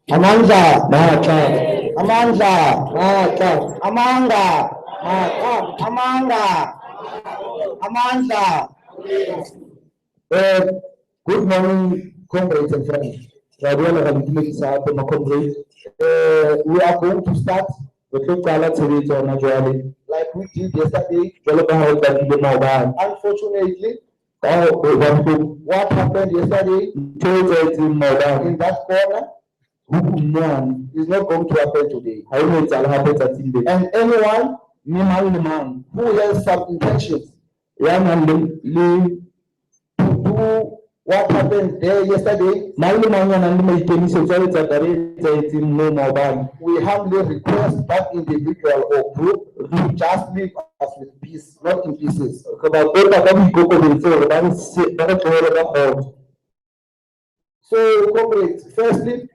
Amanda, Amanda, Amanda, Amanda, Amanda. Good morning, comrades and friends. We are going to start like we did yesterday. Unfortunately, what happened yesterday in that corner is not going to happen today. And anyone who has some intentions to do what happened there yesterday, we humbly request that individual or group to just leave us with peace, not in pieces. So, comrades, firstly,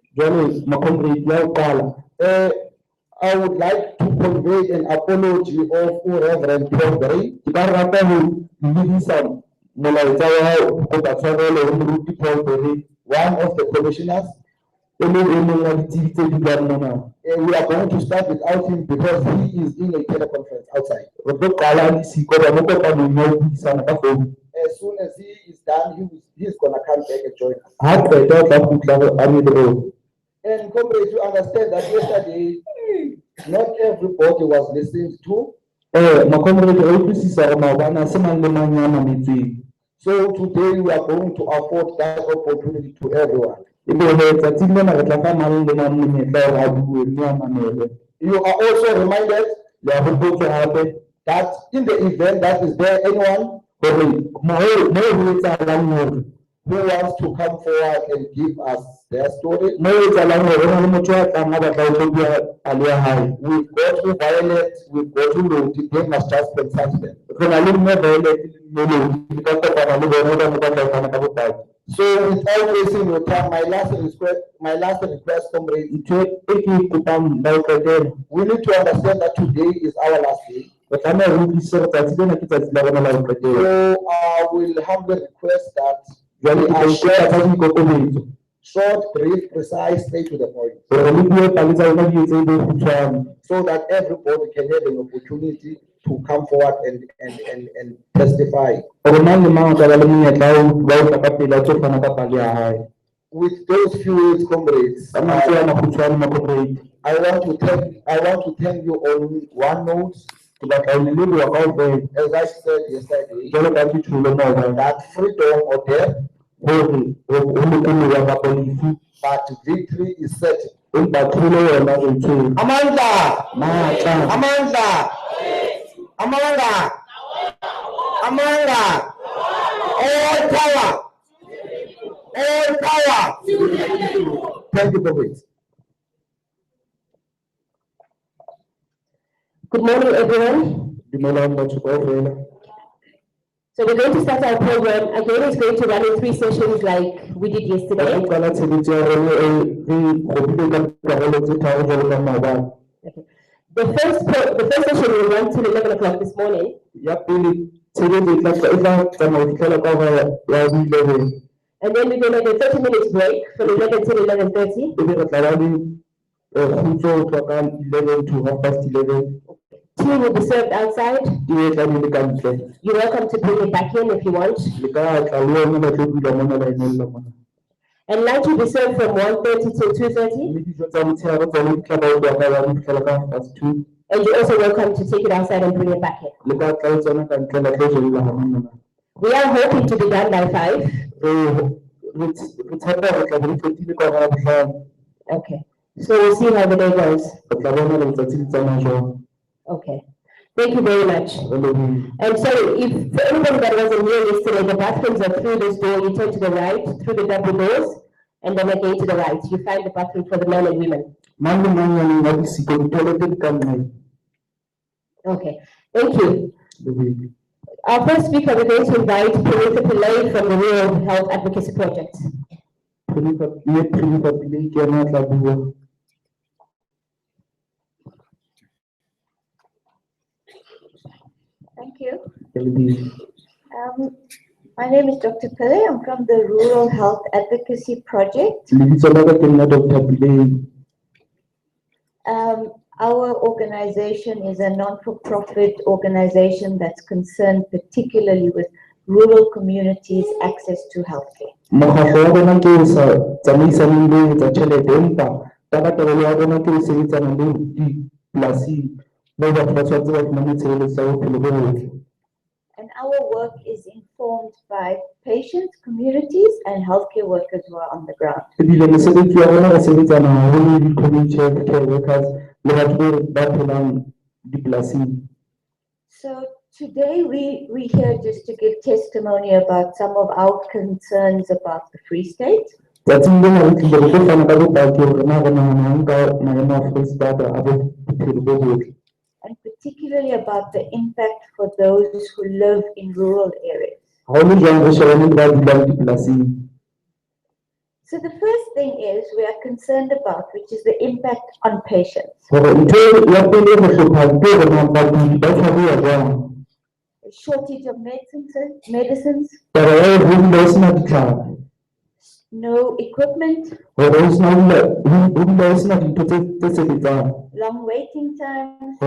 I would like to convey an apology of Reverend Paul Gray. One of the commissioners. We are going to start without him because he is in a teleconference outside. As soon as he is done, he's going to come back and join us. And comrades, you understand that yesterday, not everybody was listened to. So today we are going to afford that opportunity to everyone. You are also reminded that in the event that is there anyone who wants to come forward and give us their story. We've got to violate, we've got to load, they must just consult them. So without wasting your time, my last request, comrade, we need to understand that today is our last day. So I will humbly request that short, brief, precise, straight to the point, so that everybody can have an opportunity to come forward and testify. With those few words, comrades, I want to thank you on one note. As I said yesterday, that freedom or death, but victory is certain. Amanda, power. All power. Thank you for it. Good morning, everyone. So we're going to start our program. Again, it's going to run in 3 sessions like we did yesterday. Okay. The first session will run till 11 o'clock this morning. And then we're going to have a 30 minutes break from 11 till 11:30. 11 to 11:30. Tea will be served outside. You're welcome to bring it back in if you want. And lunch will be served from 1:30 till 2:30. And you're also welcome to take it outside and bring it back in. We are hoping to be done by 5. Okay. So we'll see how the day goes. Okay. Thank you very much. And so, if for anybody that wasn't here yesterday, the bathrooms are through this door. You turn to the right, through the double doors, and then again to the right. You find the bathroom for the men and women. Okay. Thank you. Our first speaker, we're going to invite Prinita Pillay from the Rural Health Advocacy Project. Thank you. My name is Dr. Pillay. I'm from the Rural Health Advocacy Project. Our organization is a non-for-profit organization that's concerned particularly with rural communities' access to healthcare. And our work is informed by patients, communities, and healthcare workers who are on the ground. So today we're here just to give testimony about some of our concerns about the Free State. And particularly about the impact for those who live in rural areas. So the first thing is we are concerned about, which is the impact on patients. A shortage of medicines, no equipment, long waiting times,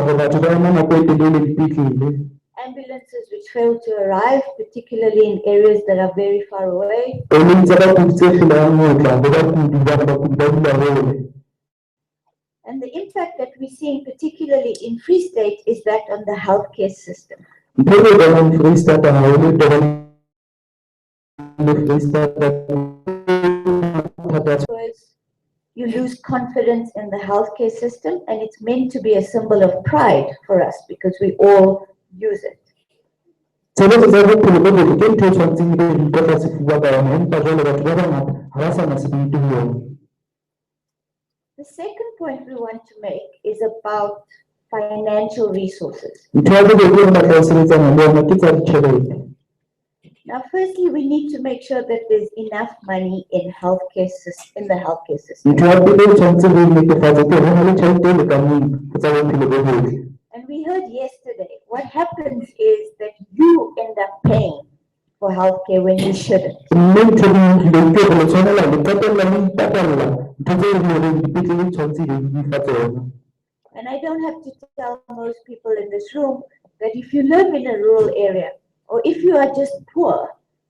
ambulances which fail to arrive, particularly in areas that are very far away. And the impact that we're seeing, particularly in Free State, is that on the healthcare system. You lose confidence in the healthcare system, and it's meant to be a symbol of pride for us because we all use it. The second point we want to make is about financial resources. Now, firstly, we need to make sure that there's enough money in the healthcare system. And we heard yesterday, what happens is that you end up paying for healthcare when you shouldn't. And I don't have to tell most people in this room that if you live in a rural area, or if you are just poor,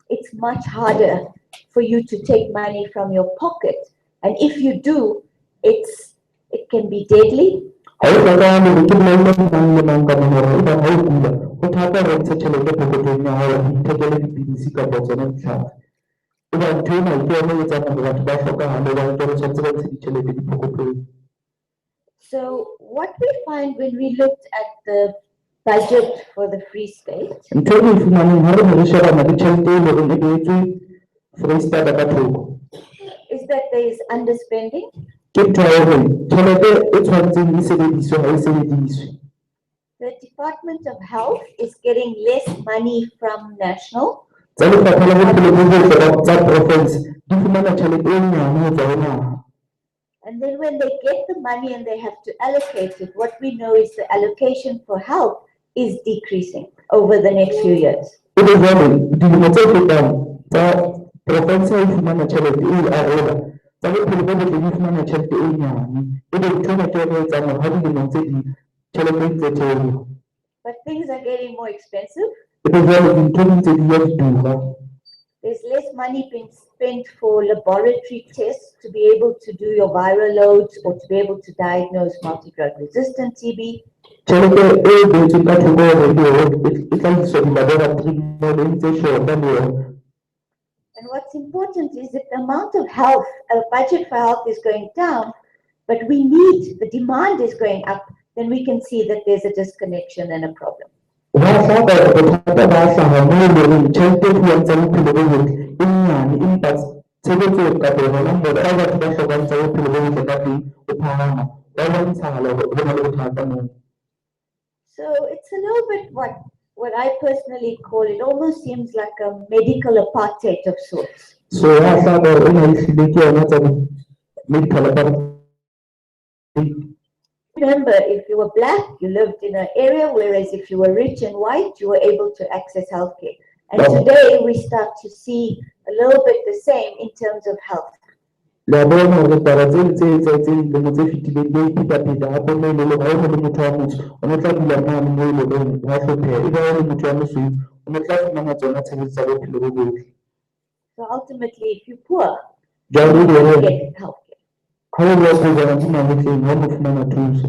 it's much harder for you to take money from your pocket. And if you do, it can be deadly. So what we find when we looked at the budget for the Free State. ntho e fumaneng ha re ne re shebana le tjhelete e leng hore e beetswe Foreisetata ka thoko Is that there is underspending. ke ntho ya hore tjhelete e tshwanetseng e sebediswe ha e sebediswe. The Department of Health is getting less money from national. Tsa lefapha la bophelo bo botle tsa province di fumana tjhelete e nyane ho tswa ho naha. And then when they get the money and they have to allocate it, what we know is the allocation for health is decreasing over the next few years. Ebe jwale dilemo tse fetang tsa province ha e fumana tjhelete e arola tsa bophelo bo botle di fumana tjhelete e nyane. Ebe ntho ena ke e etsang hore ha dilemong tse ding tjhelete e ntse theoha. But things are getting more expensive. Ebe jwale dintho di ntse di ya di tura. There's less money being spent for laboratory tests to be able to do your viral loads or to be able to diagnose multi-drug resistant TB. Tjhelete e beetsweng ka thoko hore e hlahiswa di-laboratory moo e ntse shota le yona. And what's important is that the amount of health, budget for health is going down, but we need, the demand is going up, then we can see that there's a disconnection and a problem. Ho hloka hore bothata ba hlaha moo e leng hore tjhelete e fuwang tsa bophelo bo botle e nyane empa tshebetso kapa hona mokgwa o batho ba hlokang tsa bophelo bo botle ka teng o phahama wa bontshahala hore ho na le bothata moo. So it's a little bit what I personally call, it almost seems like a medical apartheid of sorts. So ha hloka hore ena ehlile ke yona tsa medical apartheid. Remember, if you were black, you lived in an area, whereas if you were rich and white, you were able to access healthcare. And today we start to see a little bit the same in terms of health. La bona hore taba tse etsahetseng dilemo tse fetileng di iphetapheta hape moo e leng hore ha o le motho wa motsho o ne o tla dula mane moo e leng hore wa hlopheha ebe ha o le motho wa mosweu o ne o tla fumana tsona tshebeletso tsa bophelo bo botle. So ultimately, if you're poor, Jwale you e don't le get healthcare. ha o bua kgojana ke mahetleng ha o mo fumana thuso.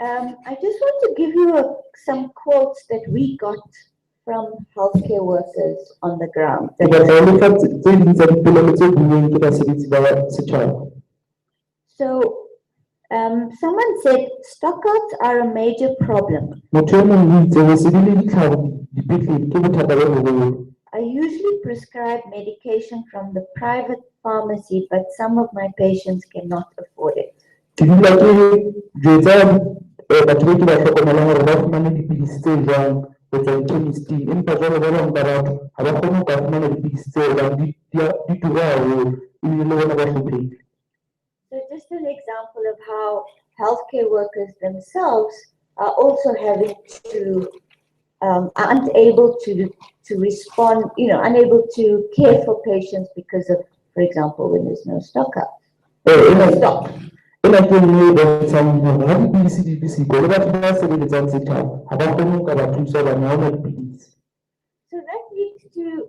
I just want to give you some quotes that we got from healthcare workers on the ground. Ke batla ho lefa tse ding tsa dipolelo tse buuweng ke basebetsi ba setjhaba. So someone said stockouts are a major problem. Motho e mong o itse ho se be le ditlhare dipetlele ke bothata bo boholo. I usually prescribe medication from the private pharmacy, but some of my patients cannot afford it. Ke dula ke jwetsa batho be ke ba hlokomelang hore ba fumane dipidisi tse jwang ho tswa chemist-ing empa jwale ba bang ba batho ha ba kgone ho ka fumana dipidisi tseo hobane di tura haholo ebile le bona ba hlophehile. So just an example of how healthcare workers themselves are also having to, aren't able to respond, unable to care for patients because of, for example, when there's no stock up. Stock. Ena ke nngwe e bontshang hore ha dipidisi di le siko le batho ba sebeletsang setjhaba ha ba kgone ho ka ba thusa hobane ha hona dipidisi. So that leads to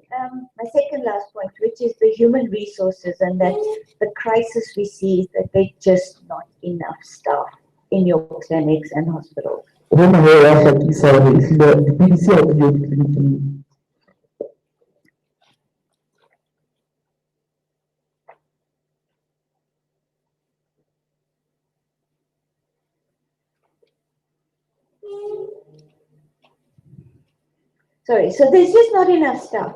my second last point, which is the human resources, and that the crisis we see is that there's just not enough staff in your clinics and hospitals. Hona ho ya hlakisa hore ehlile dipidisi ha di yo ditleliniking. Sorry, so there's just not enough staff.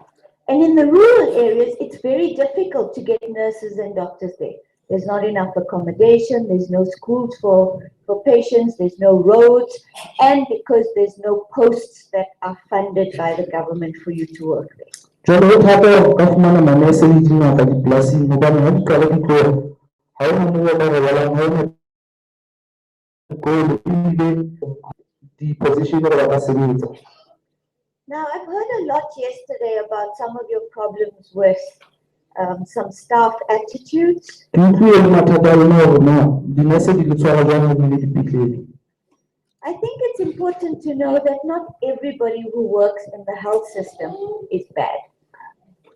And in the rural areas, it's very difficult to get nurses and doctors there. There's not enough accommodation, there's no schools for patients, there's no roads, and because there's no posts that are funded by the government for you to work there. Jwale ho thata ka fumana manese le dingaka dipolasing hobane ha di qala di tloha ha hona moo ba robalang ha hona dikolo ebile di-position hore ba sebetsa. Now, I've heard a lot yesterday about some of your problems with some staff attitudes. Ke utlwile le mathata a lona hore na dinese di le tshwara jwang ebile dipetlele. I think it's important to know that not everybody who works in the health system is bad.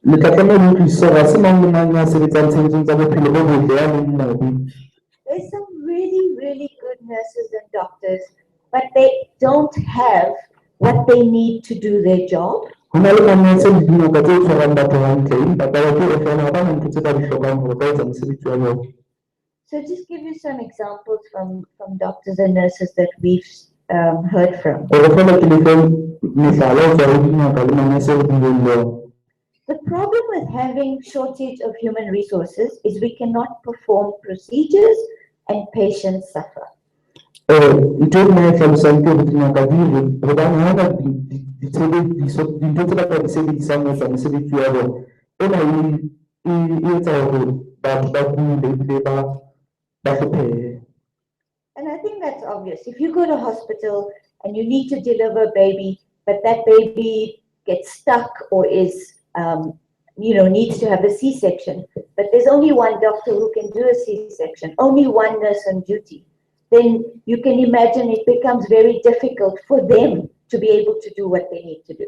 Le tla tlameha ho utlwisisa hore ha se mang le mang ya sebetsang tshebetsong tsa bophelo bo botle ya leng mobe. There's some really, really good nurses and doctors, but they don't have what they need to do their job. Hona le manese le dingaka tse tshwarang batho hantle empa taba ke hore feela ha bana ntho tse ba di hlokang hore ba etsa mosebetsi wa bona. So just give you some examples from doctors and nurses that we've heard from. Gore fela ke lefe mehlala ho tswa ho dingaka le manese ho buellong. The problem with having shortage of human resources is we cannot perform procedures and patients suffer. Ntho e nna e hlalosang ke hore dingaka di re hobane ha hona ditshebediso dintho tse ba ka di sebedisang ho etsa mosebetsi wa bona, ena e etsa hore batho ba kule ebile ba hlophehe. And I think that's obvious. If you go to hospital and you need to deliver a baby, but that baby gets stuck or is, needs to have a C-section, but there's only one doctor who can do a C-section, only one nurse on duty, then you can imagine it becomes very difficult for them to be able to do what they need to do.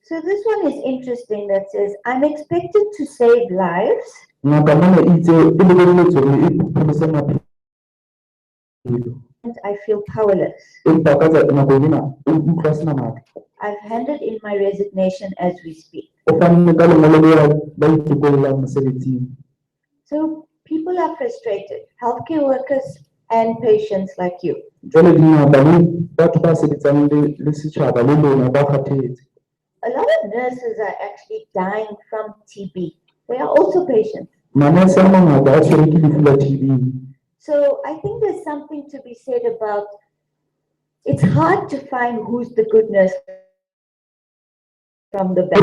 So this one is interesting that says, I'm expected to save lives, and I feel powerless. I've handed in my resignation as we speak. So people are frustrated, healthcare workers and patients like you. A lot of nurses are actually dying from TB. They are also patients. So I think there's something to be said about, it's hard to find who's the good nurse from the bad.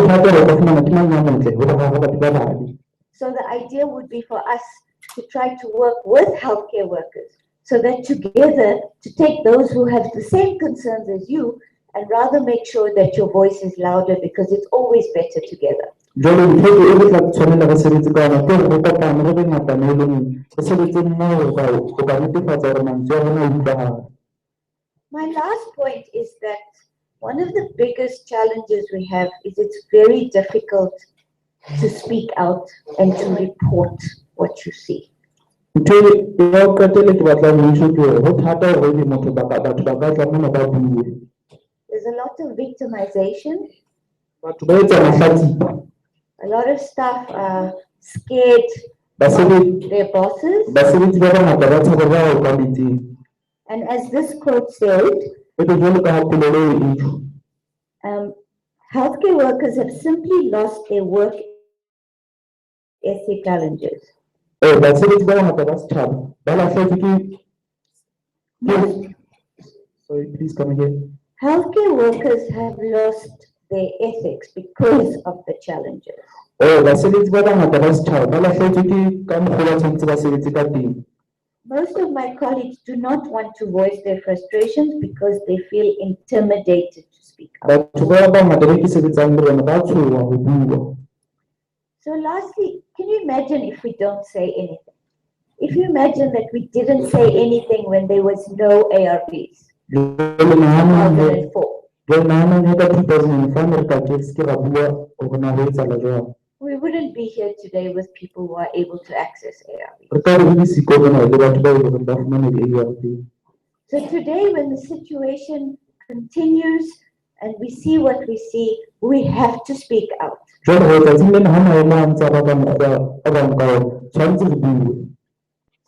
So the idea would be for us to try to work with healthcare workers so that together to take those who have the same concerns as you and rather make sure that your voice is louder because it's always better together. My last point is that one of the biggest challenges we have is it's very difficult to speak out and to report what you see. There's a lot of victimization. A lot of staff are scared of their bosses. And as this quote said, healthcare workers have simply lost their work ethic challenges. Sorry, please come again. Healthcare workers have lost their ethics because of the challenges. Most of my colleagues do not want to voice their frustrations because they feel intimidated to speak out. So lastly, can you imagine if we don't say anything? If you imagine that we didn't say anything when there was no ARVs. 2004. We wouldn't be here today with people who are able to access ARVs. So today, when the situation continues and we see what we see, we have to speak out.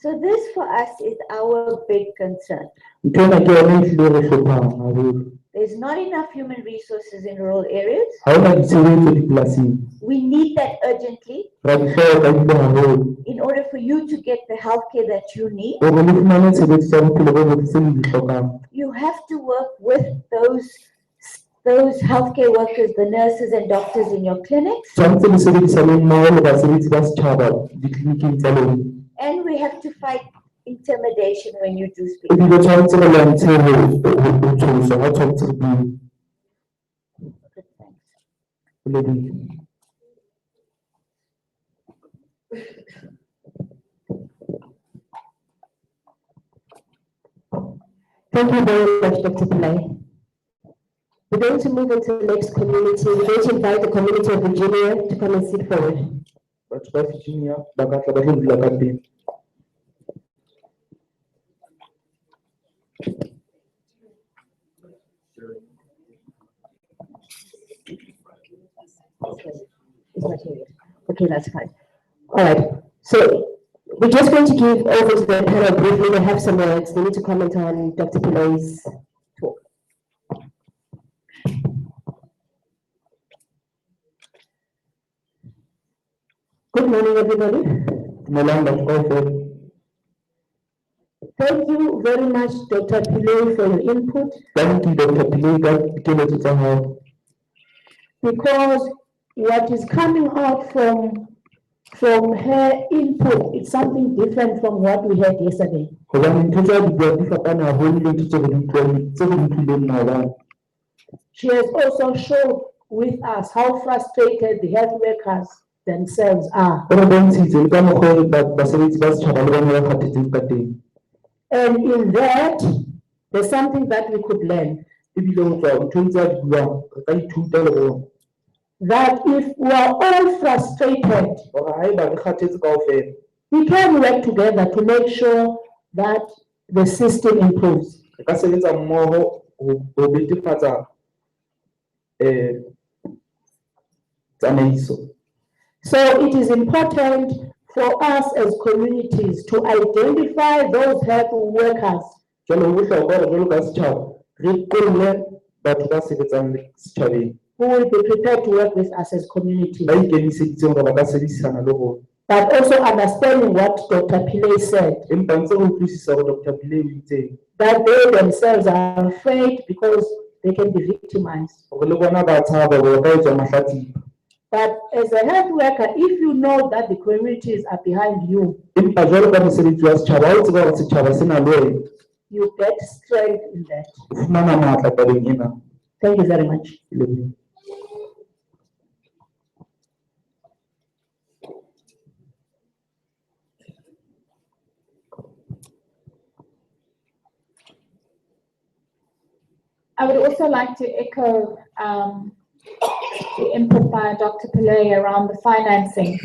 So this for us is our big concern. There's not enough human resources in rural areas. We need that urgently in order for you to get the healthcare that you need. You have to work with those healthcare workers, the nurses and doctors in your clinics. And we have to fight intimidation when you do speak. Good, thanks. Thank you very much, Dr. Pillay. We're going to move into the next community. We're going to invite the community of Virginia to come and sit forward. Okay, it's not here yet. Okay, that's fine. All right, so we're just going to give over to the panel briefly. They have some words. They need to comment on Dr. Pilay's talk. Good morning, everybody. Thank you very much, Dr. Pillay, for your input. Thank you, Dr. Pillay, because what is coming out from her input is something different from what we had yesterday. She has also shown with us how frustrated the health workers themselves are. And in that, there's something that we could learn. That if we are all frustrated, we can work together to make sure that the system improves. So it is important for us as communities to identify those health workers who will be prepared to work with us as community. But also understanding what Dr. Pillay said, that they themselves are afraid because they can be victimized. But as a health worker, if you know that the communities are behind you, you get strength in that. Thank you very much. I would also like to echo the input by Dr. Pillay around the financing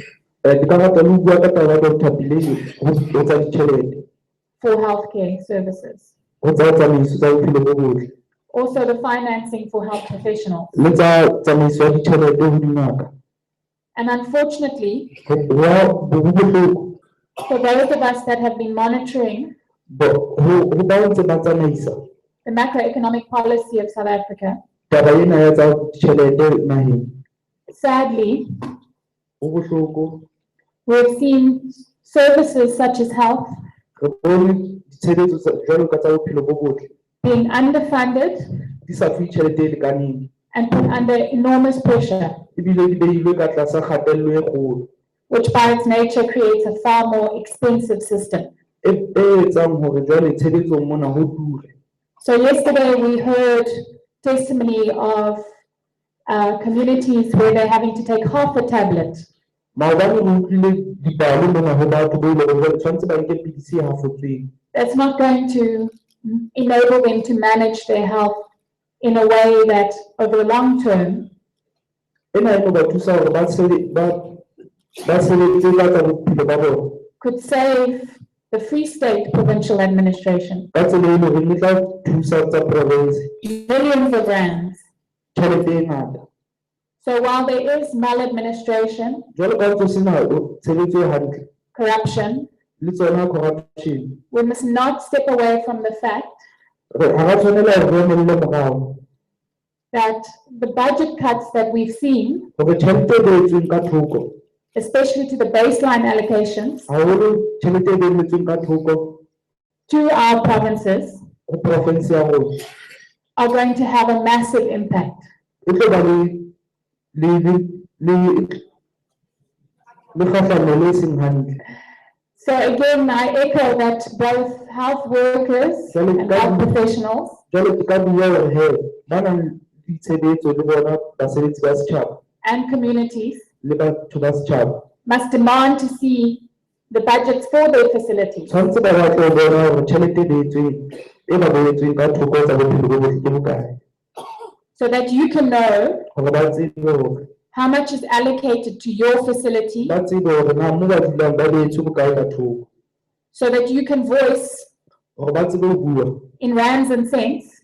for healthcare services. Also the financing for health professionals. And unfortunately, for those of us that have been monitoring the macroeconomic policy of South Africa, sadly, we've seen services such as health being underfunded and put under enormous pressure, which by its nature creates a far more expensive system. So yesterday we heard testimony of communities where they're having to take half a tablet. That's not going to enable them to manage their health in a way that over the long term could save the Free State Provincial Administration millions of rands. So while there is maladministration, corruption, we must not step away from the fact that the budget cuts that we've seen, especially to the baseline allocations to our provinces, are going to have a massive impact. So again, I echo that both health workers and health professionals and communities must demand to see the budgets for their facilities, so that you can know how much is allocated to your facility, so that you can voice in rands and cents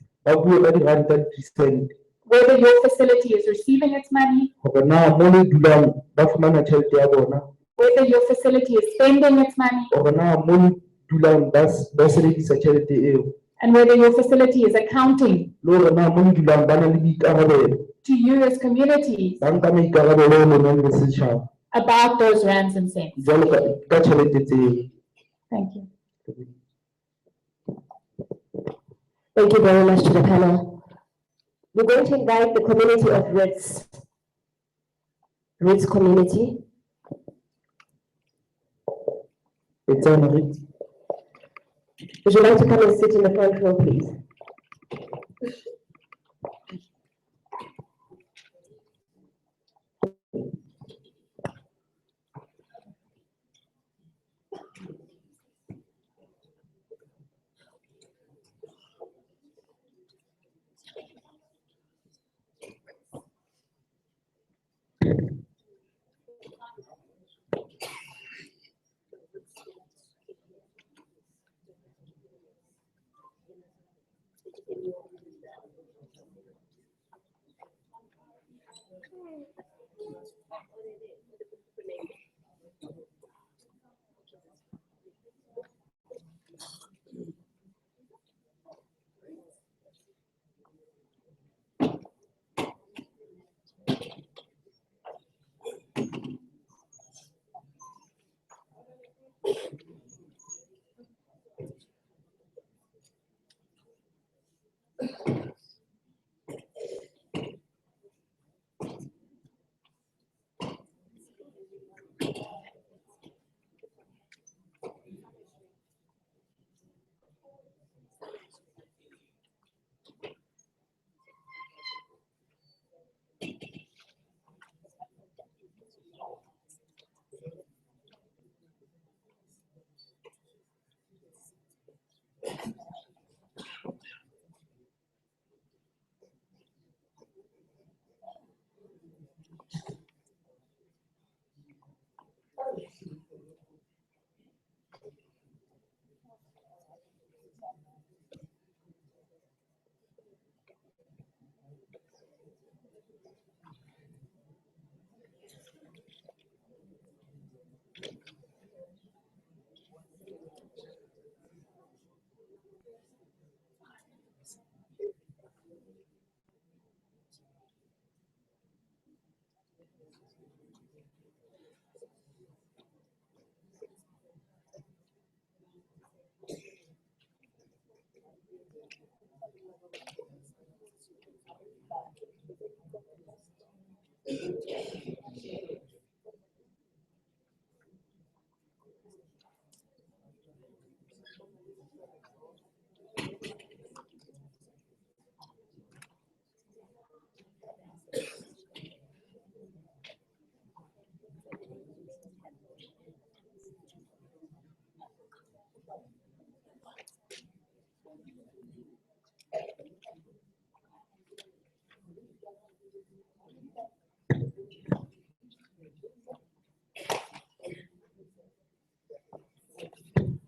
whether your facility is receiving its money, hore na mo le dulang ba fumana tjhelete ya bona, whether your facility is spending its money, hore na mo le dulang ba sebedisa tjhelete eo, and whether your facility is accounting le hore na mo le dulang ba na le boikarabelo, to you as communities ba nka maikarabelo ho lona le setjhaba about those rands and cents. jwalo ka tjhelete tseo. Thank you. Thank you very much to the panel. We're going to invite the community of Ritz community. It's on Ritz. Would you like to come and sit in the front row, please?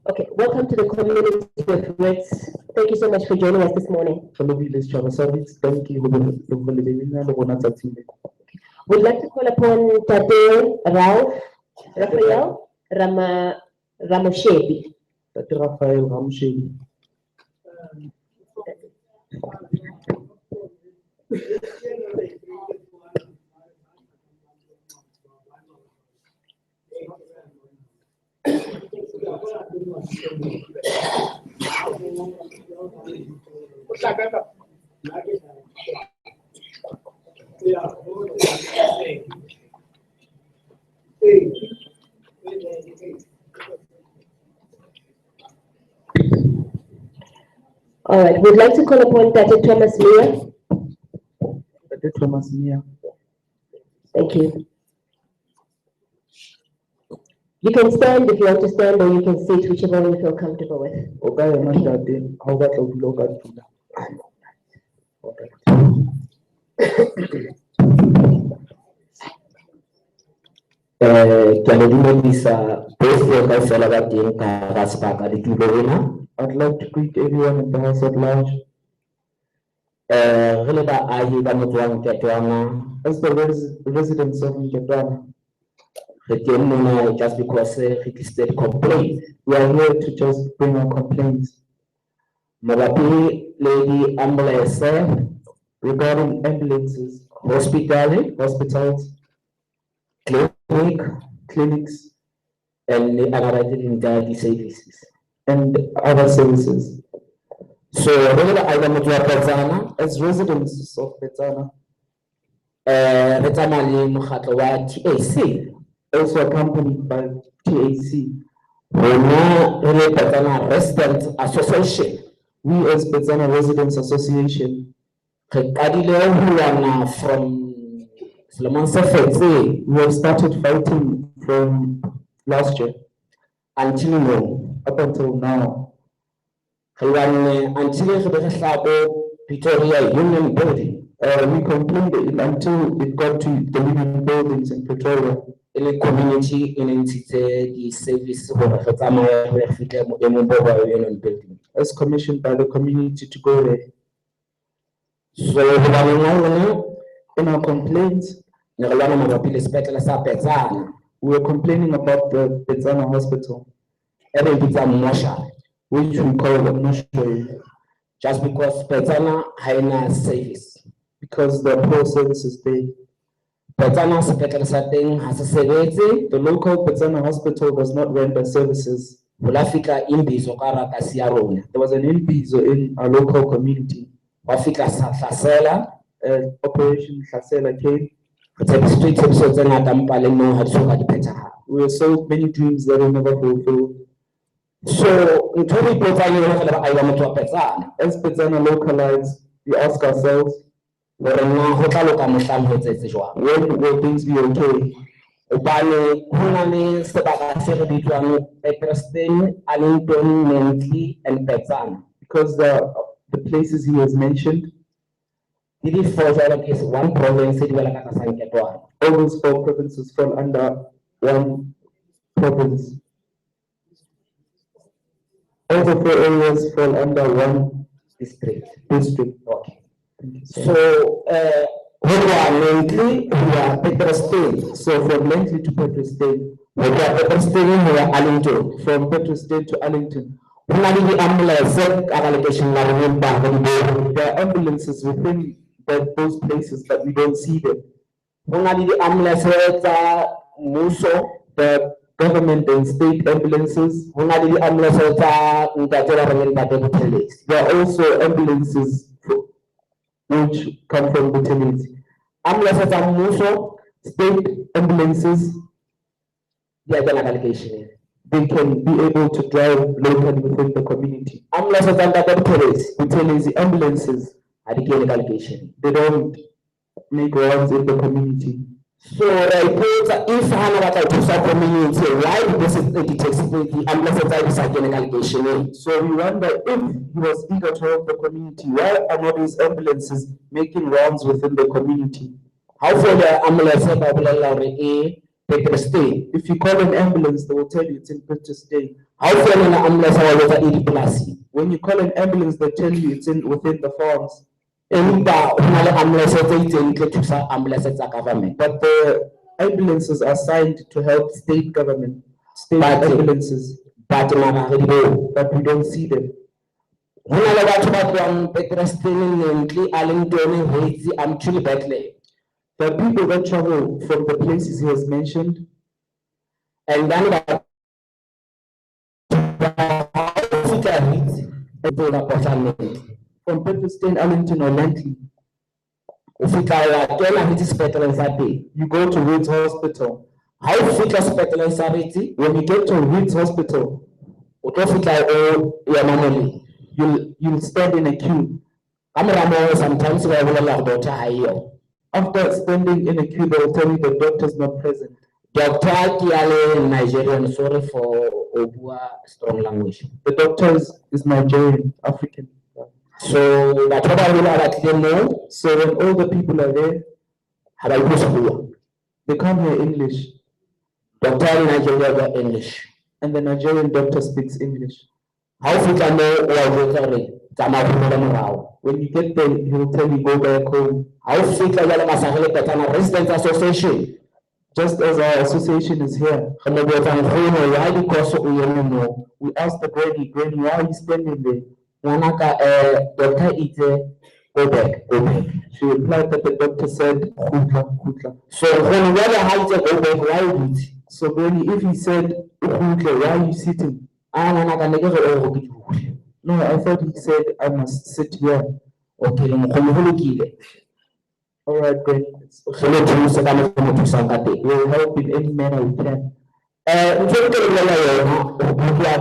Okay, welcome to the community with Ritz. Thank you so much for joining us this morning. Thank you. We'd like to call upon Tate Raphael Ramoshebi. Tate Raphael Ramoshebi. All right, we'd like to call upon Tate Thomas Mia. Tate Thomas Mia. Thank you. You can stand if you want to stand, or you can sit, whichever one you feel comfortable with. Okay. I'd like to greet everyone in the house at large. Re le baahi ba motse wa Nketwana, As the residents of Nketwana, re teng mona just because re tlisitse di-complaint we are here to just bring our complaints mabapi le di-ambulance, regarding ambulances, hospitals, clinics, and the other services. and other services. So re le baahi ba motse wa Petsana, As residents of Petsana, re tsamaya le mokgatlo wa TAC. also accompanied by TAC, Rona re le Petsana Resident Association, we as Petsana Residents Association, re qadile ho lwana from selemong se fetseng we have started fighting from last year until now. up until now. Re lwanne until re be re hlako Pretoria Union Building, We complained until it got to the living buildings in Pretoria. e le community e ne ntshitse di-service hore re tsamaye re fihle boemong bo ba Union Building. As commissioned by the community to go there. So ho lwaneng ha rona In our complaints, ne re lwana mabapi le sepetlele sa Petsana we were complaining about the Petsana Hospital, e re bitsang mortuary, which we call a mortuary, just because Petsana ha ena service. because there are poor services there. Petsana sepetlele sa teng ha se sebetse, The local Petsana Hospital does not render services. ho la fihla Imbizo ka hara kasi ya rona, There was an imbizo in our local community. wa fihla Hlasela, Operation Hlasela came. re tshepisitswe tshepiso tse ngata empa le moo ha di soka di phethahala. We were sold many dreams that were never fulfilled. So ntho e re ipotsang yona re le baahi ba motse wa Petsana, As Petsana localites, we ask ourselves, hore na ho tla loka mohlang ho etsahetse jwang. when will things be okay? Hobane ho na le sebaka se re bitswang Peterston, Allington, Nantley and Petsana. Because the places he has mentioned, Di di four jwalo ke one province di wela ka tlasa Nketwana. all those 4 provinces fall under one province. All the 4 areas fall under one District. district. Okay. Thank you, So sir. ho tloha Nantley ho ya Peterston, So from Langley to Petrosdale, ho tloha Peterston ho ya Allington, from Petrosdale to Allington, ho na le di-ambulance ka hara lekeishene la rona empa ha re di bone. there are ambulances within those places, but we don't see them. Ho na le di-ambulance tsa mmuso, The government and state ambulances. ho na le di-ambulance tsa ntate ba reng Ntate Buthelezi. There are also ambulances which come from Buthelezi. Ambulance tsa mmuso State ambulances, di a kena ka lekeisheneng. they can be able to drive locally within the community. Ambulance tsa Ntate Buthelezi Buthelezi ambulances, ha di kene ka lekeisheneng. they don't make rounds in the community. So re ipotsa if hana batla ho thusa community, why this is the ambulance tsa di sa kene ka lekeisheneng. So we wonder if he was eager to help the community, why are not these ambulances making rounds within the community? Ha o fola ambulance ba bolella hore e Peterston, If you call an ambulance, they will tell you it's in Petrosdale. ha o fola na ambulance wa botsa e dipolasing. When you call an ambulance, they tell you it's within the farms. Empa ho na le ambulance tse itseng tse thusa ambulance tsa government. But the ambulances are signed to help state government, state But- ambulances, But mara re di bone. but we don't see them. Ho na le batho ba tloang Peterston, Nantley, Allington, Hetsi, Amtuli, Bethlehem. There are people that travel from the places he has mentioned, And then ba fika Hetsi, e tlo ba Portland. from Petrosdale, Allington, or Langley. O fika wa kena Hetsi sepetleleng sa teng. You go to Reed's Hospital. Ha o fika sepetleleng sa Hetsi, When you get to Reed's Hospital, o tlo fika o ya mamoleng. you'll stand in a queue. Ka mora moo sometimes ba bolella hore doctor ha eyo. After standing in a queue, they will tell you the doctor's not present. Doctor ke ya le Nigerian, sorry for o bua strong language. The doctor is Nigerian, African. So batho ba baholo ha ba tlile moo, So when all the people are there, ha ba ipotse bua. they can't hear English, Doctor in Nigeria bua English. and the Nigerian doctor speaks English. Ha o fihla moo wa jwetsa hore tsamaya go nela morao. When you get there, he will tell you go back home. Ha o fitla jalo Masakga le Petsana Residents Association, Just as our association is here, re mo botsa nkgono, why because o eme mo? we asked the granny, why are you standing there? Ngwanaka, doctor itse go back, go back. She replied that the doctor said, "Khutla, khutla." So nkgono jwale ha itse go back, why o dutse? So granny, if he said, "Khutla," why are you sitting? Ngwanaka ne ke re o go ke dule. No, I thought he said I must sit here. Okay, nkgono go lokile. All right, granny, Go le thuse ka mokgwa mo thusang ka teng. we'll help in any manner we can. Ntho e ke le bolela yona, ho ya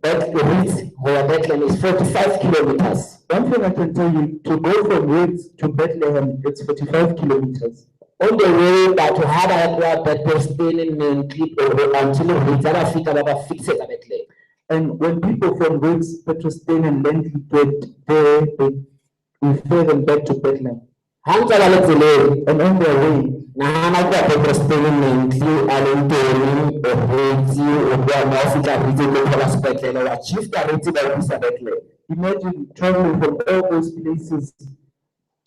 Bethlehem go ya Bethlehem is 45 kilometers. One thing I can tell you, to go from Wales to Bethlehem, it's 45 kilometers. On the way, batho ha ba ya tloha Bethlehem mentally until Leeds ba fika ba ba fixetsa Bethlehem. And when people from Wales, Petrostain and Lentley get there, they refer them back to Bethlehem. Ha ntse ba le tseleng, And on their way, nahana kwa Bethlehem mentally a le teng o hotse o bua mo fika Leeds go thola sepetlele wa chief ka Leeds ba isa Bethlehem. imagine traveling from all those places,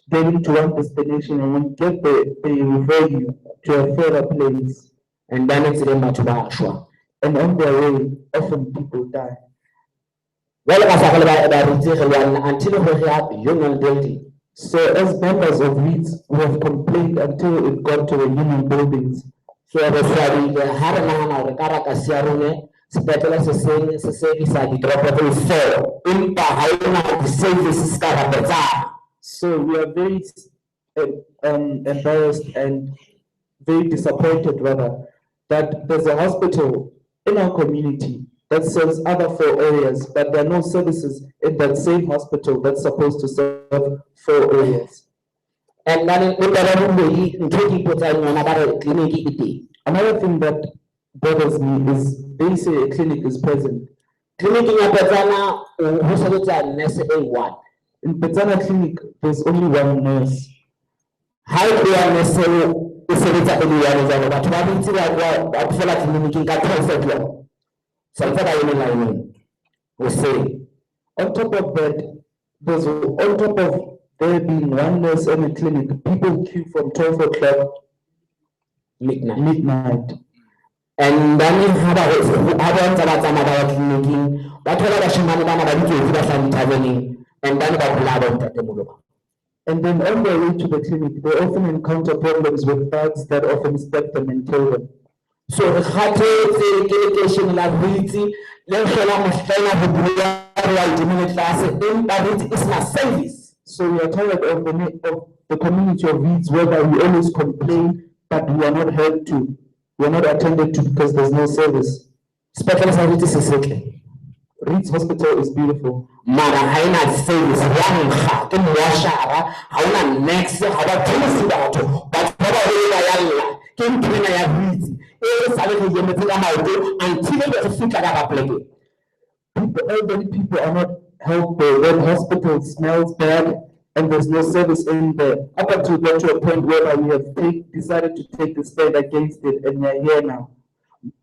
getting to one destination, and when you get there, they refer you to a further place. And then it's the batho ba shwa. And on their way, often people die. Jwale ka sa le ba ritse re lwana until ho re hape Union Building. So as members of Leeds, we have complained until it got to the union buildings. So re swabile ha re nahana hore karaka sia rone sepetlele se seng se servisa ditoropo tse 4 empa ha ena di-services ka hara Petsana. So we are very embarrassed and very disappointed, rather, that there's a hospital in our community that serves other 4 areas, but there are no services in that same hospital that's supposed to serve 4 areas. And then ntho ke ipotsang yona ba re clinic e teng. Another thing that bothers me is they say a clinic is present. Clinic ya Petsana ho sebetsa nurse A1. In Petsana Clinic, there's only one nurse. Ha e ya nurse e sebetsa e le yana jalo batho ba bintsi ba fela clinic ka 12 o'clock. So it's about in line. We say, On top of that, on top of there being one nurse in a clinic, people queue from 12 o'clock midnight. and then ha ba ntse ba tsamaya ba ya clinic ba thola bashimane bana ba ditsotsi ba tlang traveling and then ba bula ba ntatemoloba. And then on their way to the clinic, they often encounter problems with thugs that often step them and kill them. So re kgathetse ke lekeishene la Witsi le hlola mohlena ho bua right minute class empa Witsi is na service. So we are tired of the community of Leeds, whereby we always complain, but we are not heard to, we are not attended to because there's no service. Sepetlele sa Witsi se setle. Leeds Hospital is beautiful, Mara ha ena service ya nkga ke moashara ha ona next ha ba thuse batho batho ba ba le ba yalla ke ntwena ya Witsi e sa le ke emetse ka maoto until le fika ka pleke. elderly people are not helped there. When hospital smells bad and there's no service in there, up until we get to a point where we have decided to take the stand against it, and we are here now.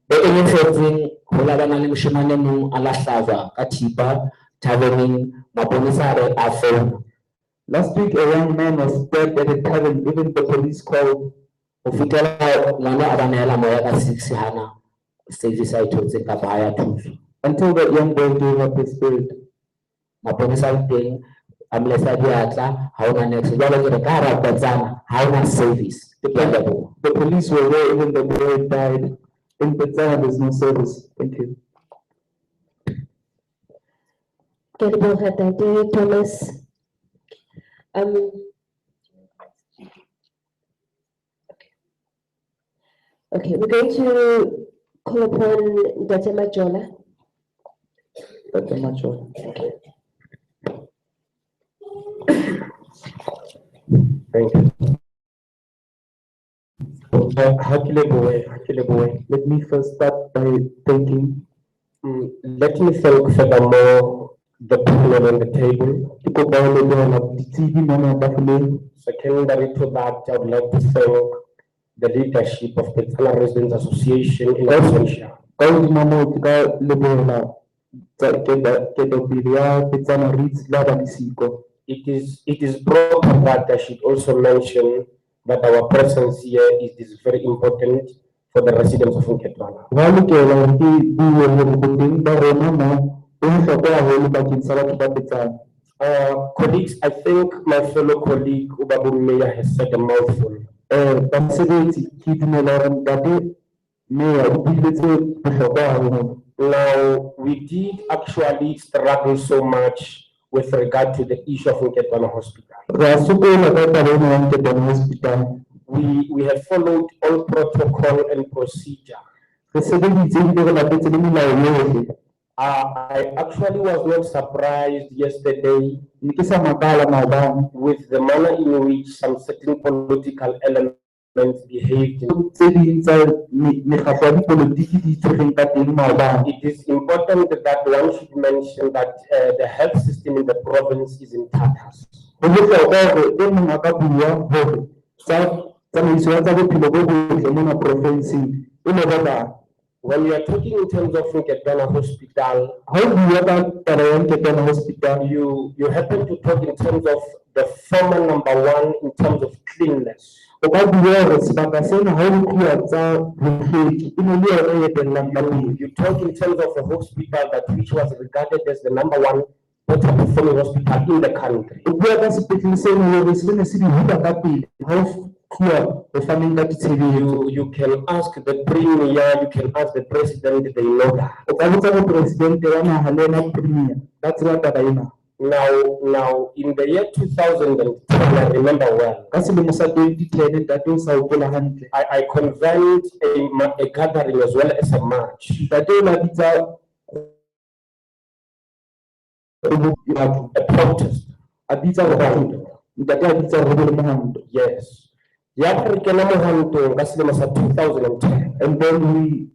Be e ntsetseng ho la bana le moshemane mong a lahlajwa ka thipa taverning maponisa re a phone. Last week, a young man was dead at a tavern. Even the police called. Ho fitela ngwana a ba neela moya ka 6 hana service a ithotse ka ba ya thuso. Until that young boy gave up his spirit. Maponisa a teng ambulance a diatla ha ona next jwale ke re ka hara Petsana ha ona service dependable. The police were there, even the boy died. In Petsana, there's no service. Thank you. Gerbil Hadade, Thomas. Okay, we're going to call upon Dr. Majola. Dr. Macho. Thank you. Let me first start by thanking. Let me thank furthermore the panel on the table. Secondary to that, I would like to thank the leadership of the Petsana Residents Association in absentia. ketopele ya Petsana Reeds la ba le siko. It is proper that I should also mention that our presence here is very important for the residents of Nketwana. Ba lokela hore ke bue hore boteng ba rona mo bo bohlokwa haholo bakeng sa batho ba Petsana. Colleagues, I think my fellow colleague Ubabu Mayor has said a mouthful. Basebetsi ke dumela hore ntate Mayor o buile tse bohlokwa haholo. Now, we did actually struggle so much with regard to the issue of Nketwana Hospital. Ra sokola ka taba ena ya Nketwana Hospital. We have followed all protocol and procedure. Re sebeditse ebile re latetse le melao yohle. I actually was not surprised yesterday Ne ke sa makala maobane with the manner in which some certain political elements behaved. tse ding tsa mekgatlo ya dipolotiki di tshwereng ka teng maobane. It is important that one should mention that the health system in the province is in tatters. Ho bohlokwa hore e mong a ka bua hore tsamaiso ya tsa bophelo bo botle mona profinsing e le ba. When we are talking in terms of Nketwana Hospital, Ha o bua ka taba ya Nketwana Hospital, you happen to talk in terms of the former #1 in terms of cleanliness. o ka bua hore sebaka sena ha ho tluwa tsa bohlweki e ne le yona e etellang ka pele. You talk in terms of a hospital that which was regarded as the #1 better performing hospital in the country. O bua ka sepetlele se ne hore se ne se di huta ka pele ha o tluwa ho faneng ka ditshebeletso. You can ask the premier, you can ask the president, they know that. O ka botsa mopresidente wa naha le yena premier ka tsela taba ena. Now, in the year 2010, I remember well, Ka selemo sa 2010 ntate o sa hopola hantle. I convened a gathering as well as a march, Ntate o la bitsa a protest. a bitsa hore ntate a bitsa hore le mohando. Yes. Ya re kena mohantong ka selemo sa 2010. And then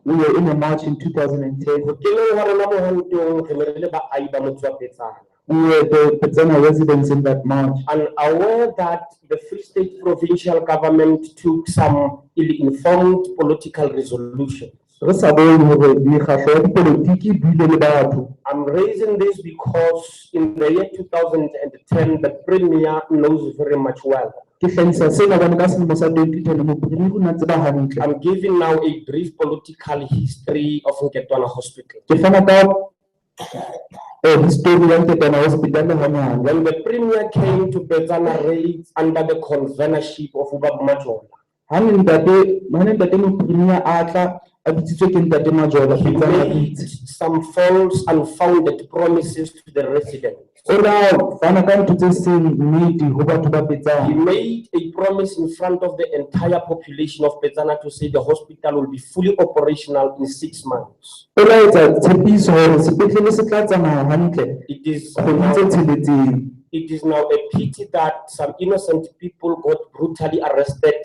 we were in a march in 2010. Ho keneng ha rona mohantong re ne re le baahi ba motse wa Petsana. We were the Petsana residents in that march. Unaware that the Free State provincial government took some ill-informed political resolutions. Re sa bone hore mekgatlo ya dipolotiki e buile le batho. I'm raising this because in the year 2010, the premier knows very much well. Ke hlahisa sena hobane ka selemo sa 2010 mophiri o na tseba hantle. I'm giving now a brief political history of Nketwana Hospital. Ke fana ka history ya Nketwana Hospital hanyane. When the premier came to Petsana Reeds under the convenership of Ubabu Majola, Ha ne ntate mophiri a tla a bitsitswe ke ntate Majola he Petsana made Reeds. some false, unfounded promises to the residents. O la fana ka ntho tse seng nnete ho batho ba He Petsana. made a promise in front of the entire population of Petsana to say the hospital will be fully operational in 6 months. O la etsa tshepiso hore sepetlele se tla tsamaya hantle It is kgwedi tse tsheletseng. It is now a pity that some innocent people got brutally arrested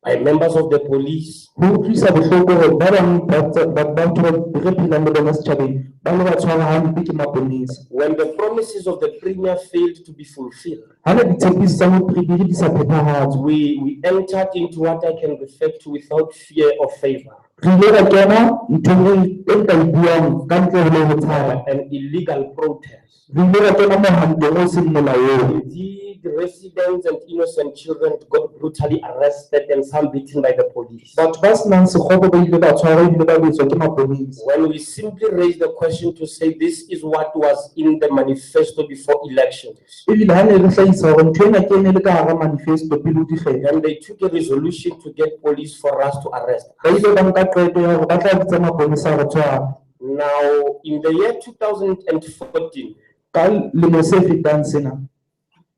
by members of the police. Ho utlwisa bohloko hore ba bang batho ba re phelang le bona setjhabeng ba le ba tshwara hampe ke maponesa. When the promises of the premier failed to be fulfilled, Ha ne ditshepiso tsa mophiri di sa phethahatswe, we entered into what I can refer to without fear or favor, re ile ra kena nthong e nka e buang ka ntle ho le ho tshaba. an illegal protest. Re ile ra kena mohandong o seng molaong. Indeed, residents and innocent children got brutally arrested and some beaten by the police. Batho ba senang sekgobo ba ile ba tshwarwa ebile ba betswa ke maponesa. When we simply raised the question to say this is what was in the manifesto before elections, Ebile ha ne re hlahisa hore ntho ena ke ene le ka hara manifesto pele ho dikgetho. then they took a resolution to get police for us to arrest. Ba ile ba nka qeto ya hore ba tla bitsa maponesa ho tshwara. Now, in the year 2014, Ka lemo se fetang sena,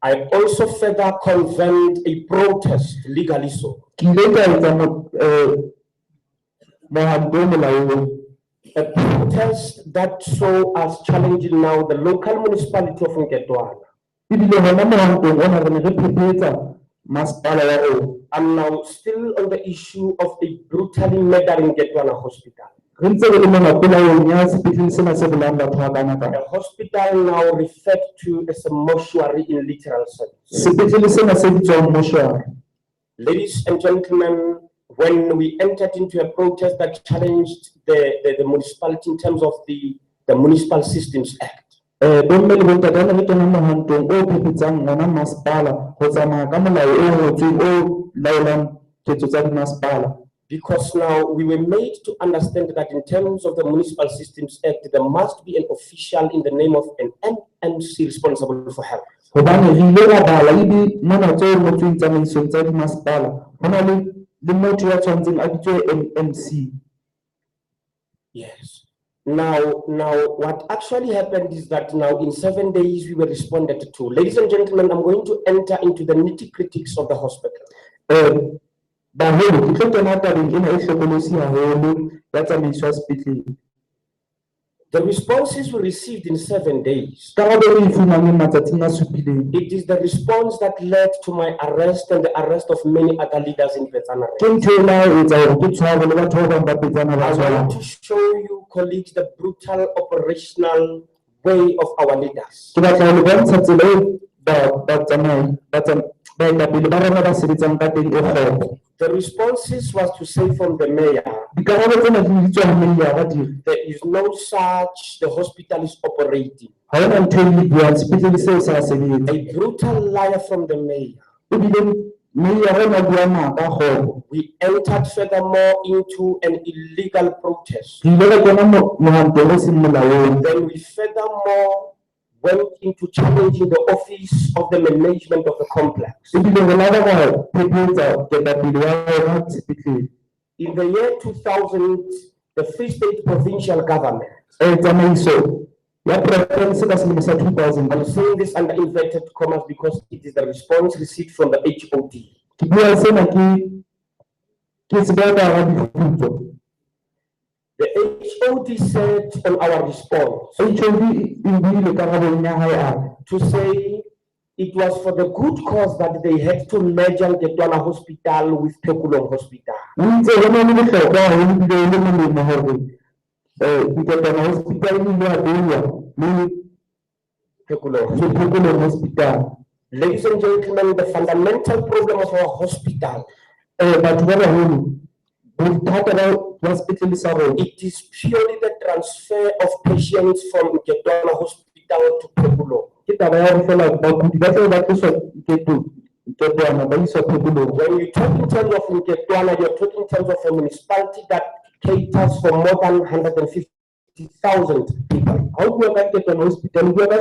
I also further convened a protest, legally so, ke ile ka etsa mohando o molaong. a protest that saw us challenging now the local municipality of Nketwana. Ebile hona mohandong ona re ne re phephetsa masepala wa rona. I'm now still on the issue of a brutally murdering Nketwana hospital. Re ntse re le mona pelaong ya sepetlele sena se bolayang batho ba bangata. The hospital now referred to as a mortuary in literal sense. Sepetlele sena se bitswang mortuary. Ladies and gentlemen, when we entered into a protest that challenged the municipality in terms of the the Municipal Systems Act. Bomme le bontate ha re kena mohantong o phepetsang ona masepala ho tsamaya ka molao o ngotsweng o laolang ketso tsa dimasepala. Because now we were made to understand that in terms of the Municipal Systems Act, there must be an official in the name of an MMC responsible for health. Hobane re ile ra bala ebe mona tse ngotsweng tsamaisong tsa dimasepala ho na le motho ya tshwantseng a bitswe MMC. Yes. Now, what actually happened is that now in 7 days we were responded to. Ladies and gentlemen, I'm going to enter into the nitty-gritties of the hospital. Baholo ke tlo kena tabeng ena e hlokolosi haholo ya tsamaiso ya sepetlele. The responses we received in 7 days. Karabo e fumaneng matsatsing a supileng. It is the response that led to my arrest and the arrest of many other leaders in Petsana. Ke ntho ena e etsa hore ke tshwarwe le batho ba bang ba Petsana ba I tshwarwa. want to show you, colleagues, the brutal operational way of our leaders. Ke batla ho le bontsha tsela eo baetapele ba rona ba sebetsang ka teng e kgolo. The responses was to say from the mayor, Dikarabo tsena di bitswa ho meyara dire. there is no such, the hospital is operating. Ha hona ntho e buang sepetlele seo sa sebetsa. A brutal liar from the mayor. Ebile meyara ena bua maka kgolo. We entered furthermore into an illegal protest. Re ile ra kena mohantong o seng molaong. Then we furthermore went into challenging the office of the management of the complex. Ebile re laba ra phephetsa ketapele ya rona sepetlele. In the year 2000, the Free State provincial government, Tsamaiso ya province ka selemo sa 2000. I'm saying this under inverted commas because it is the response received from the HOD. Ke bua sena ke sebaka ra dikgutso. The HOD said on our response HOD e buile karabong ya hae a re, to say it was for the good cause that they had to merge Ngetwana Hospital with Pekulong Hospital. o ntse ho na le bohlokwa haholo ebile e le molemo hore Ngetwana Hospital e ile ya bewa le Pekulong Hospital. Ladies and gentlemen, the fundamental problem of our hospital, Batho ba baholo bothata ba sepetlele sa rona it is purely the transfer of patients from Ngetwana Hospital to Pekulong. ke taba ya hore fela bakudi ba tlabe ba tloswa Ngetwana ba iswa Pekulong. When you talk in terms of Ngetwana, you're talking in terms of a municipality that caters for more than 150,000 people. Ha o bua ka Ngetwana Hospital o bua ka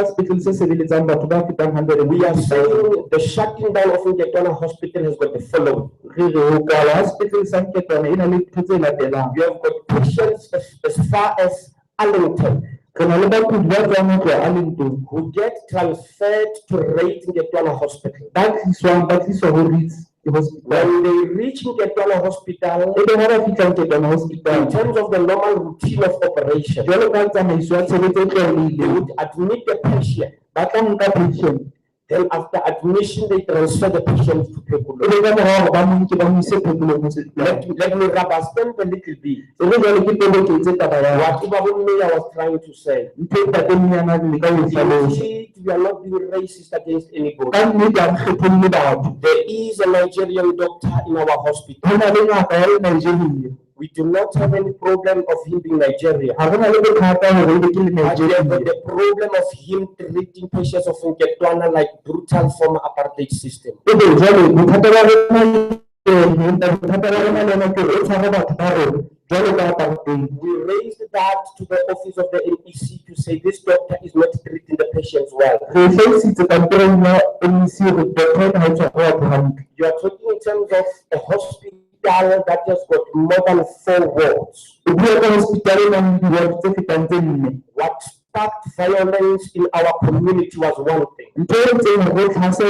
sepetlele se sebeletsang batho ba fetang 100. We are saying the shutting down of Ngetwana Hospital has got the following. Re ho kwala ha sepetlele sa Ngetwana e na le ntho tse latelang. You have got patients as far as Arlington Re na le bakudi ba tswang ho tloha Arlington who get transferred to Rate Ngetwana Hospital. ba tliswa ho Reeds Hospital. When they reach Ngetwana Hospital, Ebe ha ba fihla Ngetwana in Hospital, terms of the normal routine of operation, jwalo ka tsamaiso ya tshebetso e they tlwaelehileng, would admit the patient. ba tla nka patient. Then after admission, they transfer the patient to Pekulong. Ebe ka mora hore ba mo nke ba mo ise Pekulong Hospital. Let me rubber stamp a little bit. Ebe jwale ke toboketse taba ya What Ibabun Mayor was trying to say. ntho e ntate Mnyana a le ka ho e hlalosa. Indeed, we are not being racist against anybody. Ka nnete ha re kgetholle batho. There is a Nigerian doctor in our hospital. Ho na le ngaka ya Nigeria. We do not have any problem of him being Nigerian. Ha re na le bothata hore ebe ke le But we have Nigeria. got the problem of him treating patients of Ngetwana like brutal former apartheid system. Ebe jwale bothata ba rona bothata ba rona le nako e tshwara batho ba rona jwalo ka apartheid. We raised that to the office of the NEC to say this doctor is not treating the patients well. Re hlahisitse kantorong ya MEC hore doctor ena ha e tshware batho hantle. You are talking in terms of a hospital that has got more than 4 wards. O bua ka hospital e nang le di-ward tse fetang tse 4. What sparked violence in our community was one thing. Ntho e entseng hore re tlhase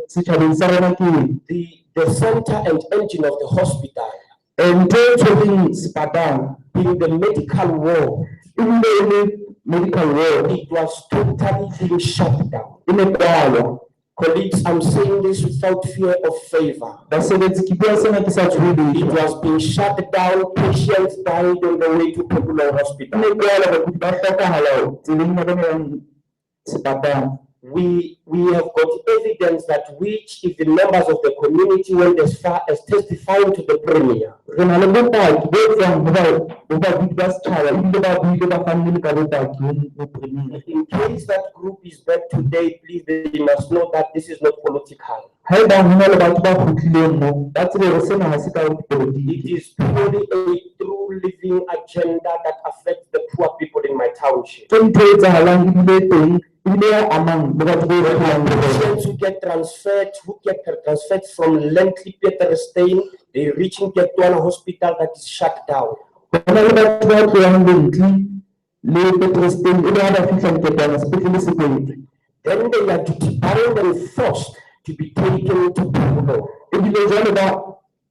setjhabeng sa rona ke eng? The center and engine of the hospital Ntho e tshwereng sepatala being the medical ward, ebile e le medical ward it was totally being shut down. e ne kwalwa. Colleagues, I'm saying this without fear of favor. Basebetsi ke bua sena ke sa tshohe It letho. was being shut down. Patients died on the way to Pekulong E Hospital. ne kwalwa bakudi ba hlokahala tseleng ya bona yang sepatala. we have got evidence that which if the members of the community went as far as testifying to the premier. Re na le bopaki bo tswang ho babedi ba setjhaba ebile ba buile ba fanne le ka bopaki ho premier. In case that group is back today, please they must know that this is not political. Haeba ho na le batho ba kgutlileng moo ba tsebe hore sena ha se ka dipolotiki. It is purely a true living agenda that affects the poor people in my township. Ke ntho e etsahalang ebile e teng ebile ya amang le batho ba e phelang le bona. Patients who get transferred from Lentley Pieterstein, they reach in Ketwana Hospital that is shut down. Ho na le batho ba tlohang Lentley le Pieterstein ebe ha ba fihla Ketwana sepetlele se kwetswe. Then they are debarred and forced to be taken to Pukulo. Ebile jwale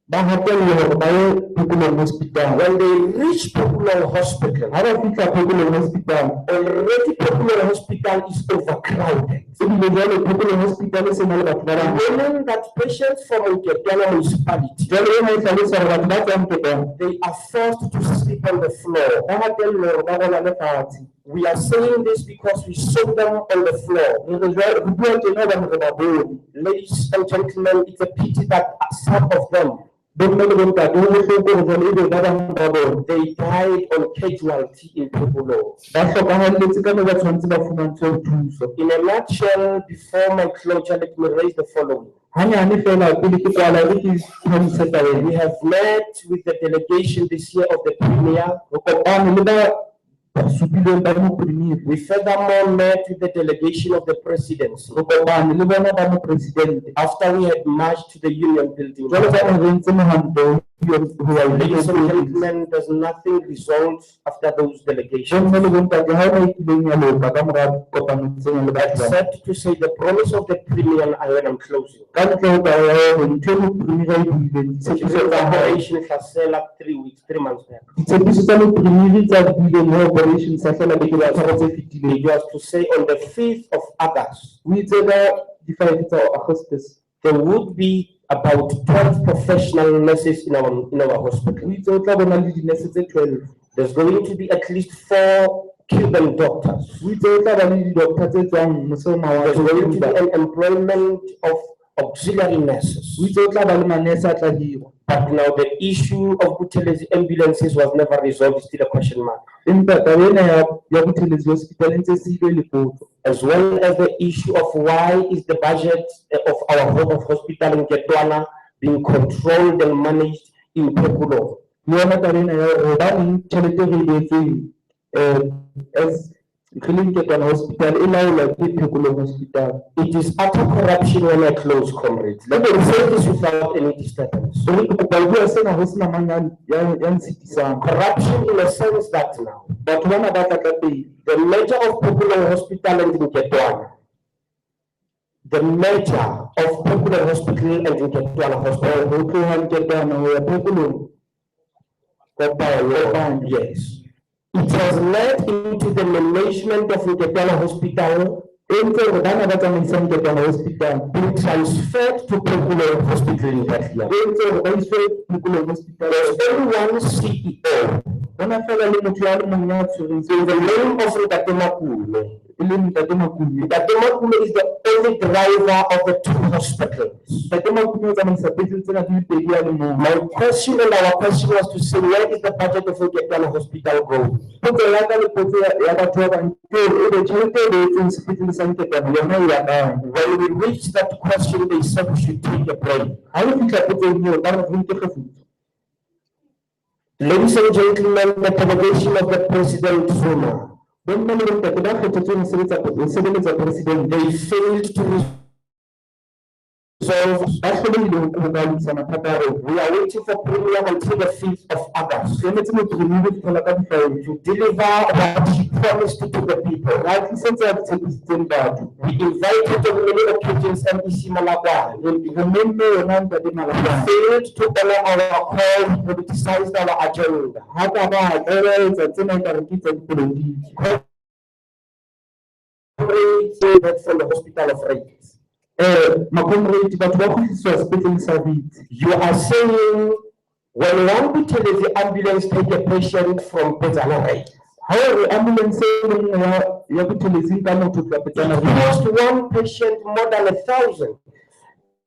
ba hatellwa hore ba ye Phekolong hospital. When they reach Pukulo Hospital, Ha ba fihla Phekolong hospital already Pukulo Hospital is overcrowded. ebile jwale Phekolong hospital se na le batho ba bangata. Meaning that patients from Ketwana municipality, Jwale e ha e hlalosa hore batho ba tswang Ketwana they are forced to sleep on the floor. ba hatellwa hore ba rola lefatshe. We are saying this because we saw them on the floor. Re bua tjena hobane re ba bone. Ladies and gentlemen, it's a pity that some of them, Bomme le bontate ho bohloko hore jwale ebe ba bang ba bone they died on casualty in Pukulo. ba hlokahalletse ka moo ba tshwanetse ba fumantshwe thuso. In a nutshell, before my closure, let me raise the following. Hanyane fela pele ke kwala re ke phamise tabeng. We have met with the delegation this year of the Premier. Re kopane le ba supilweng ba mopremier. We furthermore met with the delegation of the presidency Re kopane le bona ba mopresidente. after we had marched to the Union Building. Jwale ka re entse mohanto ho ya Ladies and gentlemen, there's nothing resolved after those delegations. Bomme le bontate ha ona e kileng ya loka ka mora kopano tsena le batho ba. Except to say the promise of the Premier, when I'm closing. Ka ntle ho ka ya hore ntho e mopremier a e buileng ditshepiso tsa hae. Operation Hlasela 3 months back. Ditshepiso tsa mopremier tsa buileng ho operation sa fela beke ba tshwaro tse fetileng. It was to say on the 5th of August, O itse ka di-5 tsa Augustus there would be about 12 professional nurses in our hospital. o itse o tla bona le dinese tse 12. There's going to be at least 4 Cuban doctors. O itse o tla ba le di-doctor tse tswang mose ho There's mawatle. going to be an employment of auxiliary nurses. O itse o tla ba le manese a tla hirwa. But now the issue of Buthelezi ambulances was never resolved, it's still a question mark. Empa taba ena ya Buthelezi hospital e ntse e siile lepotso. As well as the issue of why is the budget of our home of hospital in Ketwana being controlled and managed in Pukulo. Le yona taba ena ya hore hobaneng tjhelete e re e beetsweng as Killing Ketwana hospital e laolwa ke Phekolong hospital. It is utter corruption when I close, comrades. Let me say this without any disturbance. So re kopa ho bua sena ho sena mang ya ntshitisang. Corruption in a sense that now Batho bana ba tla ka pele. the mayor of Pukulo Hospital and in Ketwana, the mayor of Pukulo Hospital and in Ketwana Hospital, Ho tloha Ketwana ho ya Phekolong. Kopano, yes. It has led into the management of Ketwana Hospital Entse hore bana ba tsamaisang Ketwana hospital being transferred to Pukulo Hospital in that year. entse hore ba iswe Phekolong hospital. There's only one CEO Hona fela le motho ya le mong ya tshwereng in the name of Ntate Makulo. e leng Ntate Makume. Ntate Makulo is the only driver of the 2 hospitals. Ntate Makume o tsamaisa petlele tsena di le pedi a le mong. My question and our question was to say, where is the budget of Ketwana Hospital going? Potso ya ka le potso ya batho ba bang ke hore ebe tjhelete e beetsweng sepetlele sa Ketwana yona e ya kae? When we reached that question, they said we should take a break. Ha re fihla potsong eo ba re re nke kgefutso. Ladies and gentlemen, the delegation of the President Zuma, Bomme le bontate ba kgethetsweng ho sebeletsa president they failed to resolve. ba hlolehile ho ka lokisa mathata a rona. We are waiting for Premier until the 5th of August Re emetse mopremier ho fihlela ka di-5 to deliver what he promised to the people. ra tlisetse a tshepisitseng batho. We invited on many occasions MEC Malakwane. Re memme yona Ntate Malakwane. Failed to honor our call, he politicized our agenda. Ha ka ba a etsa tsena ekare ke tsa dipolotiki. Say that from the hospital of Rates. Makomredi batho ba kgutliswa sepetlele sa Wits. You are saying when one Buthelezi ambulance take a patient from Petsana Rates, Ha o re ambulance e le nngwe ya Buthelezi ka motho tla petsana It cost one patient more than 1,000.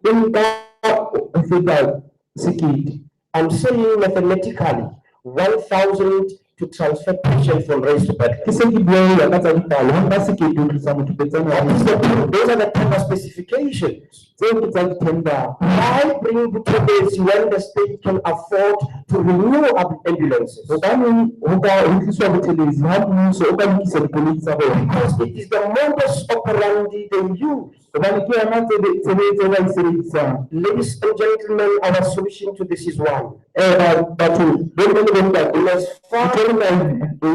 e nka ho feta sekete. I'm saying mathematically, 1,000 to transfer patient from race to bed. Ke se ke bua ya ka tsa dipalo ha nka sekete ho tlisa motho petsana That is those are the tender specifications. tseo ke tsa di-tender. Why bring Buthelezi when the state can afford to renew ambulances? Hobaneng ho ka ho tliswa Buthelezi ha mmuso o ka lokisa dikoloi tsa bona? Because it is the modus operandi they use. Hobane ke yona tshebetso e ba e sebedisang. Ladies and gentlemen, our solution to this is one. Batho bo mme le bo ntate as far as e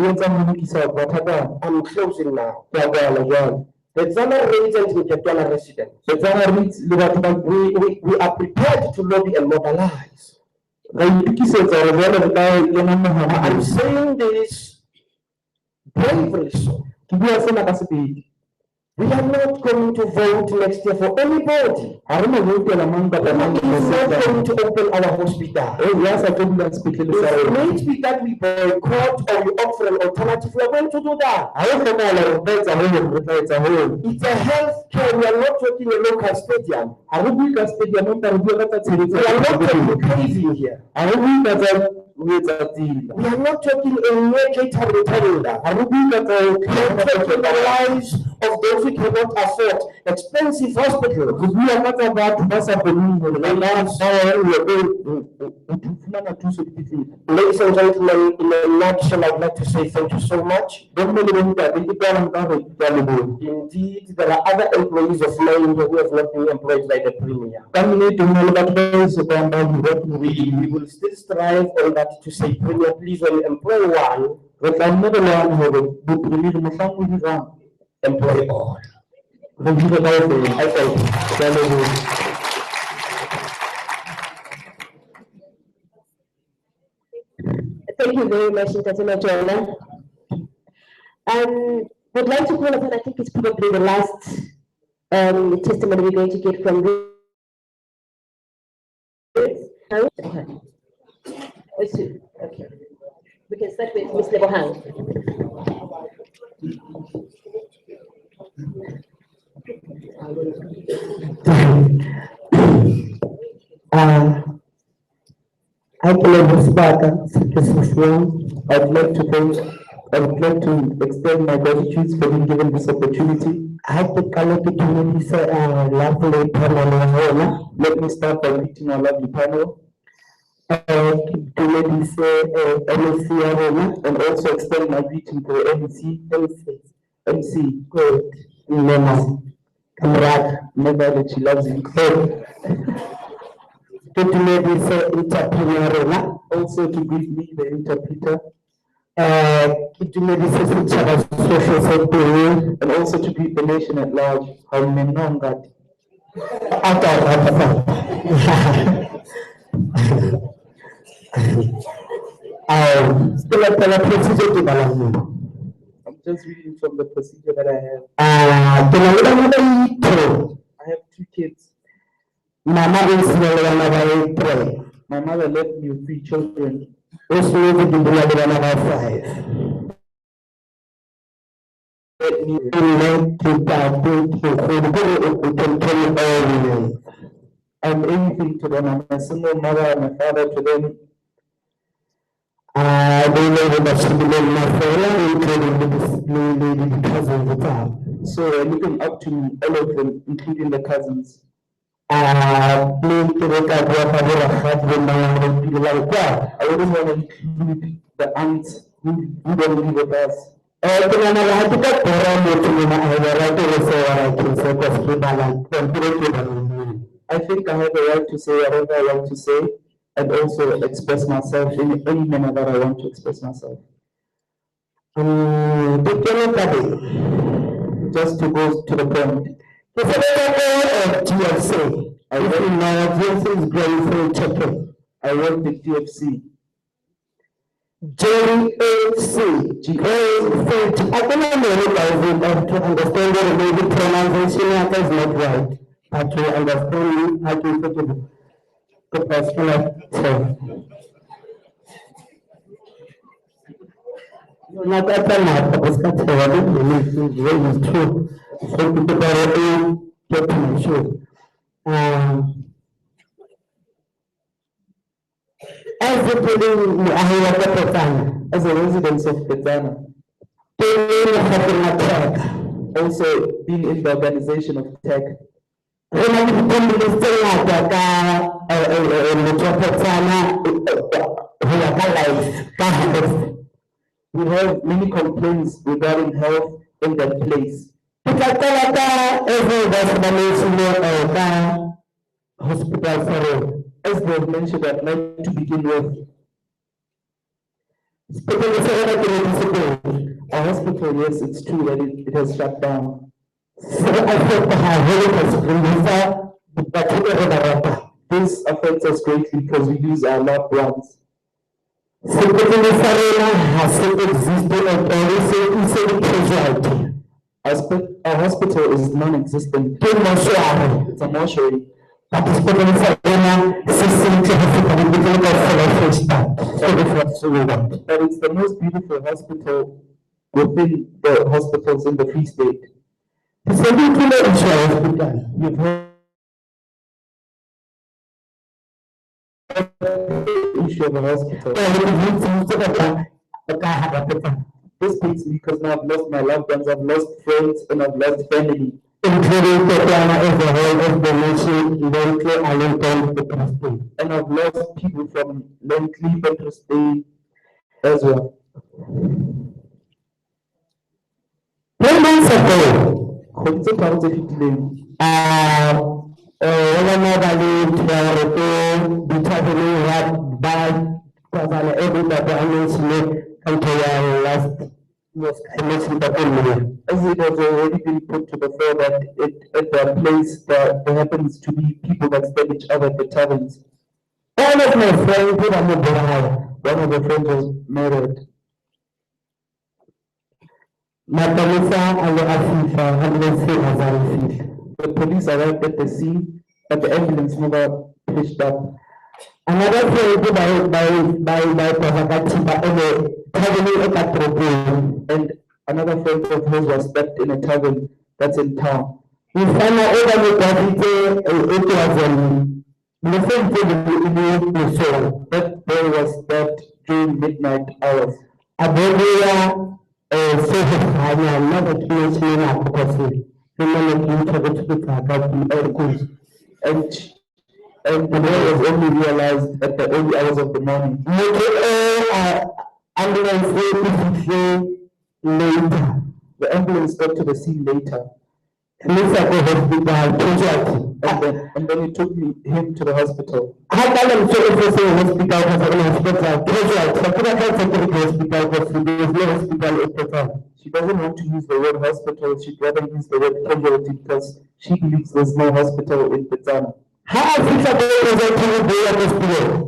etsang ho lokisa bothata. I'm closing now. Ke a kwala jwale. The Zama residents in Ketwana residents, Betsana le batho ba we are prepared to lobby and mobilize. ra itukisetsa hore jwale re ka kena mohama. I'm saying this bravely so. Ke bua sena ka sebedi. We are not going to vote next year for anybody. Ha re no voutela mang kapa mang. We are not going to open our hospital. Ya sa tlo bula sepetlele sa If it rona. may be that we boycott or we opt for an alternative, we are going to do that. Ha ho hlokahala hore re etsa hoo, re tla etsa hoo. It's a health care. We are not talking a local stadium. Ha re bue ka stadium empa re bua ka tsa tshebetso. We are not talking caving here. Ha re bue ka tsa ho etsa tsela. We are not talking a mere catering tender. Ha re bue ka tsa We are taking the lives of those who cannot afford expensive hospitals. re bua ka tsa batho ba sa kgoneng hore ba fumana thuso dipetlele. Ladies and gentlemen, in a nutshell, I would like to say thank you so much. Bo mme le bo ntate ke tla nka hore ke a leboha. Indeed, there are other employees of mine who have not been employed by the Premier. Ka nnete ho na le batho ba sokang ba hirwa ke moreki. We will still strive on that to say, Premier, please, when you employ one, Re tla nne re lwane hore bopremere mohlang o hirang employ all. re hire kaofela. I thank you. Ke a leboha. Thank you very much, Ntatema Joanna. Would like to call upon, I think it's probably the last testimony we're going to get from okay. We can start with Ms. Lebohang. I would like to extend my gratitude for being given this opportunity. Let me start by greeting our lovely panel. And also extend my greeting to the MC. Good. Comrade, never that she loves you. Also to greet me, the interpreter. And also to greet the nation at large. How many know that? I'm just reading from the procedure that I have. I have 2 kids. My mother left me with 3 children. I'm anything to them. I'm a single mother, I'm a father to them. So they're looking up to me, all of them, including the cousins. I wouldn't want to include the aunts who don't live with us. I think I have a right to say whatever I want to say and also express myself in any manner that I want to express myself. Just to go to the point. I work with TFC. JFC. I to understand the maybe pronunciation is not right, but to understand how to put the personal term. true. So people are get to my show. As a building, As a resident of Betsana, also being in the organization of tech, we have many complaints regarding health in that place. Hospital As they've mentioned, I'd like to begin with a hospital. Yes, it's true that it has shut down. This affects us greatly because we use our loved ones. Our hospital is non-existent. It's a mortuary. But it's the most beautiful hospital within the hospitals in the Free State. You've heard the issue of a hospital. This pains me because now I've lost my loved ones, I've lost friends, and I've lost family. Including the Ghana as a whole of the nation, Lentle, Allentown, Petros Bay. And I've lost people from Lentle, Petros Bay as well. 3 months ago, as it has already been put to the fore that at the place there happens to be people that stab each other at the taverns. all of my friends who are One of the friends was murdered. The police arrived at the scene, but the ambulance never pushed up. Another friend And another friend of his was stabbed in a tavern that's in town. we found out That boy was stabbed during midnight hours. And the boy was only realized at the early hours of the morning. The ambulance got to the scene later. And then he took him to the hospital. She doesn't want to use the word hospital, she'd rather use the word casualty because she believes there's no hospital in Betsana.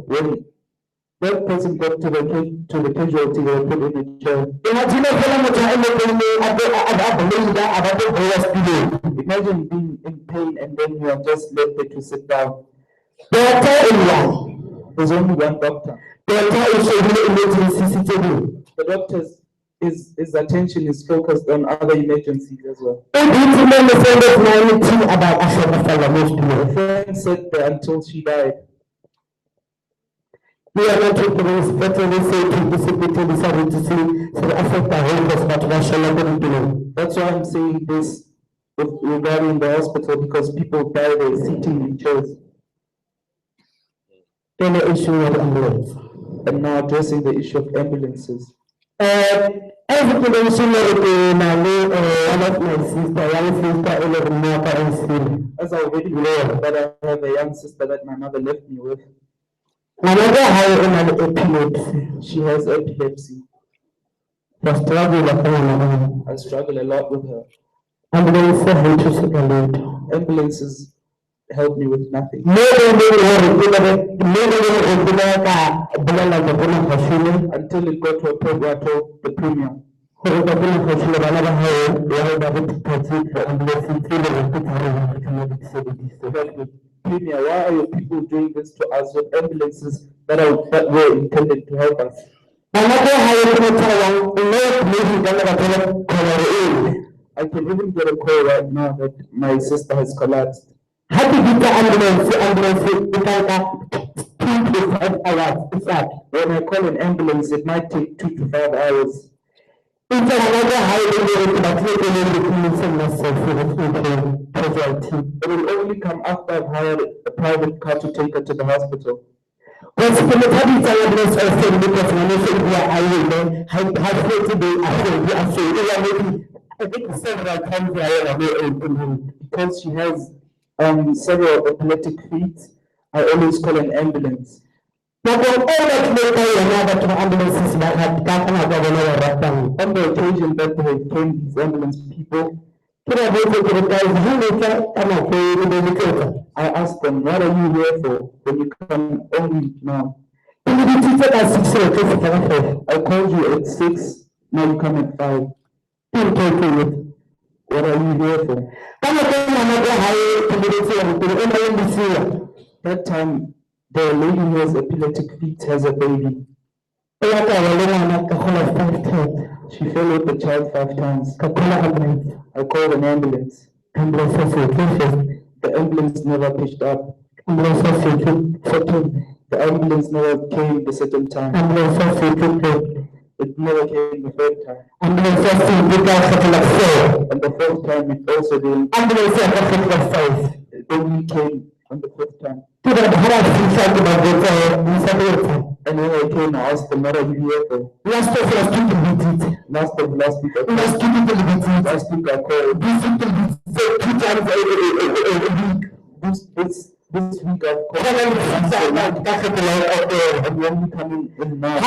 When that person got to the casualty, they were put in a chair. Imagine being in pain and then you are just left there to sit down. There's only one doctor. The doctor's his attention is focused on other emergencies as well. The friend sat there until she died. We are not taking this, but we say to That's why I'm saying this regarding the hospital, because people die there sitting in chairs. Then the issue of ambulance. And now addressing the issue of ambulances. As one of my sister, young sister, As I already know that I have a young sister that my mother left me with. another high in epilepsy. She has epilepsy. I struggle a lot with her. Ambulances help me with nothing. Until it got to a point where I told the premium. Premier, why are your people doing this to us with ambulances that were intended to help us? another high I can even get a call right now that my sister has collapsed. How to get the ambulance, it 2 to 5 hours. In fact, When I call an ambulance, it might take 2 to 5 hours. it's another highway, but we can It will only come after I've hired a private car to take her to the hospital. What's the ambulance also because when you say we are highway, I think several times Because she has several epileptic fits, I always call an ambulance. but on all that later, another ambulances that have gotten out of another On the occasion that they came, these ambulance people, I asked them, what are you here for when you come only now? I called you at 6, now you come at 5. What are you here for? That time, the lady who has epileptic feet has a baby. She fell with the child 5 times. I called an ambulance. The ambulance never pitched up. The ambulance never came the second time. It never came the third time. And the 4th time it also didn't. It only came on the 5th time. And when I came, I asked them, what are you here for? Last week I called. This week I've called. And when you come in now,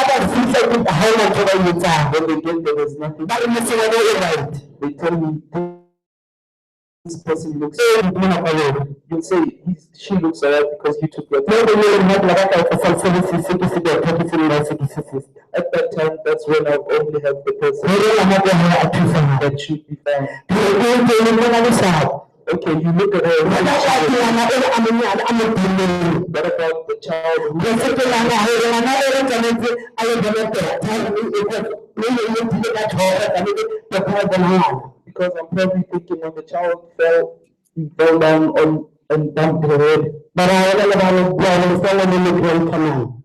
when they get there, there's nothing. They tell me, this person looks, you'll say, she looks alright because you took your time. At that time, that's when I only have the person that should be fine. Okay, you look at her. What about the child? Because I'm probably thinking when the child fell down and bumped her head.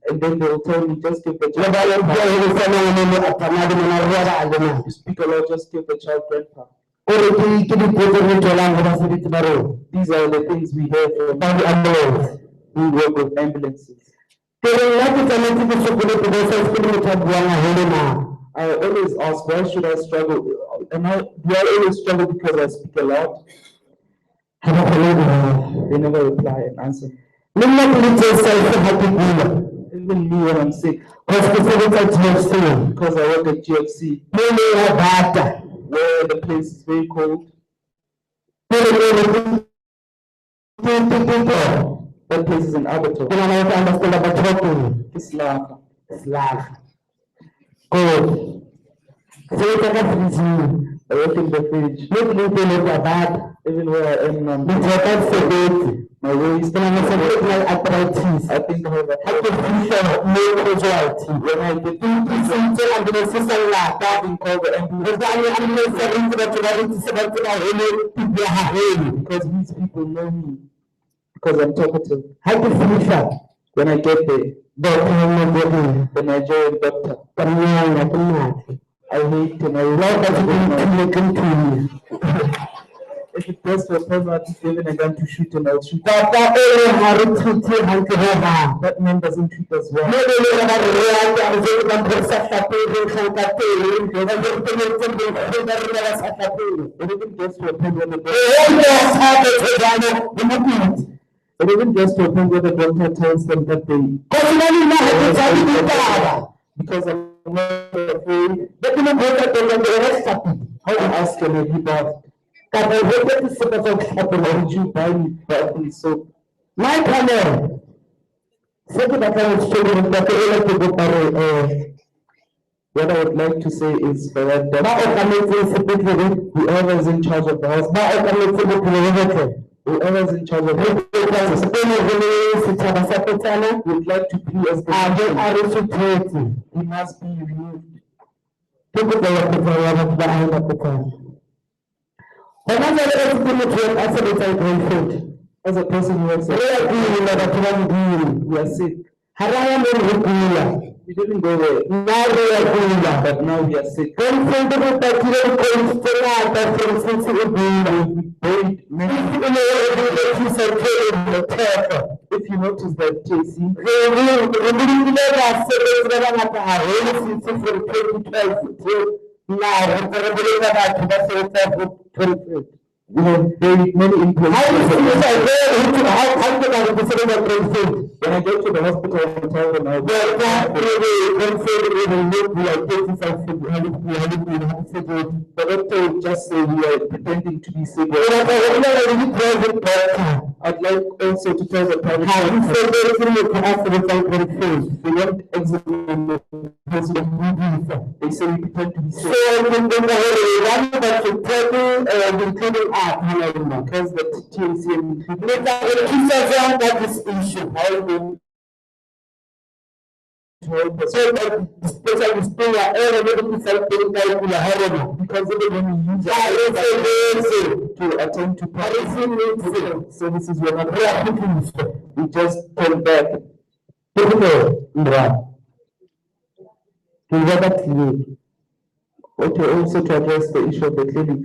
And then they'll tell me, just give the child. You speak a lot, just give the child grandpa. These are the things we hear from the ambulance. We work with ambulances. I always ask, why should I struggle? Do I always struggle because I speak a lot? They never reply and answer. Even me when I'm sick. Because I work at GFC. Where the place is very cold. That place is in Abato. Good. I work in the fridge. Even where I am now. My waist. I think I have a when I get having called the ambulance because these people know me because I'm talkative. When I get there, the Nigerian doctor. I hate him. I love him. If it goes to a person that is given a gun to shoot him, I'll shoot. That man doesn't treat us well. It even gets to a point where the doctor tells them that they because I'm not afraid. I ask him if he bathed. Did you buy me properly soap? My panel. What I would like to say is for that whoever is in charge of the house, whoever is in charge of the would like to please as the he must be removed. ke kopo ya kopo ya batho ba ahela kopano. Hona jwale ka se motho a sebetsang Greyfield, As a person who has re ya kula batho ba modimo, we are sick. ha ra ya moo re kula. We didn't go there, Now we are kula. but now we are sick. Greyfield re patile dikolo tse ngata from since e bula. Paid many. If you notice that JC, we have very many employees. When I go to the hospital, I tell them I the doctor will just say we are pretending to be sick. I'd like also to tell the private we want exit they say we pretend to be sick. Because the TNC and because when we use to attend to services we're not we just turn back. Okay, also to address the issue of the clinic.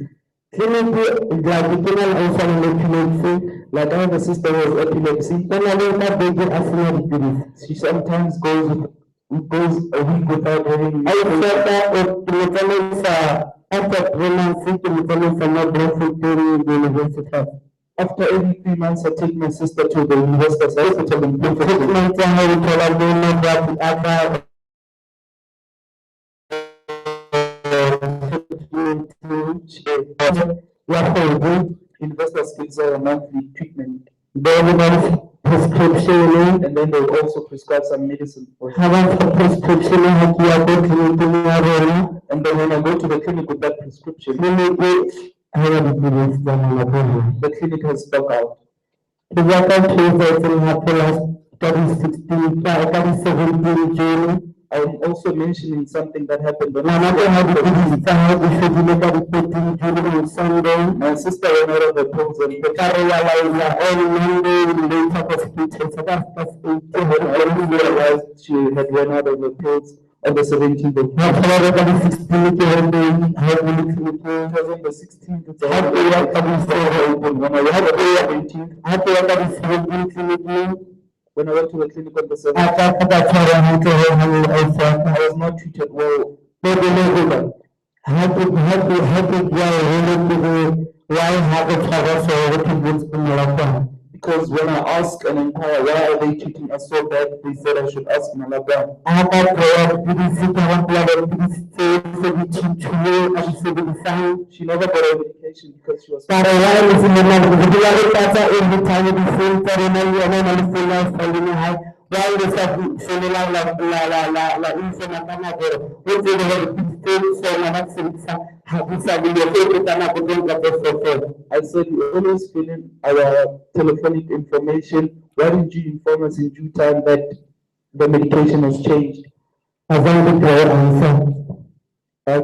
Like I have a sister who has epilepsy. She sometimes goes a week without having. After every 3 months, I take my sister to the university hospital in investors gives her a monthly treatment. Prescription, and then they will also prescribe some medicine for her. And then when I go to the clinic with that prescription, the clinic has stock out. I'm also mentioning something that happened when my sister ran out of the pills and realized she had run out of the pills on the 17th of June. It was on the 16th. When I went to the clinic on the 17th, I was not treated well. Because when I ask and inquire why are they treating us so bad, they said I should ask Malabra. She never got her medication because she was. I said, you always fill in our telephonic information. Why didn't you inform us in due time that the medication has changed? I've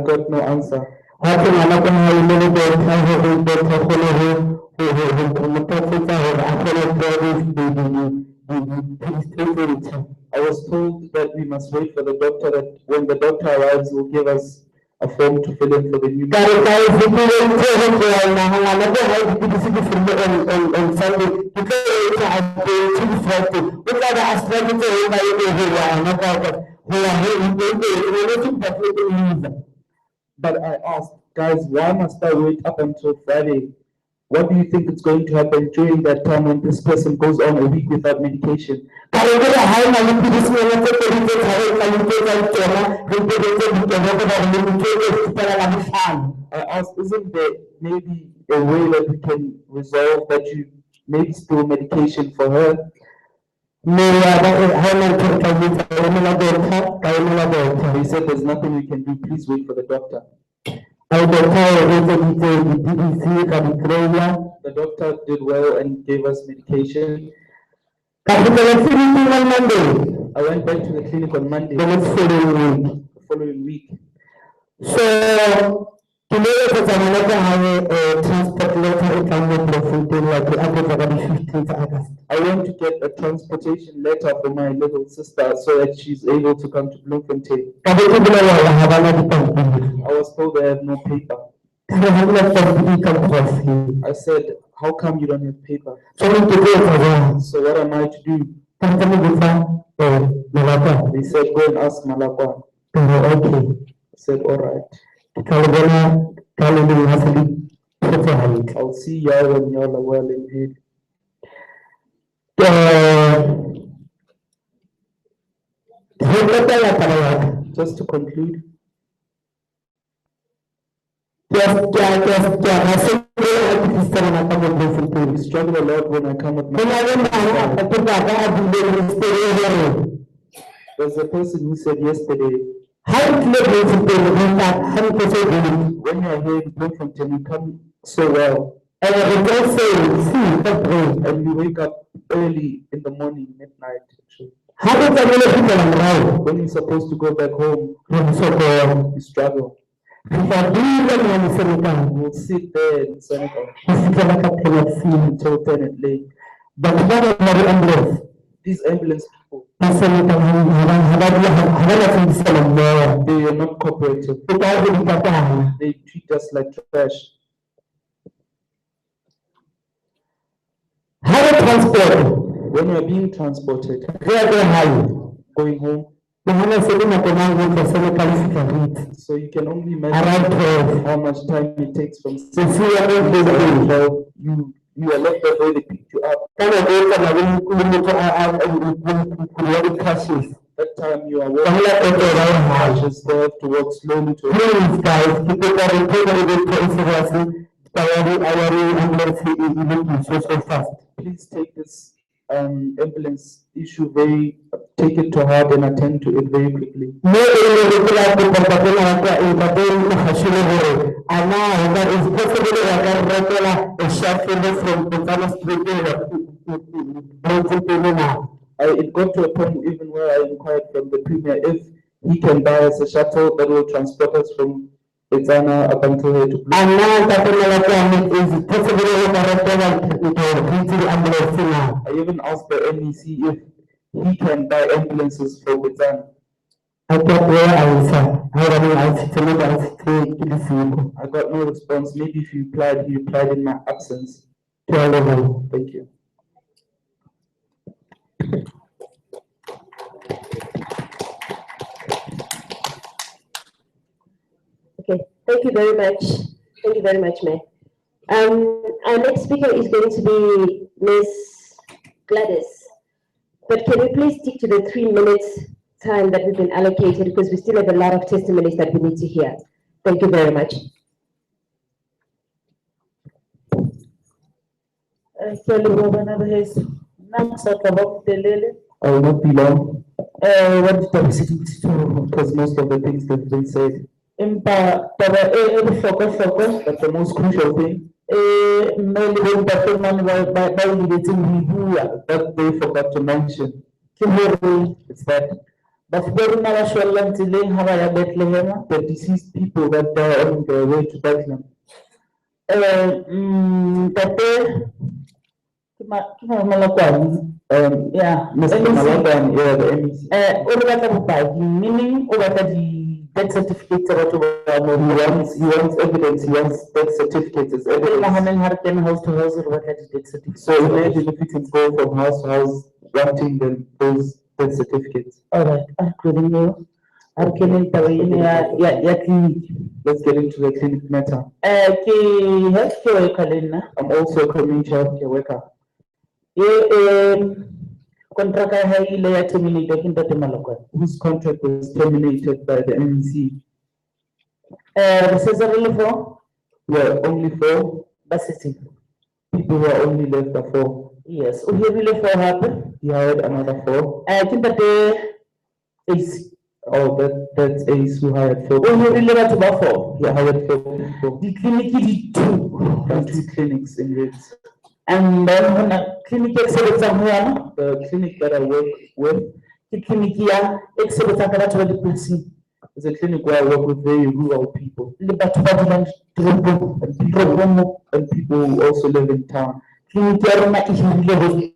got no answer. I was told that we must wait for the doctor, that when the doctor arrives, he will give us a form to fill in for the new. But I asked, guys, why must I wait up until Friday? What do you think is going to happen during that time when this person goes on a week without medication? I asked, isn't there maybe a way that we can resolve that you maybe store medication for her? They said there's nothing we can do, please wait for the doctor. The doctor did well and gave us medication. I went back to the clinic on Monday, the following week. So, today is a transport letter in like the 15th August. I want to get a transportation letter for my little sister so that she's able to come to Bloemfontein. I was told I have no paper. I said, how come you don't have paper? So what am I to do? They said, go and ask Malakwan. Okay. I said, all right. I'll see y'all when y'all are well in bed. Just to conclude, we struggle a lot when I come with my There's a person who said yesterday, when you're here in Bloemfontein, you come so well. And you wake up early in the morning, midnight. When you're supposed to go back home, you struggle. We'll sit there in Senegal until 10 at late. These ambulance people, they are not cooperative. They treat us like trash. When we are being transported, going home, so you can only imagine how much time it takes from you are left there where they picked you up. That time you are walking, just there to walk slowly to Please take this ambulance issue take it to heart and attend to it very quickly. It got to a point even where I inquired from the Premier if he can buy us a shuttle that will transport us from Etsana up until here to I even asked the NEC if he can buy ambulances for Etsana. I got no response. Maybe if he replied in my absence. Thank you. Okay, thank you very much. Thank you very much, May. Our next speaker is going to be Ms. Gladys. But can we please stick to the 3 minutes time that we've been allocated because we still have a lot of testimonies that we need to hear. Thank you very much. I will not be long. Because most of the things that have been said. But the most crucial thing that they forgot to mention is that the deceased people that die on their way to Bethlehem. Mr. Malakwan, the MEC. Meaning, death certificates about he wants evidence, he wants death certificates as evidence. So imagine if we can go from house to house wanting those death certificates. Alright, let's get into the clinic matter. I'm also a community healthcare worker. Whose contract was terminated by the MEC? Well, only 4. People were only left are 4. Yes. He hired another 4. Ace. Oh, that's Ace who hired 4. He hired 4 people. The clinic did 2 clinics in Reds. And then when a clinic exhibits somewhere, the clinic that I work with, the clinic here exhibits a It's a clinic where I work with very rural people le batho ba dulang ditoropong, and people who also live in town. tleliniki ya rona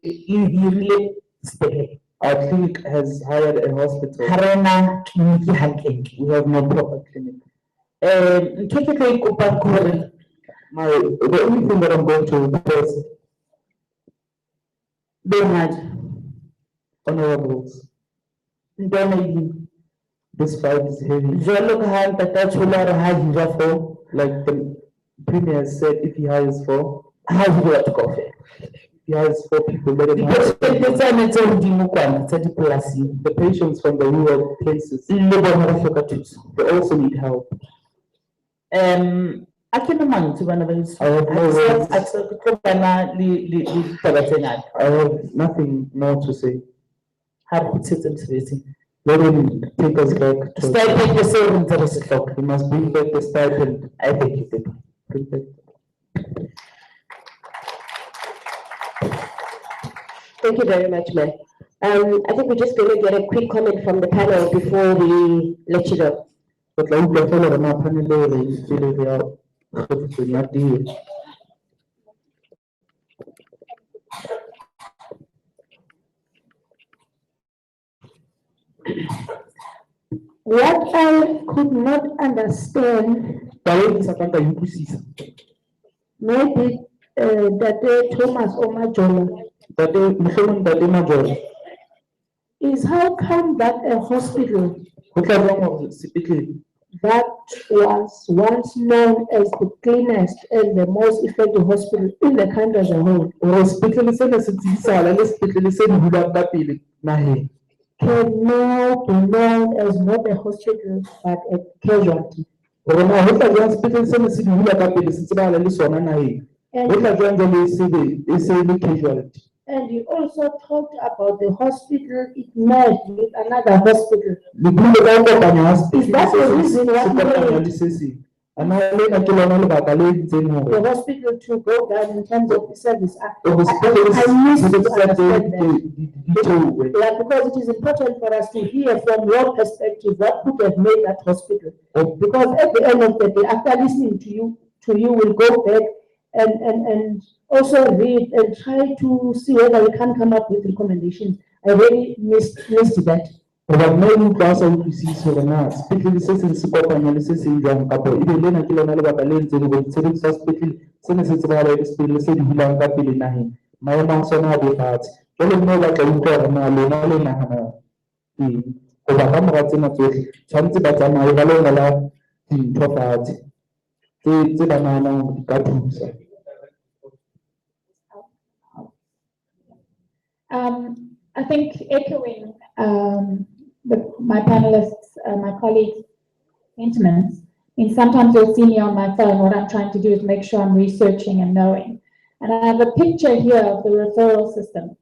e hirile sepetlele. Our clinic has hired a hospital. Ha rena tleliniki hantle. We have no proper clinic. Ntho e ke tlo e kopang ke hore The only thing that I'm going to request, Bernard, honorables, ntwana e this fight is heavy. jwalo ka ha ntata Tshola re ha hira for, Like the premier said, if he hires four, ha hira batho kaofela. he hires 4 people, let him hire 4 Dipersente people. tsane tse hodimo kwana tsa dipolasing, The patients from the rural places, le bona ba hloka thuso. they also need help. A ke le mantswe bana ba heso. I have no words. Ha ke tlo bana le ditaba tse ngata. I have nothing more to say. Ha re kgutletse mosebetsing. Let him take us back to, Stipend seo re ntse re se hloka. he must bring back the stipend. I thank you, Pepe. Bring back. Thank you very much, Mayor. I think we're just going to get a quick comment from the panel before we let you go. But like we follow the panel, they feel they are not deal. What I could not understand, Taba e sa tla ka utlwisisa. maybe that Thomas Omajola, Tate mohlomong Tate Majoro, is how come that a hospital ho tla jwang hore sepetlele that was once known as the cleanest and the most effective hospital in the country as a whole hore sepetlele sena se tsebisahala le sepetlele se di hulang ka pele naheng can now be known as not a hospital but a casualty. hore na ho tla jwang sepetlele sena se di hula ka pele se tsebahala le sona naheng ho tla jwang jwale e se le casualty. And you also talked about the hospital it merged with another hospital. Le buile ka ho kopanya ha Is that the reason why se kopanya le se seng? Ana lena ke lona lebaka le entseng the hore hospital to go down in terms of the service? hore sepetlele I missed se to understand that. di theowe. Yeah, because it is important for us to hear from your perspective what could have made that hospital. Because at the end of the day, after listening to you, we'll go back and also read and try to see whether we can come up with recommendations. I really missed that. Hoba nna e utlwa sa utlwisisi hore na sepetlele se seng se kopanya le se seng jwang kapa ebe lena ke lona lebaka le entseng hore tshebediso ya sepetlele sena se tsebahala le sepetlele se di hulang ka pele naheng maemo a sona a be fatshe jwale mme o batla ho utlwa hore na lona le nahana eng hoba ka mora tsena tsohle tshwanetse ba tsamaye ba lo ngola dintho fatshe tse ba nahanang hore di ka thusa. I think echoing my panelists, my colleagues' sentiments, and sometimes you'll see me on my phone, what I'm trying to do is make sure I'm researching and knowing. And I have a picture here of the referral system.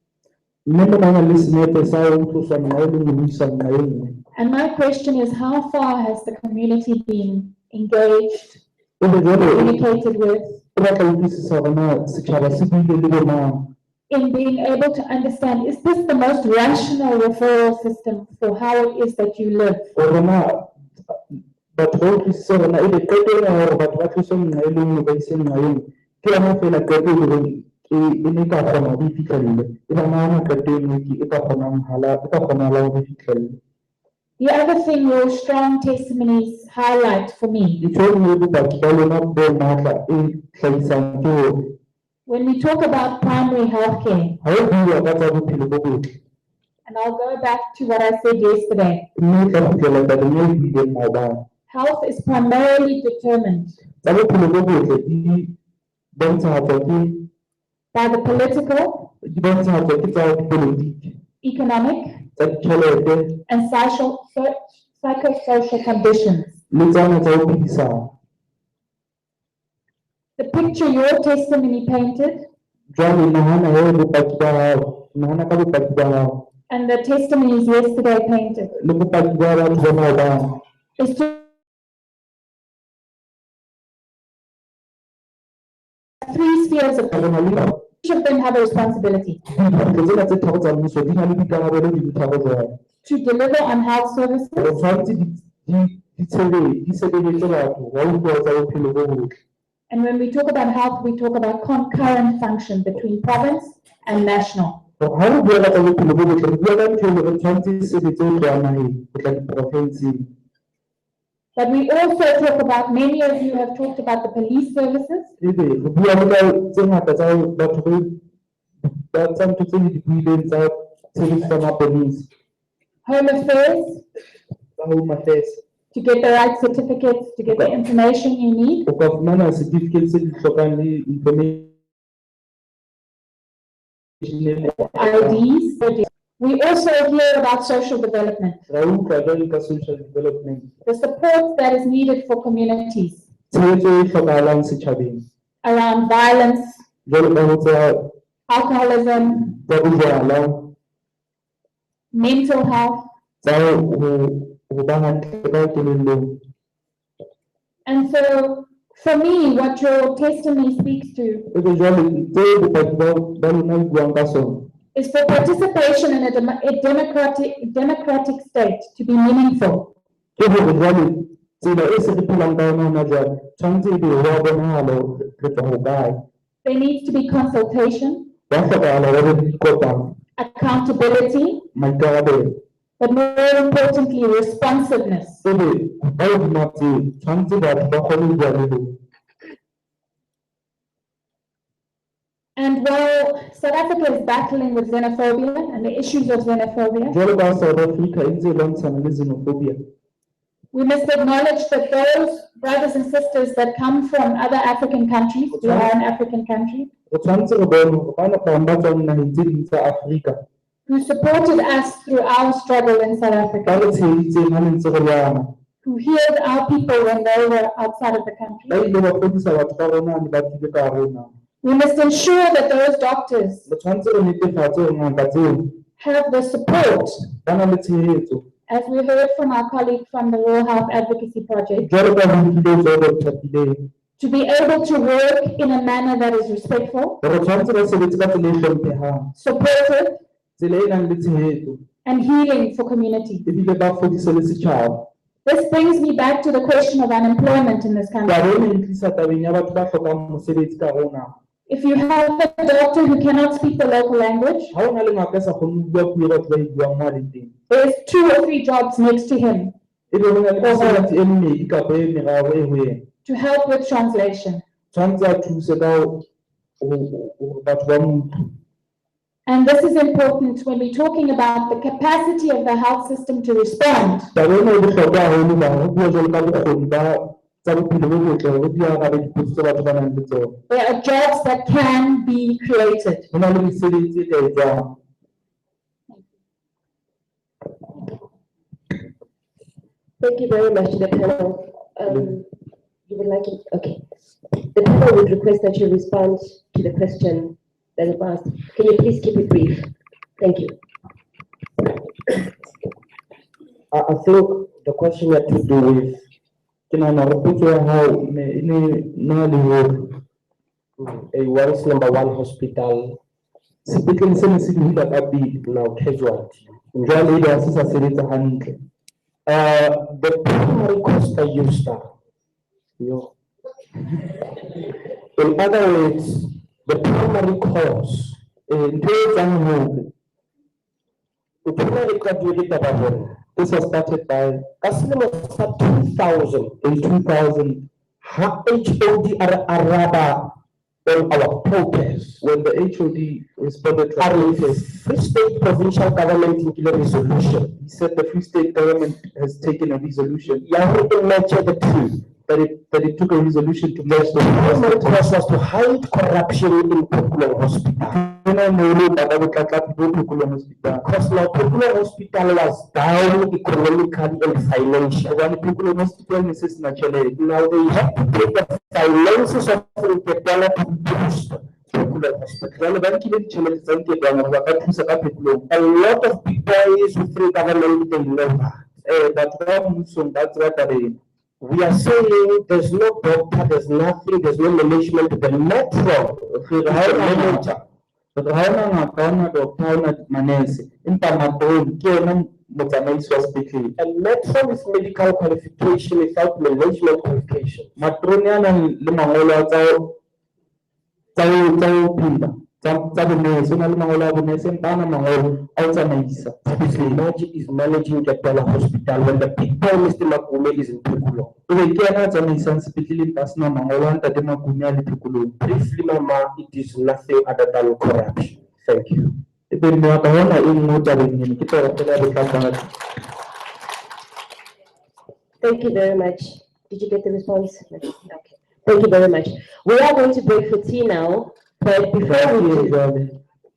And my question is, how far has the community been engaged, communicated with, in being able to understand, is this the most rational referral system for how it is that you live? The other thing your strong testimonies highlight for me, when we talk about primary health care, and I'll go back to what I said yesterday, health is primarily determined by the political, economic, and psychosocial conditions. The picture your testimony painted and the testimonies yesterday painted is to 3 spheres of life. Each of them have a responsibility to deliver on health services, di sebeletse batho wa utlwa tsa bophelo bo botle. And when we talk about health, we talk about concurrent function between province and national. Ha re bua ka tsa bophelo bo botle, re bua ka ntho e leng hore tshwanetse e sebetse ho tloha naheng ho tla diporofenseng. But we also talk about, many of you have talked about the police services. Ebe re bua le ka tse ngata tsa batho ba tsa ntho tse di buileng tsa tshebetso tsa mapolesa, Home affairs, tsa Home Affairs. to get the right certificates, to get the information you need. O ka fumana certificate se di hlokang le information. IDs. We also hear about social development, Ra utlwa jwale ka social development. the support that is needed for communities Tshehetso e hlokahalang setjhabeng. around violence, Jwalo ka ho tsa alcoholism, bojwala, mental health. tsa ho ba hantle ka kelellong. And so, for me, what your testimony speaks to Ebe jwale tse bopaki ba lona di buang ka sona. is for participation in a democratic state to be meaningful. Ke hore jwale tsela e se re phelang ka yona hona jwale tshwanetse ebe ho a bonahala hore re tswa hokae. There needs to be consultation, Wa hlokahala hore re ikopanye, accountability, maikarabelo. but more importantly, responsiveness. Ebe ba hodima tseo tshwanetse batho ba kgone ho bua le lona. And while South Africa is battling with xenophobia and the issues of xenophobia, Jwalo ka South Africa e ntse e lwantshana le xenophobia, we must acknowledge that those brothers and sisters that come from other African countries, we are an African country, re tshwanetse re bone hore bana bang ba tswang naheng tse ding tsa Afrika who supported us through our struggle in South ba Africa, re tsheheditseng ha ne ntse re lwana, who healed our people when they were outside of the country. ba ile ba fodisa batho ba rona ha ne ba tlile ka hare ho naha. We must ensure that those doctors Re tshwanetse re netefatse hore ngaka tseo have the support, ba na le tshehetso. as we heard from our colleague from the Rural Health Advocacy Project, Jwalo ka ho nkile tseo ba thapileng, to be able to work in a manner that is respectful, re tshwanetse ba sebetse ka tsela e hlomphehang, supportive, tsela e nang le tshehetso, and healing for communities. ebile ba fodise le setjhaba. This brings me back to the question of unemployment in this country. Taba ena e tlisa tabeng ya batho ba hlokang mosebetsi ka hare ho naha. If you have a doctor who cannot speak the local language, Ha ho na le ngaka e sa kgoneng ho bua puo e batho ba e buang moo a leng teng, there's 2 or 3 jobs next to him ebe ho na le mesebetsi e mmedi kapa e meraro e ho yena. to help with translation. Tshwanetse a thuse ka hore batho ba mo utlwe. And this is important when we're talking about the capacity of the health system to respond. Taba ena e bohlokwa haholo ba ho bua jwalo ka bokgoni ba tsa bophelo bo botle hore di arabe dipotso tse batho ba nang le tsona. There are jobs that can be created. Ho na le mesebetsi e ka etswang. Thank you very much to the panel. You would like it? Okay. The panel would request that you respond to the question that was asked. Can you please keep it brief? Thank you. I think the question had to do with Ke nahana hore potso ya hao e ne na le hore a once number 1 hospital, sepetlele se ne se di hula ka pele, now casualty. jwale ebe ha se sa sebetsa hantle. The primary cost I used in other words, the primary cause, Ntho e etsang hore the primary cause this was started by ka selemo sa 2000, in 2000 ha HOD araba on our protest. when the HOD responded to our Our protest. Free State provincial government in a resolution. He said the Free State government has taken a resolution Ya hore e match the two. that it took a resolution to match the Primary hospital. cause was to hide corruption in Phukulong Hospital. Hona moo le bana botlatlapi bo Phukulong Hospital. Because now Phukulong Hospital was down economically and financially. Hobane Phukulong Hospital ne se sena tjhelete. Now they have to take the finances of Nketwana to boost Phukulong Hospital. Jwale ba nkile ditjhelete tsa Nketwana hore ba ka thusa ka Phukulong. A lot of people within government, they know that. Batho ba mmusong ba tseba taba ena. We are saying there's no doctor, there's nothing, there's no management. The metro, Re Re ha ona ngaka, ha ona doctor, ha ona manese, empa Matron ke yena motsamaisi wa sepetlele. And Metron is medical qualification without management qualification. Matron ya nang le mangolo a tsa ho phela, tsa bonese, o na le mangolo a bonese, empa hana mangolo a ho tsamaisa sepetlele. Maji is managing Ketela Hospital when the people Mr. Makume is in Phekolo. Ebe ke yena a tsamaisang sepetlele empa a sena mangolo a Ntate Makume a le Phekolong. Briefly, Mama, it is nothing other than corruption. Thank you. Ebe mme wa ka hona e nngwe tabeng ena, ke taba fela ya bohlakwana. Thank you very much. Did you get the response? Okay. Thank you very much. We are going to break for tea now, but before we do,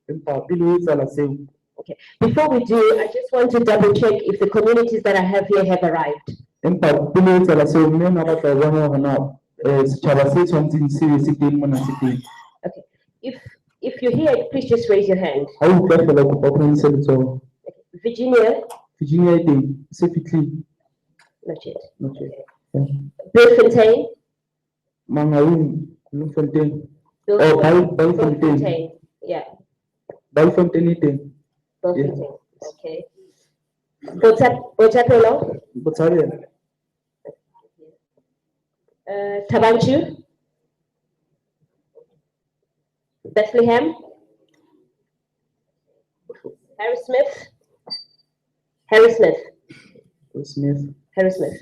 Empa pele ho etsahala seo, okay, before we do, I just want to double check if the communities that I have here have arrived. empa pele ho etsahala seo, mme nna batla ho bona hore na setjhaba se tshwantseng se be se teng mona se teng. Okay. If you're here, please just raise your hand. Ha o utlwa fela kopa o phahamise letsoho. Virginia? Virginia e teng, se fihlile. Not yet. Okay. Bloemfontein? Mangaung, Bloemfontein. Oh, Bloemfontein. Bloemfontein. Yeah. Bloemfontein e teng. Bloemfontein. Okay. Botshabelo? Botshabelo. Tabanchu? Bethlehem? Harrismith? Harrismith? Smith. Harrismith.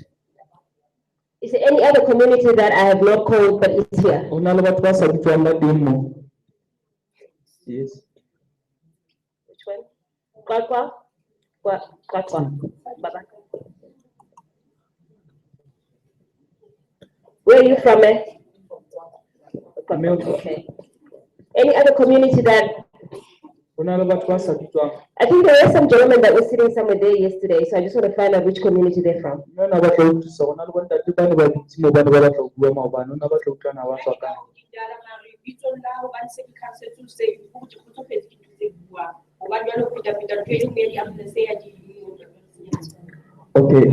Is there any other community that I have not called but is here? Ho na le batho ba sa bitswang ba teng moo. Yes. Which one? Kwakwa? Kwakwa. Baba. Where are you from, eh? Okay. Any other community that? Ho na le batho ba sa bitswang. I think there were some gentlemen that were sitting somewhere there yesterday, so I just want to find out which community they're from. Mme ona batla ho thusa, ho na le bontate ba ne ba dutse moo ba ne ba batla ho bua maobane, ona batla ho utlwana ha ba tswa kae. Okay,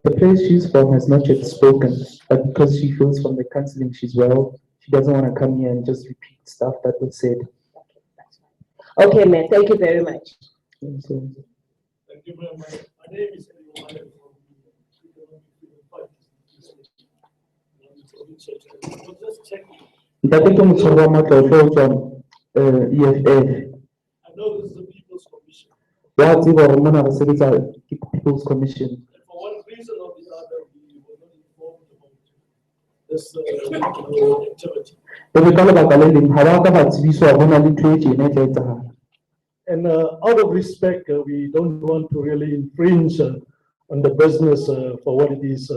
the place she's from has not yet spoken, but because she feels from the counseling she's well, she doesn't want to come here and just repeat stuff that was said. Okay, ma'am, thank you very much. And so, Thank you very much. My name is Emmanuel from just checking. Ntate ke motshwari wa matlotlo ho tswa EFF. I know this is the People's Commission. Wa tseba hore mona re sebetsa ke People's Commission. And for one reason or the other, we were not informed about this activity. Ebe ka lebaka le leng ha ba ka ba tsebiswa hore ho na le ntho e tjena e tla etsahala. And out of respect, we don't want to really infringe on the business for what it is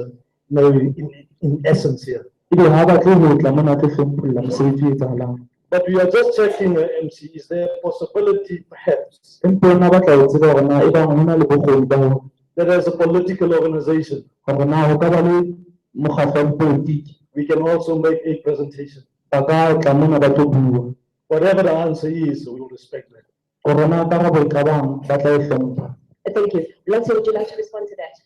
in essence here. Ebe ha ba tlo ho tla mona tlo hlompholla mosebetsi o etsahalang. But we are just checking, MC, is there a possibility perhaps Empa ona batla ho tseba hore na ebang ho na le bokgoni ba hore that as a political organization, hore na ho ka ba le mokgatlo wa dipolotiki we can also make a presentation. ba ka tla mona ba tlo bua. Whatever the answer is, we will respect that. Hore na karabo e ka bang ba tla e hlompha. Thank you. Lotse, would you like to respond to that?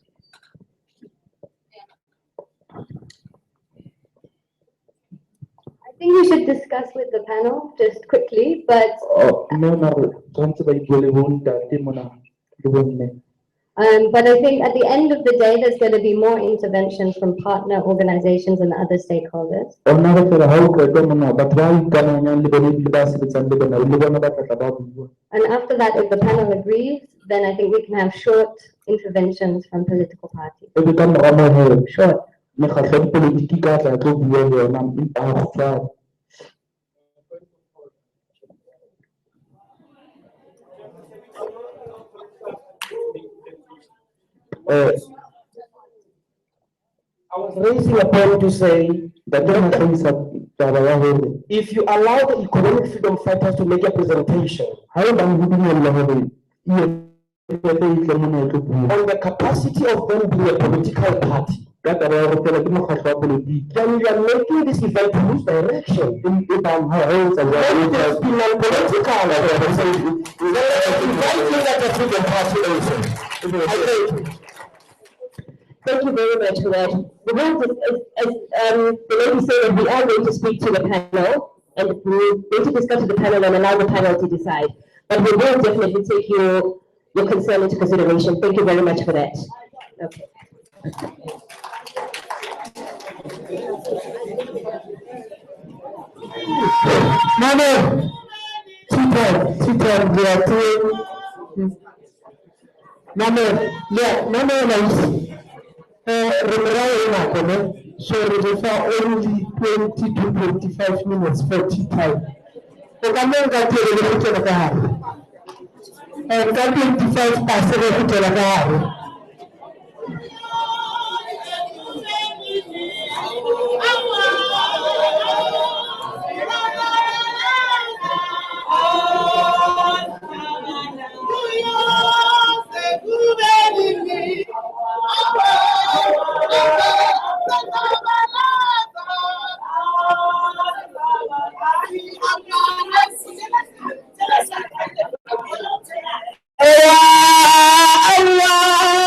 I think we should discuss with the panel just quickly, but Mme ona re tshwantse ba ibue le bo ntate mona le bo mme. but I think at the end of the day, there's going to be more interventions from partner organizations and other stakeholders. Ona re fela ha o qeta mona batho ba ikamahanyang le bone le ba sebetsang le bona le bona ba tla tla ba bua. And after that, if the panel agrees, then I think we can have short interventions from political parties. Ebe ka mora moo hee, short mekgatlo ya dipolotiki ka tla tlo bua le yona empa ha kgutshwane. I was raising a point to say that if you allow the economic freedom fighters to make a presentation on the capacity of them being a political party, then you are making this event lose direction. Let it just be non-political. Thank you very much for that. The lady said that we are going to speak to the panel, and we're going to discuss with the panel and allow the panel to decide. But we will definitely take your concern into consideration. Thank you very much for that. Okay. Mama, two-time, they are two. Mama, so we for only 20 to 25 minutes for tea time. The government got to the car. And got 25% to the car. Allah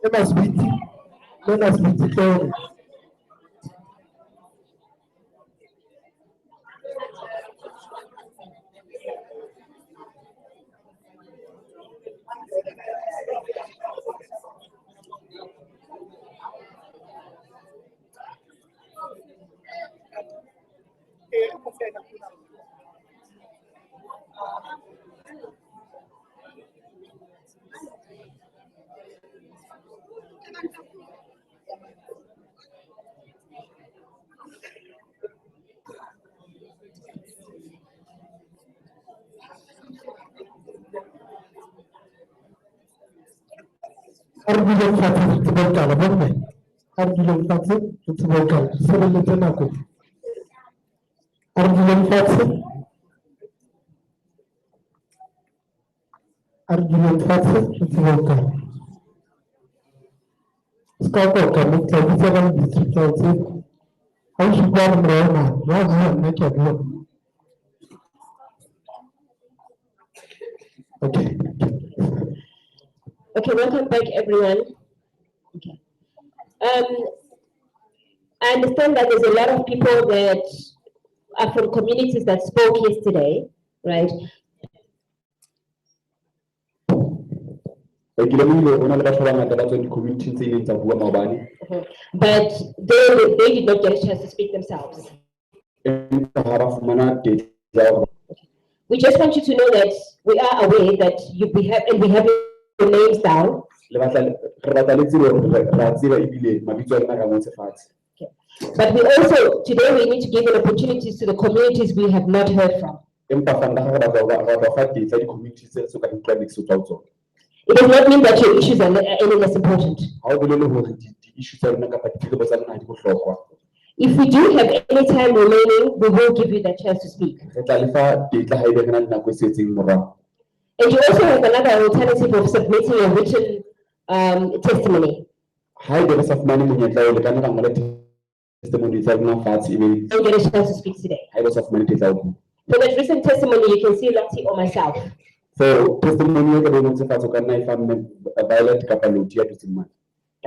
Let us be clear. Argument fatshe ke botala bomme. Argument fatshe ke botala. Sebeletse nako. Argument fatshe. Argument fatshe ke botala. Skako ka mo tlabisa ba district fatshe. Ha o shukwa mrona, ya nna ke a. Okay. Okay, welcome back, everyone. Okay. I understand that there's a lot of people that are from communities that spoke yesterday, right? But they did not get a chance to speak themselves. We just want you to know that we are aware that we have your names down. Okay. But we also, today we need to give an opportunity to the communities we have not heard from. It does not mean that your issues are any less important. If we do have any time remaining, we will give you that chance to speak. And you also have another alternative of submitting a written testimony. Don't get a chance to speak today. For that written testimony, you can see Lottie or myself. So testimony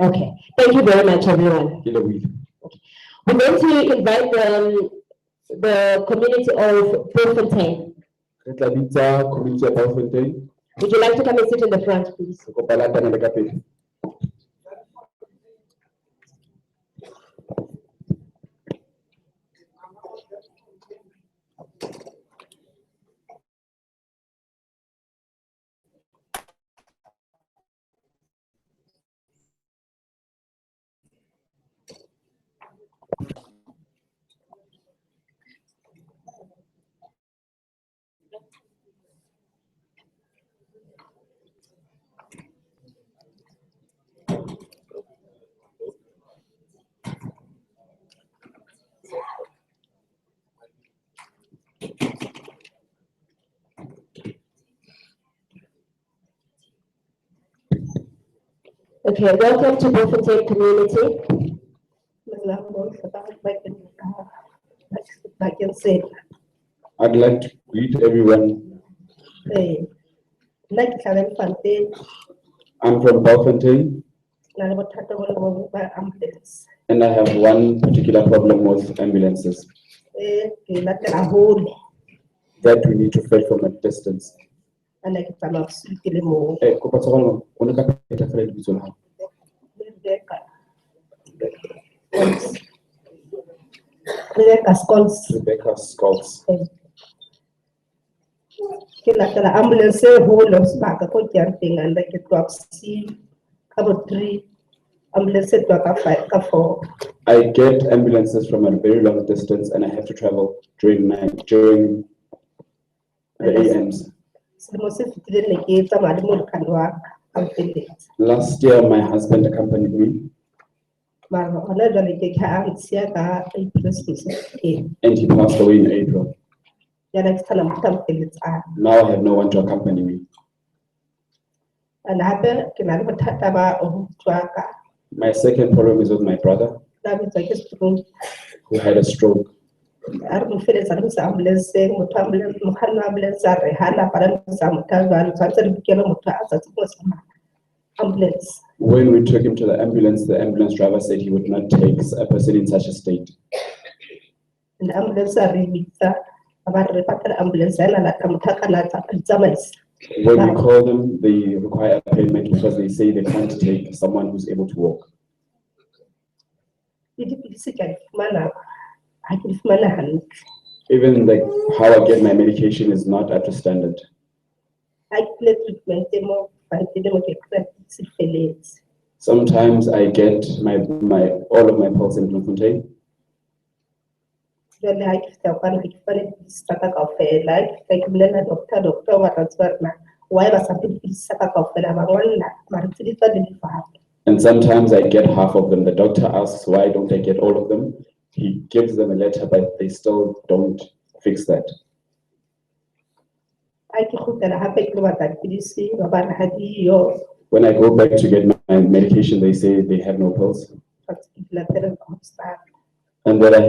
okay. Thank you very much, everyone. Okay. We're going to invite the community of Bloemfontein. Would you like to come and sit in the front, please? Okay, welcome to Bloemfontein community. I'd like to greet everyone. I'm from Bloemfontein, and I have one particular problem with ambulances that we need to fetch from a distance. Rebecca Skulls. Ambulance whole back a thing and like it was see about 3 ambulances to 4. I get ambulances from a very long distance and I have to travel during night, during the AMs. Last year, my husband accompanied me. And he passed away in April. Now I have no one to accompany me. My second problem is with my brother who had a stroke. When we took him to the ambulance driver said he would not take a person in such a state. And ambulance are When we call them, they require a payment because they say they can't take someone who's able to walk. Even like how I get my medication is not up to standard. Sometimes I get all of my pills in Bloemfontein. And sometimes I get half of them. The doctor asks why don't I get all of them. He gives them a letter, but they still don't fix that. When I go back to get my medication, they say they have no pills. And then I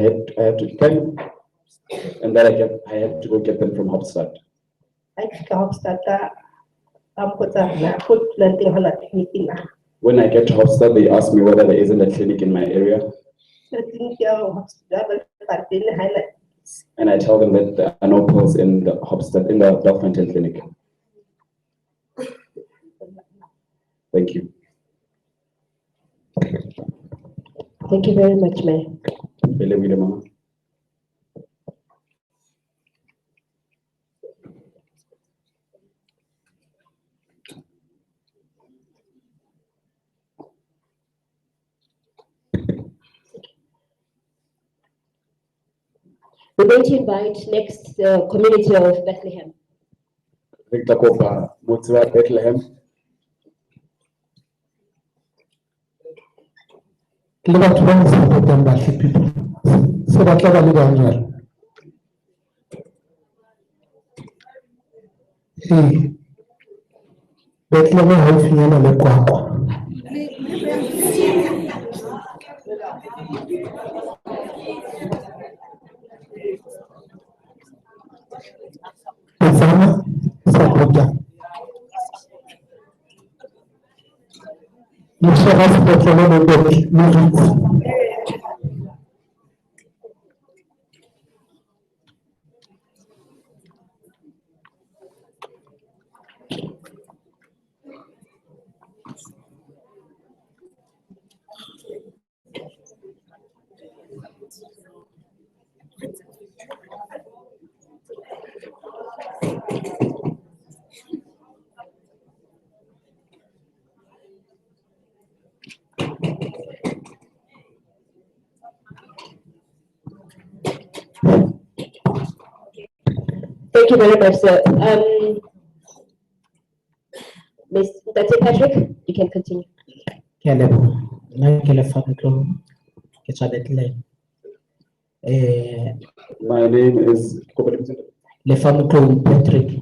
have to go get them from Hofstad. When I get to Hofstad, they ask me whether there isn't a clinic in my area. And I tell them that there are no pills in the Hofstad, in the Belfontein clinic. Thank you. Thank you very much, Mayor. We're going to invite next the community of Bethlehem. Bethlehem. Bethlehem haufinyana le Qwaqwa. Sana Sakuta. Mshahara Bethlehem ndio Thank you very much, sir. Ms. Dr. Patrick, you can continue. My name is Patrick.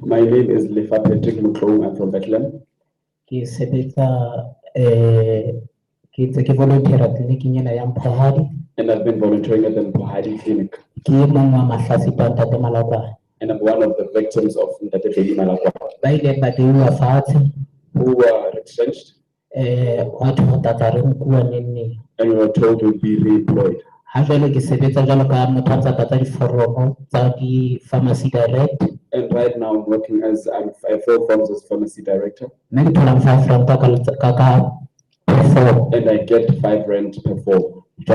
My name is Lefa Patrick Muklong. I'm from Bethlehem. And I've been volunteering at the Mpohadi Clinic. And I'm one of the victims of Ntate Bedi Malakwa, who were retrenched and we were told to be reemployed. And right now I'm working as I fill forms as pharmacy director. And I get 5 rand per form. You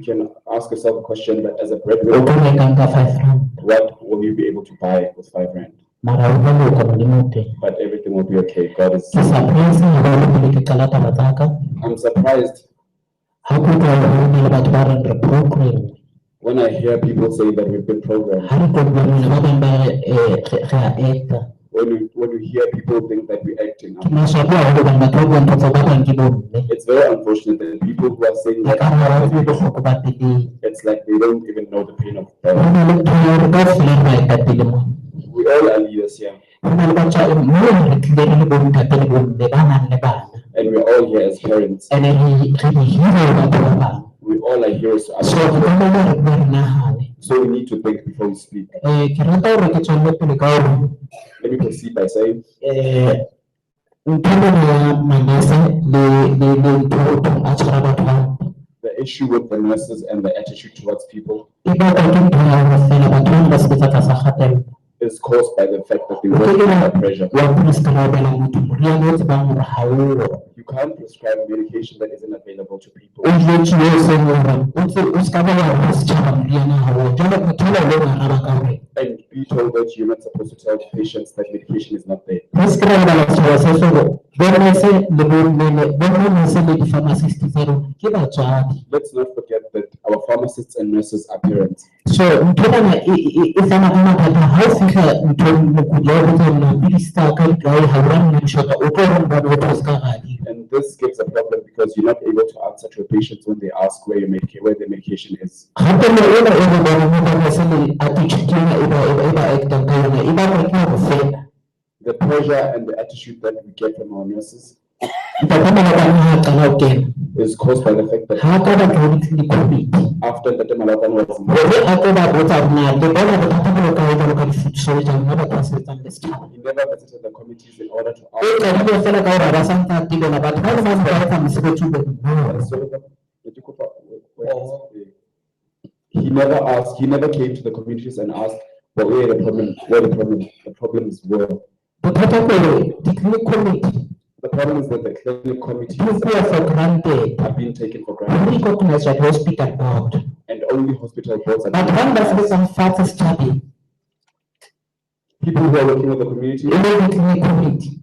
can ask yourself a question that as a breadwinner, what will you be able to buy with 5 rand? But everything will be okay. God is. I'm surprised when I hear people say that we've been programmed. When you hear people think that we're acting out. It's very unfortunate that people who are saying that it's like they don't even know the pain of death. We all are leaders here. And we're all here as parents. and We all are heroes to us. so So we need to think before we speak. ke rata hore ke tswelle pele ka hore Let me proceed by saying ntho ya manese le ntho a tshwara batho hampe the issue with the nurses and the attitude towards people e bakwa ke ntho ya hore fela batho bana ba sebetsa tlasa kgatello is caused by the fact that they work under pressure. wa prescribe-la motho moriana o tsebang hore ha oyo You can't prescribe medication that isn't available to people. o jwetsuwe e seng hore o ska ba wa hore setjhaba moriana ha oyo jwale motho ola o lo araba ka hore And be told that you're not supposed to tell patients that medication is not there. prescribe-la setjhaba se sore bonese le di-pharmacist tsa rona ke batswadi Let's not forget that our pharmacists and nurses are parents. so ntho ena e fana ka mathata ha o fihla nthong mokudi wa botsa nna pidisi tsa ka dikae ha o nna dishota o tlo reng ba botho se ka gadi And this gives a problem because you're not able to answer to your patients when they ask where the medication is. gape le ena e re bona mo bonese le attitude ena e ba actang ka yona e bakwa ke hore fela The pressure and the attitude that we get from our nurses ntate malapane ha qala ho kena is caused by the fact that ha ka batla ho di-clinic committee after the Malapane was hore a tlo ba botsa hore na le bona bothata bo kae jwalo ka di-food soldier ha batho ba sebetsang le setjhaba he never visited the committees in order to e ask. qadile fela ka hore ba santse a tebela batho ba le ba ba etsa mosebetsi o be He never asked, he never came to the communities and asked where the problems were. bothata ke hore di-clinic committee The problem is that the clinic committees di tseya for granted have been taken for ho granted recognise by the hospital board and only hospital boards are batho bane ba sebetsang fatshe setjhabeng people who are working with the community, e le di-clinic committee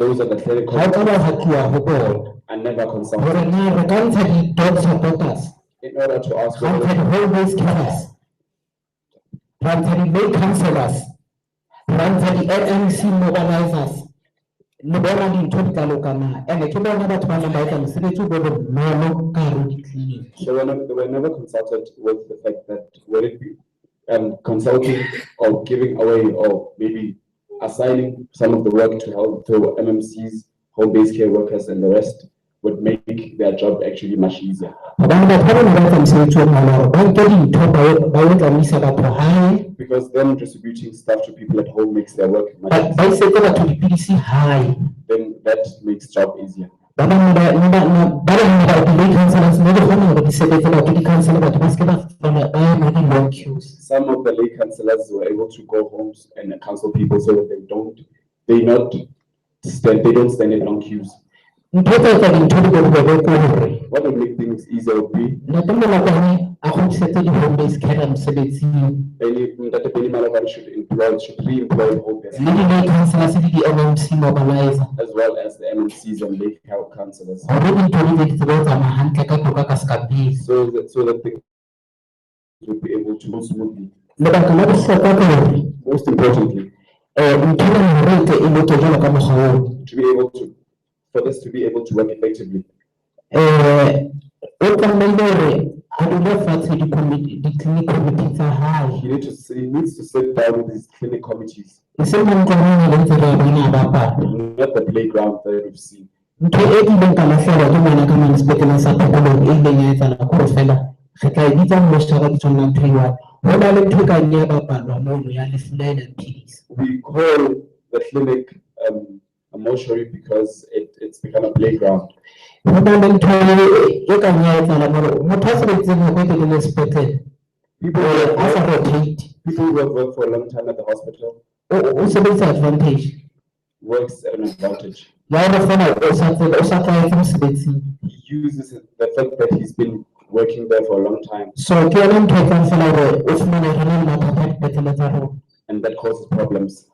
those are the clinic ha o ka ba committees hatluwa ho bona are never hore consulted na re ka ntsha di-dog supporters in order to ask ra ntsha whether di-home based carers ra ntsha di-lay counsellors ra ntsha di-NMC mobilizers le bona dintho di tla loka na and-e ke bona batho ba neng ba etsa mosebetsi o be bonolo ka hare ho di-clinic they were never consulted with the fact that would it be consulting or giving away or maybe assigning some of the work to help to MMCs, home-based care workers, and the rest would make their job actually much easier. hobane batho ba bane ba etsa mosebetsi o bonolo hore ba nke dintho ba o tlamisa batho hae Because them distributing stuff to people at home makes their work much easier. ba isetse batho dipidisi hae Then that makes job easier. ba bang ba di-lay counsellors ne di kgona hore di sebetse batho di-counsellor batho ba seke ba ema di-long queues Some of the lay counsellors were able to go homes and counsel people so that they don't stand in long queues. ntho tse etsa dintho di bobebe ke hore What would make things easier would be ntate molakwane a kgutlisetse di-home based care mosebetsing that the Malapane should re-employ home-based le di-lay counsellors le di-NMC mobilizer as well as the MMCs and lay health counsellors, hore dintho di be di tsebe ho tsamaya hantle ka toka ka ska pele so that things would be able to move smoothly. lebaka la bohlokwa ke hore Most importantly, ntho ena hore e tle e loke jwalo ka mokgwa oo for this to be able to work effectively, o tlamehile hore a dule fatshe di-clinic committee tsa hae he needs to sit down with his clinic committees, e seng mantlwaneng le ntse re a bona a bapala not the playground that we've seen. ntho e kileng ka lahlehelwa ke ngwana ka mane sepetleleng sa Phokolong e ileng ya etsahala ke hore fela re tla e bitsa mmoshara ke tsona ntho e one ho na le ntho e kang ya bapalwa mono ya lefu la ena pidisi We call the clinic a mortuary because it's become a playground. ho na le ntho e kang ya etsahala mono motho a sebeditseng nako e telele sepetlele a sa rotate People who have worked for a long time at the hospital o sebedisa advantage works at an advantage. ya hore fela o sa tlwaetse mosebetsing He uses the fact that he's been working there for a long time, so ke yona ntho e tsang fela hore o fumane re na le mathata a dipetlele tsa rona and that causes problems.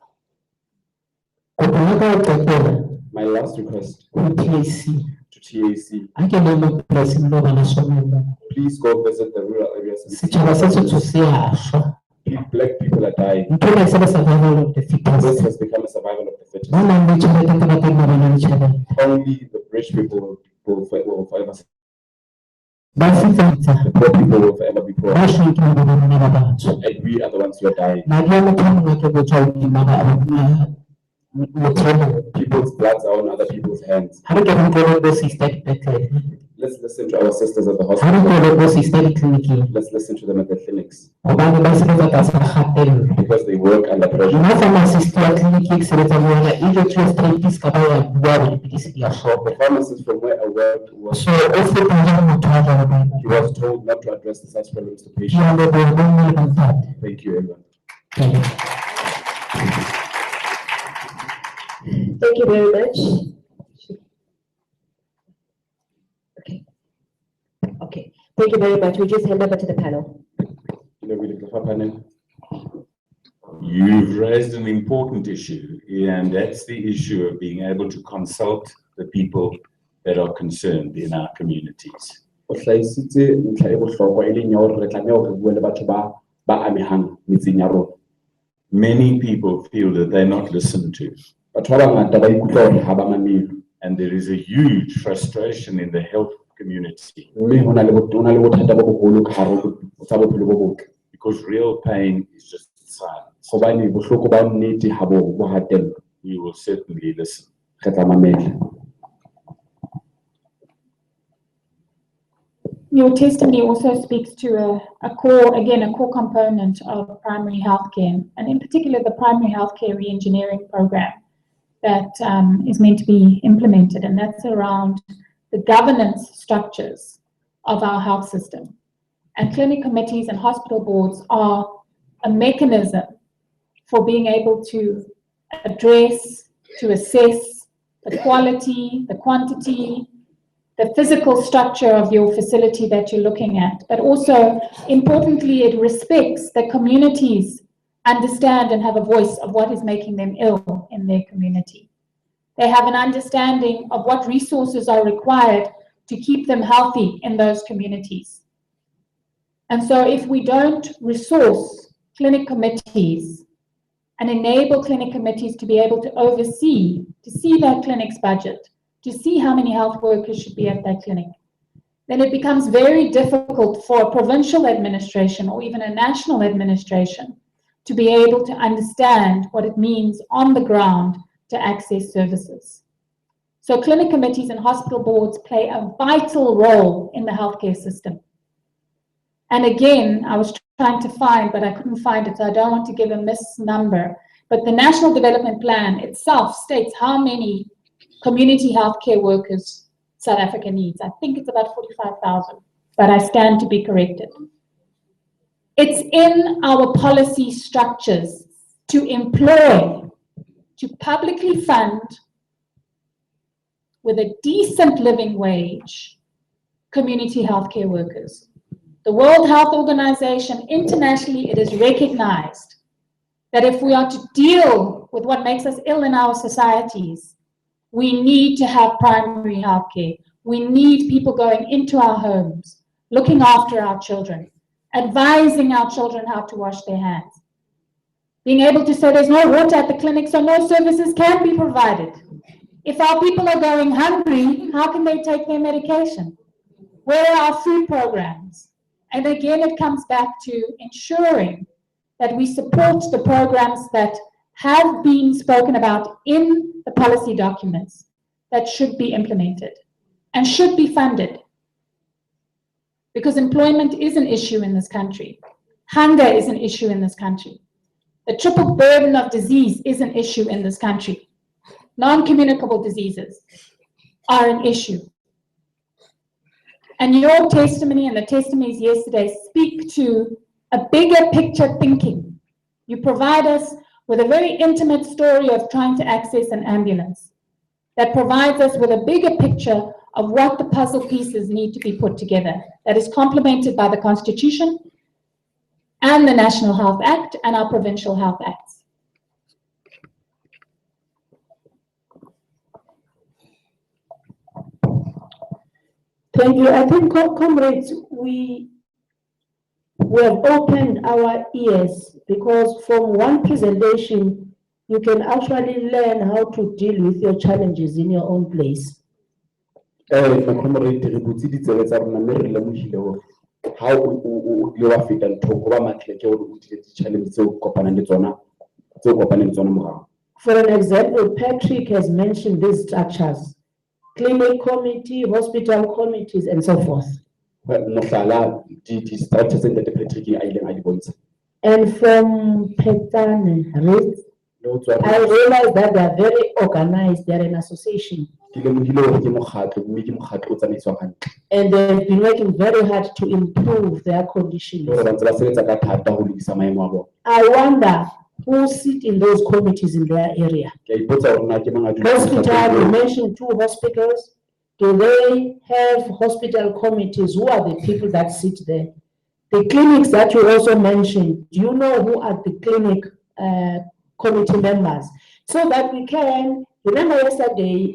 kopo ya ka ya qetela My last request ho TAC to TAC, ha ke le mo polasing lo bana somello please go visit the rural areas and see setjhaba se setsho se a shwa black people are dying. ntho ena e se le survival of the This fittest has become a survival of the fittest. ba nang le tjhelete ke ba teng ba bana le tjhelete Only the rich people will forever, ba fitsa the poor people will forever be poor, ba shwekeng ba bana ba batsho and we are the ones who are dying. madi a motho a mong a tlo botswa hodima ba People's bloods are on other people's hands. Ha re ke re nkele bo sister dipetlele, Let's listen to our sisters at the ha re hospital. nkele bo sister ditleliniking, Let's listen to them at the clinics hobane ba sebetsa tlasa kgatello. because they work under pressure. Nna pharmacist wa clinic e ke sebetsang ho yona e jwetse straight ska ba ya bua hore dipidisi di a The hloka. pharmacist from where I worked was, So o fetohile motho a jwalo ba he was told not to address such problems to ke patients. a leboha bo mme le bontate. Thank you, everyone. Thank you very much. Okay. Okay, thank you very much. We just hand over to the panel. You've raised an important issue, and that's the issue of being able to consult the people that are concerned in our communities. O hlahisitse ntlha e bohlokwa e leng ya hore re tlameha hore re bue le batho ba amehang metseng ya rona. Many people feel that they're not listened to, Batho ba bangata ba ikutlwa hore ha ba mamelwe. and there is a huge frustration in the health community Mme hona le bothata bo boholo ka hare ho tsa bophelo bo botle. because real pain is just silence. Hobane bohloko ba nnete ha bo hatella. We will certainly listen. Re tla mamela. Your testimony also speaks to a core component of primary healthcare, and in particular the primary healthcare re-engineering program that is meant to be implemented, and that's around the governance structures of our health system. And clinic committees and hospital boards are a mechanism for being able to address, to assess the quality, the quantity, the physical structure of your facility that you're looking at, but also, importantly, it respects the communities understand and have a voice of what is making them ill in their community. They have an understanding of what resources are required to keep them healthy in those communities. And so if we don't resource clinic committees and enable clinic committees to be able to oversee, to see that clinic's budget, to see how many health workers should be at that clinic, then it becomes very difficult for a provincial administration or even a national administration to be able to understand what it means on the ground to access services. So clinic committees and hospital boards play a vital role in the healthcare system. And again, I was trying to find, but I couldn't find it, so I don't want to give a misnumber, but the National Development Plan itself states how many community healthcare workers South Africa needs. I think it's about 45,000, but I stand to be corrected. It's in our policy structures to employ, to publicly fund with a decent living wage, community healthcare workers. The World Health Organization, internationally, it is recognized that if we are to deal with what makes us ill in our societies, we need to have primary healthcare. We need people going into our homes, looking after our children, advising our children how to wash their hands, being able to say there's no water at the clinic, so no services can be provided. If our people are going hungry, how can they take their medication? Where are our food programs? And again, it comes back to ensuring that we support the programs that have been spoken about in the policy documents that should be implemented and should be funded. Because employment is an issue in this country. Hunger is an issue in this country. The triple burden of disease is an issue in this country. Non-communicable diseases are an issue. And your testimony and the testimonies yesterday speak to a bigger picture thinking. You provide us with a very intimate story of trying to access an ambulance that provides us with a bigger picture of what the puzzle pieces need to be put together, that is complemented by the Constitution and the National Health Act and our provincial health acts. Thank you. I think, comrades, we have opened our ears, because from one presentation, you can actually learn how to deal with your challenges in your own place. My comrade, re butse ditsebe tsa rona mme re lemohile hore ha o ile wa feta ntho go ba matle ke hore o dile di-challenge tseo kopanang le tsona morao. For an example, Patrick has mentioned these structures, clinic committee, hospital committees, and so forth. Mohlala, di structures in the Patrick a ileng a di bontsha. And from Petane, Le ho tswa I realize that they are very organized, they are an association. ke lemogile hore ke mokgatlo, mme ke mokgatlo o tsamaiswang hantle. And they've been working very hard to improve their conditions. Le hore ba ntse ba sebetsa ka thata ho lokisa maemo a bona. I wonder who sit in those committees in their area. Ke a ipotsa hore na ke mang a dulang Hospital, you mokgatlong. mentioned 2 hospitals. Do they have hospital committees? Who are the people that sit there? The clinics that you also mentioned, do you know who are the clinic committee members? So that we can, remember yesterday,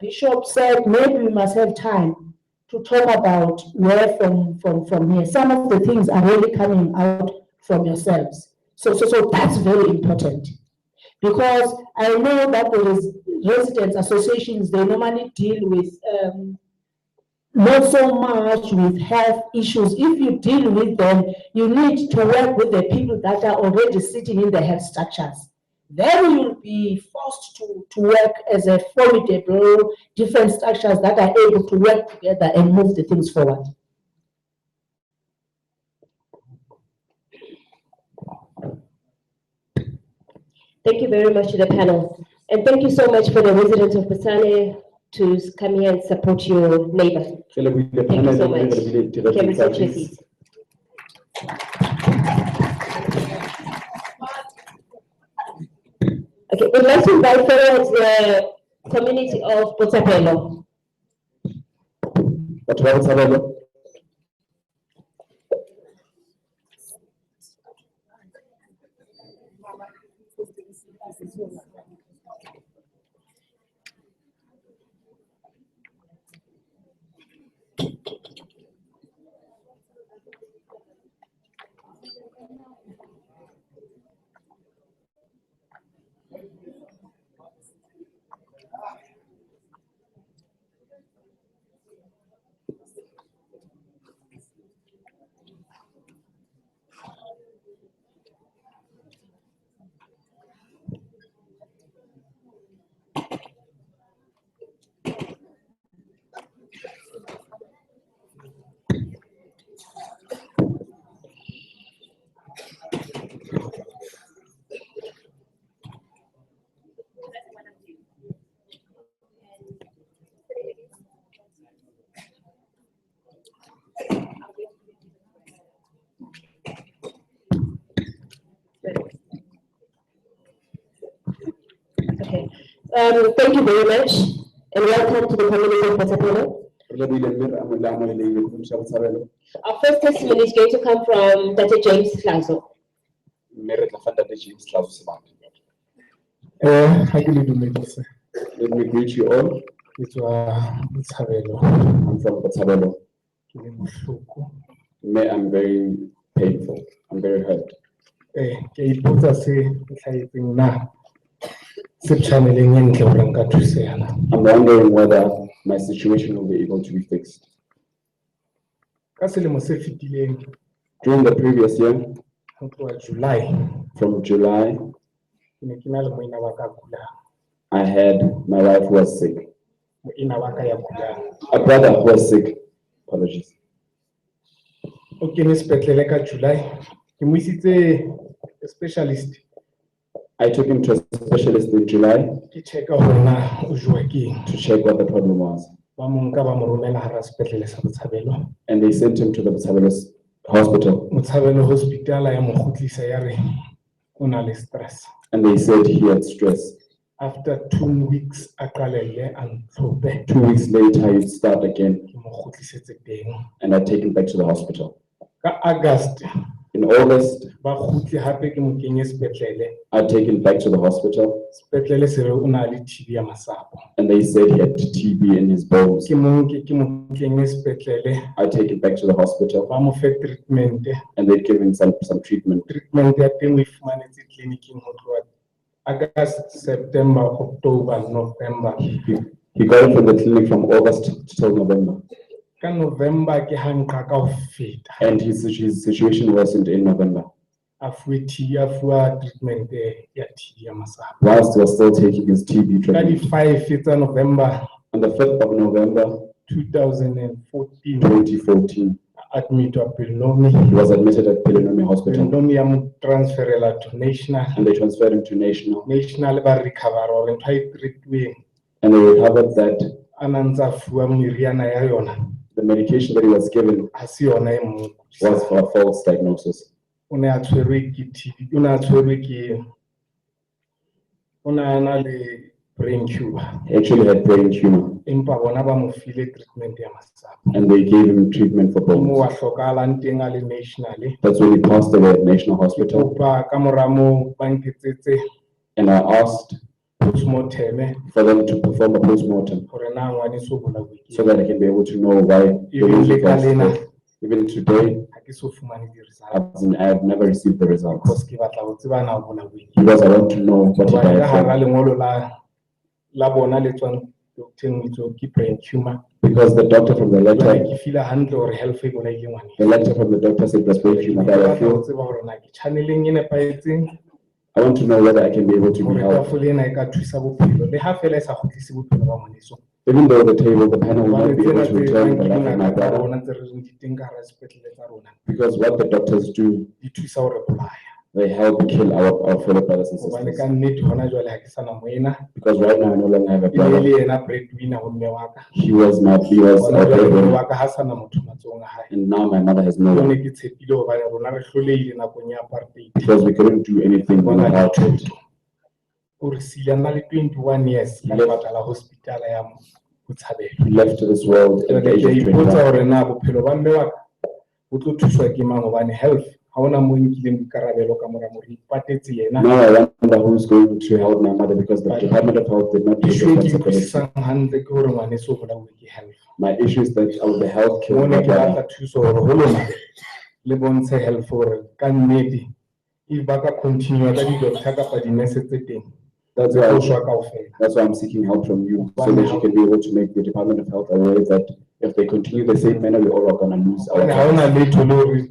Bishop said maybe we must have time to talk about where from here. Some of the things are really coming out from yourselves. So that's very important. Because I know that there is residents associations, they normally deal with not so much with health issues. If you deal with them, you need to work with the people that are already sitting in the health structures. Then you'll be forced to work as a formidable different structures that are able to work together and move the things forward. Thank you very much to the panel. And thank you so much for the residents of Pasane to come here and support your neighbor. Thank you so much. Can we take your seats? Okay, we'd like to invite forward the community of Botshabelo. Okay. Thank you very much, and welcome to the community of Botshabelo. Our first testimony is going to come from Dr. James Hlazo. Let me greet you all. I'm from Botshabelo. I'm very painful. I'm very hurt. I'm wondering whether my situation will be able to be fixed. During the previous year, from July, I had my wife who was sick. A brother who was sick. Apologies. A specialist. I took him to a specialist in July to check what the problem was. And they sent him to the Botshabelo hospital. And they said he had stress. After 2 weeks, 2 weeks later, he'd start again. And I take him back to the hospital. In August, I take him back to the hospital. And they said he had TB in his bones. I take him back to the hospital. And they give him some treatment. August, September, October, November. He got it from the clinic from August till November. November, and his situation worsened in November. a fuwe TB, a fuwa treatment ya TB ya masapo. Whilst he was still taking his TB Ka di treatment. 5 tsa November On the 5th of November 2014, 2014, admit wa Pelnomi. he was admitted at Pelenomi Hospital Pelnomi ya mo transferela to National. and they transferred him to National. National ba recover or ntho e treatweng. And they recovered that Ananza fuwa meriana ya yona. the medication that he was given Ha si yona e mo was for a false diagnosis. Una a tshwerwe ke TB, una a tshwerwe ke una na le brain tumor. He actually had brain tumor Empa bona ba mo file treatment ya masapo. and they gave him treatment for Mo bones. wa hlokahalang teng a le National. That's when he passed away at National Hospital. Kopa ka mora moo ba nketsetse And I asked postmortem for them to perform a postmortem gore na ngwaneso o bolawe ke so that I can be able to know why the Even reason for his legalena. death. Even today, ha ke so fumane di-result I have never received the results because ke batla go tseba na o bolawe ke because I want to know what he Hobane died ka hara from. lengolo la bona le tswang doctor-eng le tswang ke brain tumor. Because the doctor from the Jwale letter, ke feel hantle gore health e bona ke ngwane. the letter from the doctor said it was brain tumor. But I Ke batla go feel tseba gore na ke channel-eng e nepahetseng I want to know whether I can be able to be gore helped. tafole ena e ka thusa bophelo le ha fela e sa kgutlise bophelo ba ngwaneso. Even though the table, the panel will not Hobane be able tsena to tse return the life of my dingaka tsa brother. rona tse re di teng ka hara sepetlele tsa rona Because what the doctors do, di thusa gore bolaya. they help kill our fellow brothers and Hobane sisters. ka nnete hona jwale ha ke sana moena. Because right now I no longer have a E ne brother. le yena breadwinner ho mme wa ka. He was our Hona jwale mme breadwinner, wa ka ha sana motho matsohong a hae. and now my mother has no Ke one ne ke tshepile hobane rona re hlolehile nakong ya apartheid. because we couldn't do anything Bona without it. dithuto. O re siya na le 21 years ka lebaka la hospital ya Botshabelo. He left this world at the Jwale age ke of ipotsa 21. hore na bophelo ba mme wa ka bo tlo thuswa ke mang hobane health ha hona mo nkileng boikarabelo ka mora more ipatetse yena. Now I wonder who's going to help my mother because the Department of Health did not take Issue e ke responsibility. utlwisisang hantle ke hore ngwaneso o bolawe ke health. My issue is that the health killed Mo my ne ke batla brother. thuso hore ho lona le bontshe health hore ka nnete e ba ka continue ka di-doctor kapa di-nurse tse teng. That's Tse why, tlo shwa kaofela. that's why I'm seeking help from you so that you can be able to make the Department of Health aware that if they continue the same manner, we all are going to lose our Hobane ha hona jobs letho leo re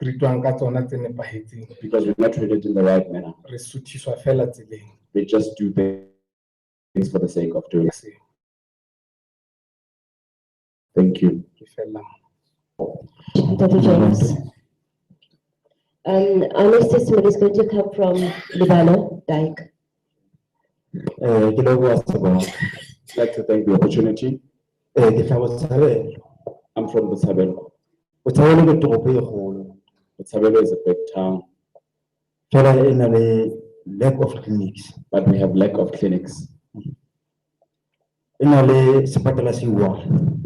treatwang ka tsona tse nepahetseng. because we're not treated in the right manner. Re suthiswa fela tseleng. They just do things for the sake of doing it. Thank you. Ke fela. Dr. James. Our next testimony is going to come from Libano Dyke. I'd like to thank the opportunity. I'm from Botshabelo. Botshabelo is a big town, Lack of clinics. but we have lack of clinics. We We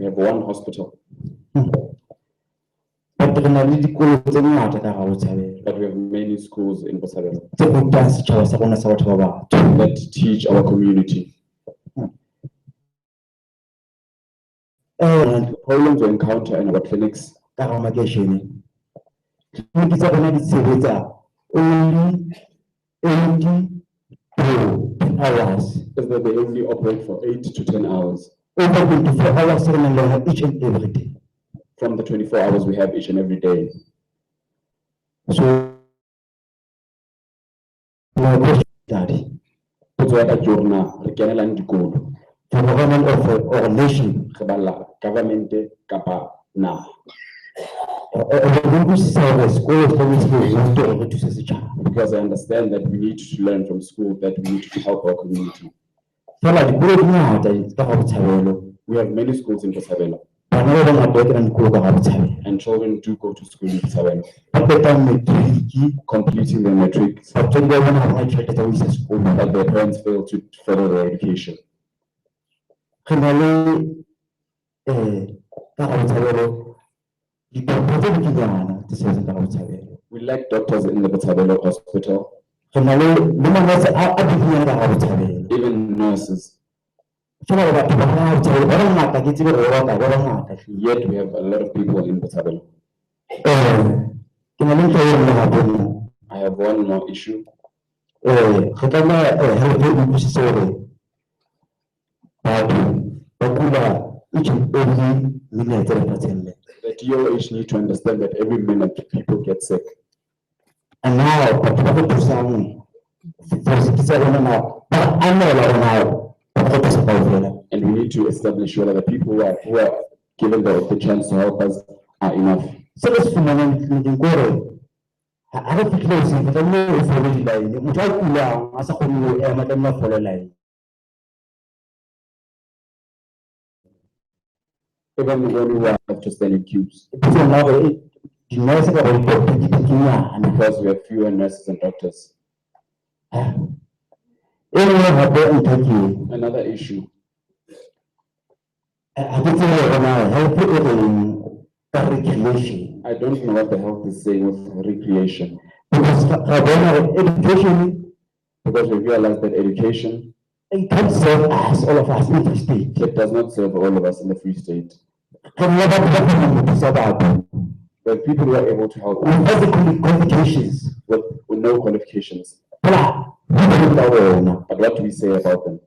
have one hospital, but but we have many schools in Botshabelo that teach our community. The problems we encounter in our clinics hours. is that they only operate for 8 to 10 hours. Over 24 hours each and every day. From the 24 hours we have each and every day. So, my question, Daddy, That's why at Jorna, re kenelang dikolo, the government of our nation, re balla government kapa naha. Because I understand that we need to learn from school, that we need to help our community. We have many schools in Botshabelo, and children do go to school in Botshabelo, completing their matric, but their parents fail to further their education. We lack doctors in the Botshabelo hospital, even nurses. Yet we have a lot of people in Botshabelo. I have one more issue. The DOH need to understand that every minute people get sick. And now, but what to some now, I know now. And we need to establish whether the people who are given the chance to help us are enough. So this phenomenon, I don't think close, but I know if I really like, which I cool down as a whole, and I don't know for a line. Even when we are just in queues. Because we have fewer nurses and doctors. Another issue. I don't know what the health is saying with recreation. Because we realize that education, it can't serve us, all of us in the state. It does not serve all of us in the Free State. But people who are able to help qualifications with no qualifications. But what do we say about them?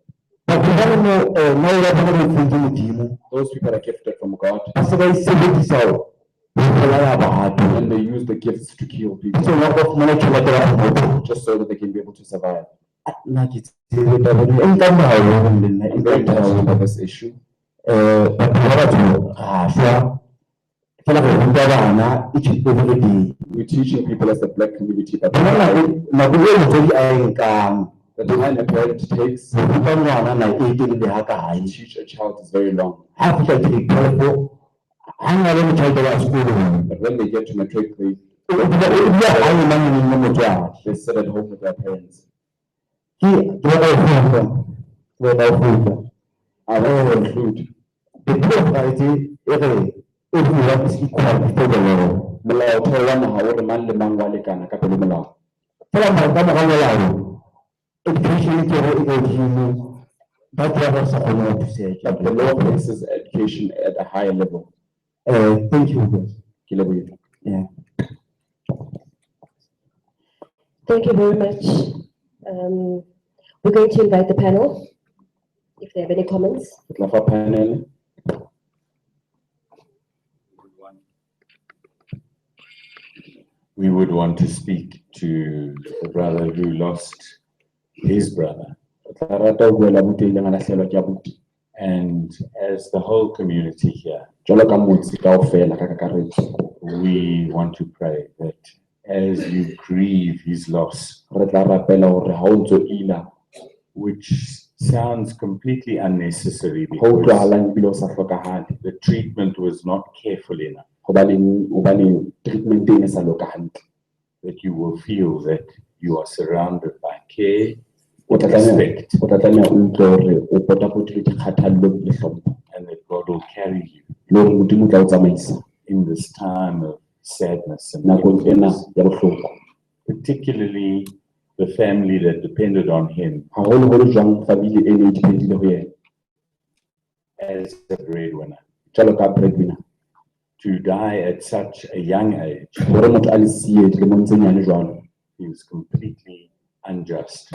Those people are gifted from God. And they use the gifts to kill people. Just so that they can be able to survive. I'm very touched about this issue. We're teaching people as the black community that the time a parent takes to teach a child is very long. But when they get to matric, they sit at home with their parents. I want to conclude. Everyone is equal before the law. Education but the law places education at a higher level. Thank you. Yeah. Thank you very much. We're going to invite the panel if they have any comments. We would want to speak to the brother who lost his brother. And as the whole community here, we want to pray that as you grieve his loss, which sounds completely unnecessary because the treatment was not careful enough, that you will feel that you are surrounded by care, respect, and that God will carry you in this time of sadness and particularly the family that depended on him as a breadwinner. To die at such a young age, he was completely unjust.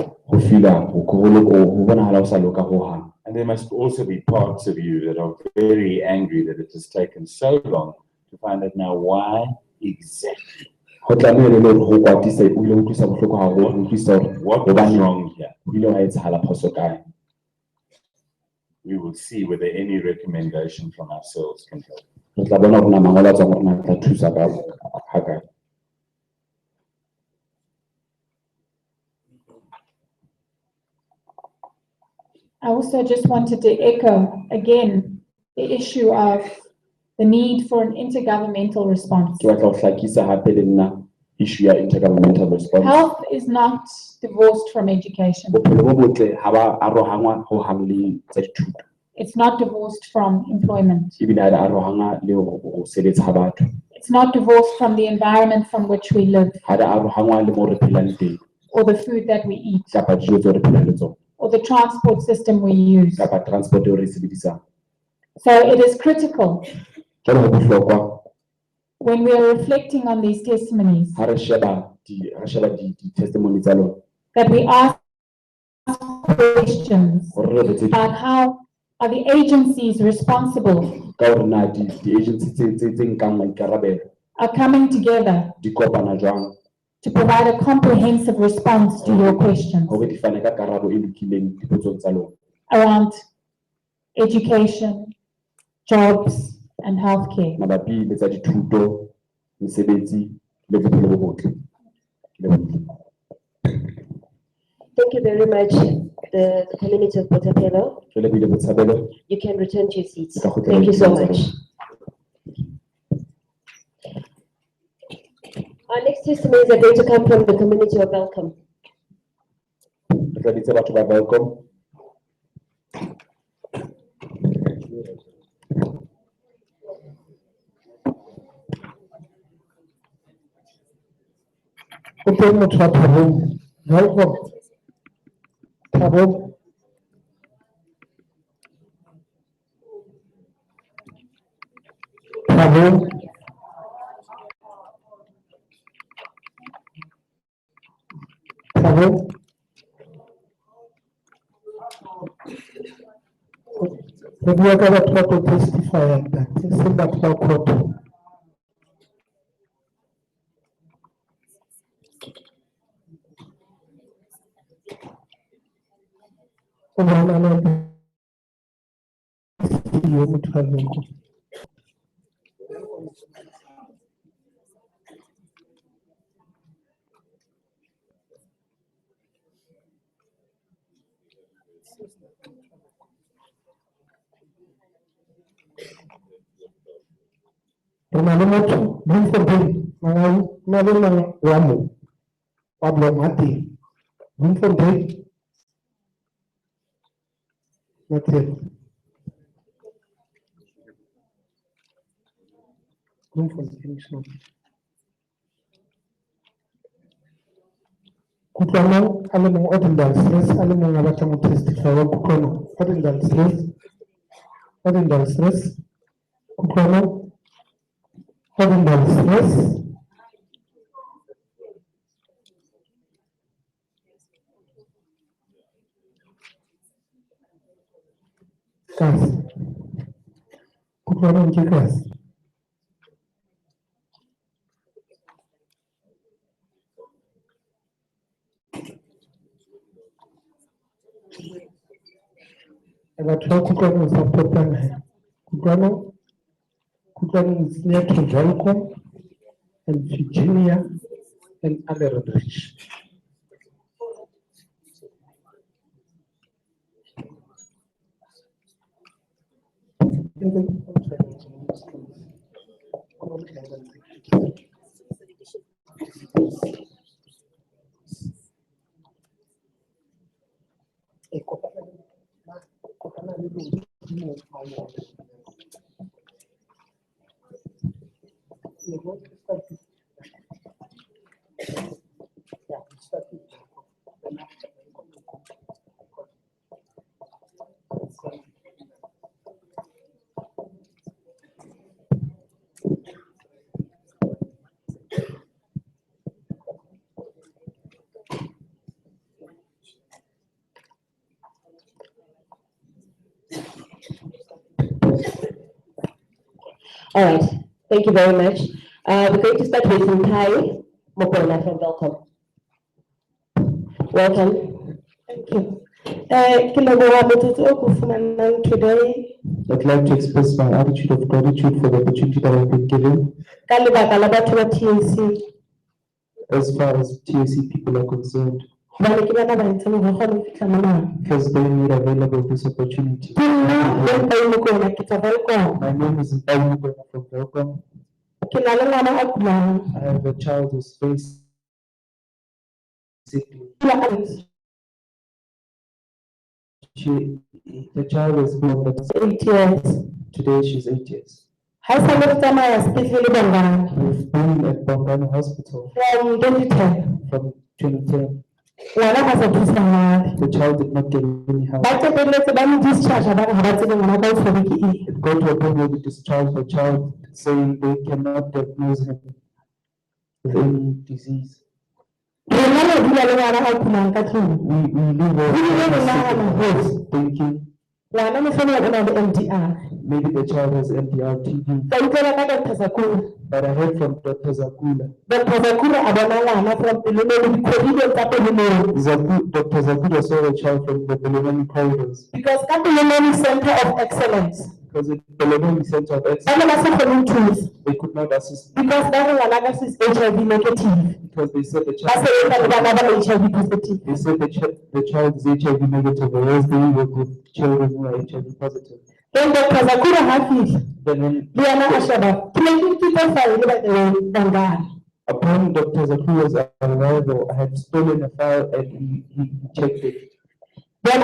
And there must also be parts of you that are very angry that it has taken so long to find out now why exactly. What was wrong here? We will see whether any recommendation from ourselves can help. I also just wanted to echo again the issue of the need for an intergovernmental response. Health is not divorced from education. It's not divorced from employment. It's not divorced from the environment from which we live, or the food that we eat, or the transport system we use. So it is critical when we are reflecting on these testimonies that we ask questions about how are the agencies responsible are coming together to provide a comprehensive response to your questions hore di fane ka karabo e lokileng dipotsong tsa lona around education, jobs, and healthcare. mabapi le tsa dithuto, mesebetsi le bophelo bo botle. Thank you very much, the community of Botapelo. Re lebohile Botshabelo. You can return to your seats. Ka kgutlela Thank you so ditulong tsa much. lona. Our next testimonies are going to come from the community of Welcome. Re tla bitsa batho ba Welcome. Okay, motho wa Thabong. Welcome. Thabong. Thabong. Thabong. Re bua ka batho ba tlo testify-ang ntate, e seng batho ba court. O bona le yo motho wa Welcome. Re na le motho, Bloemfontein, Mangaung, na le mongwe wa mo, wa Bloemfontein. Bloemfontein. That's it. Bloemfontein is not. Kutlwanong, a le mongwe Odendaal Stress, a le mongwe a batlang ho testify wa Kutlwanong. Odendaal Stress. Odendaal Stress. Kutlwanong. Odendaal Stress. Gas. Kutlwanong ke gas. Batho ba Kutlwanong sa Popane. Kutlwanong is near to Welcome and Virginia and Allenbridge. All right, thank you very much. We're going to start with Nkai Mopona from Welcome. Welcome. Thank you. Today, I'd like to express my attitude of gratitude for the opportunity that I've been given. As far as TAC people are concerned, because they made available this opportunity. My name is Nkai from Welcome. I have a child who's very sickly. The child is born at 8 years. Today she's 8 years. We've been at Bongani Hospital from 2010. from 2010. The child did not get any help. It got to a point where they discharged the child, saying they cannot diagnose him with any disease. We live thinking. maybe the child has MDR-TB. Ka utlwela ka Dr. Zakura. But I heard from Dr. Zakula. Dr. Zakura a bona ngwana from pelonolo, di-corridor tsa pelonolo. Dr. Zakula saw a child from the Pelonolo corridors. Because ka pelonolo Center of Excellence. Because the Pelonolo Center of Ba ne Excellence, ba sa kgone ho thusa. they could not assist. Because ba re ngwana ka is HIV negative. Because they said the Ba sebetsa le bana ba HIV positive. They said the child is HIV negative, whereas they work with children who are HIV positive. Then Dr. Zakura ha fihla. Then when, Le yena a sheba, ke ne ke keep file ba bangana. upon Dr. Zakura's arrival, I had stolen a file and he checked it. Then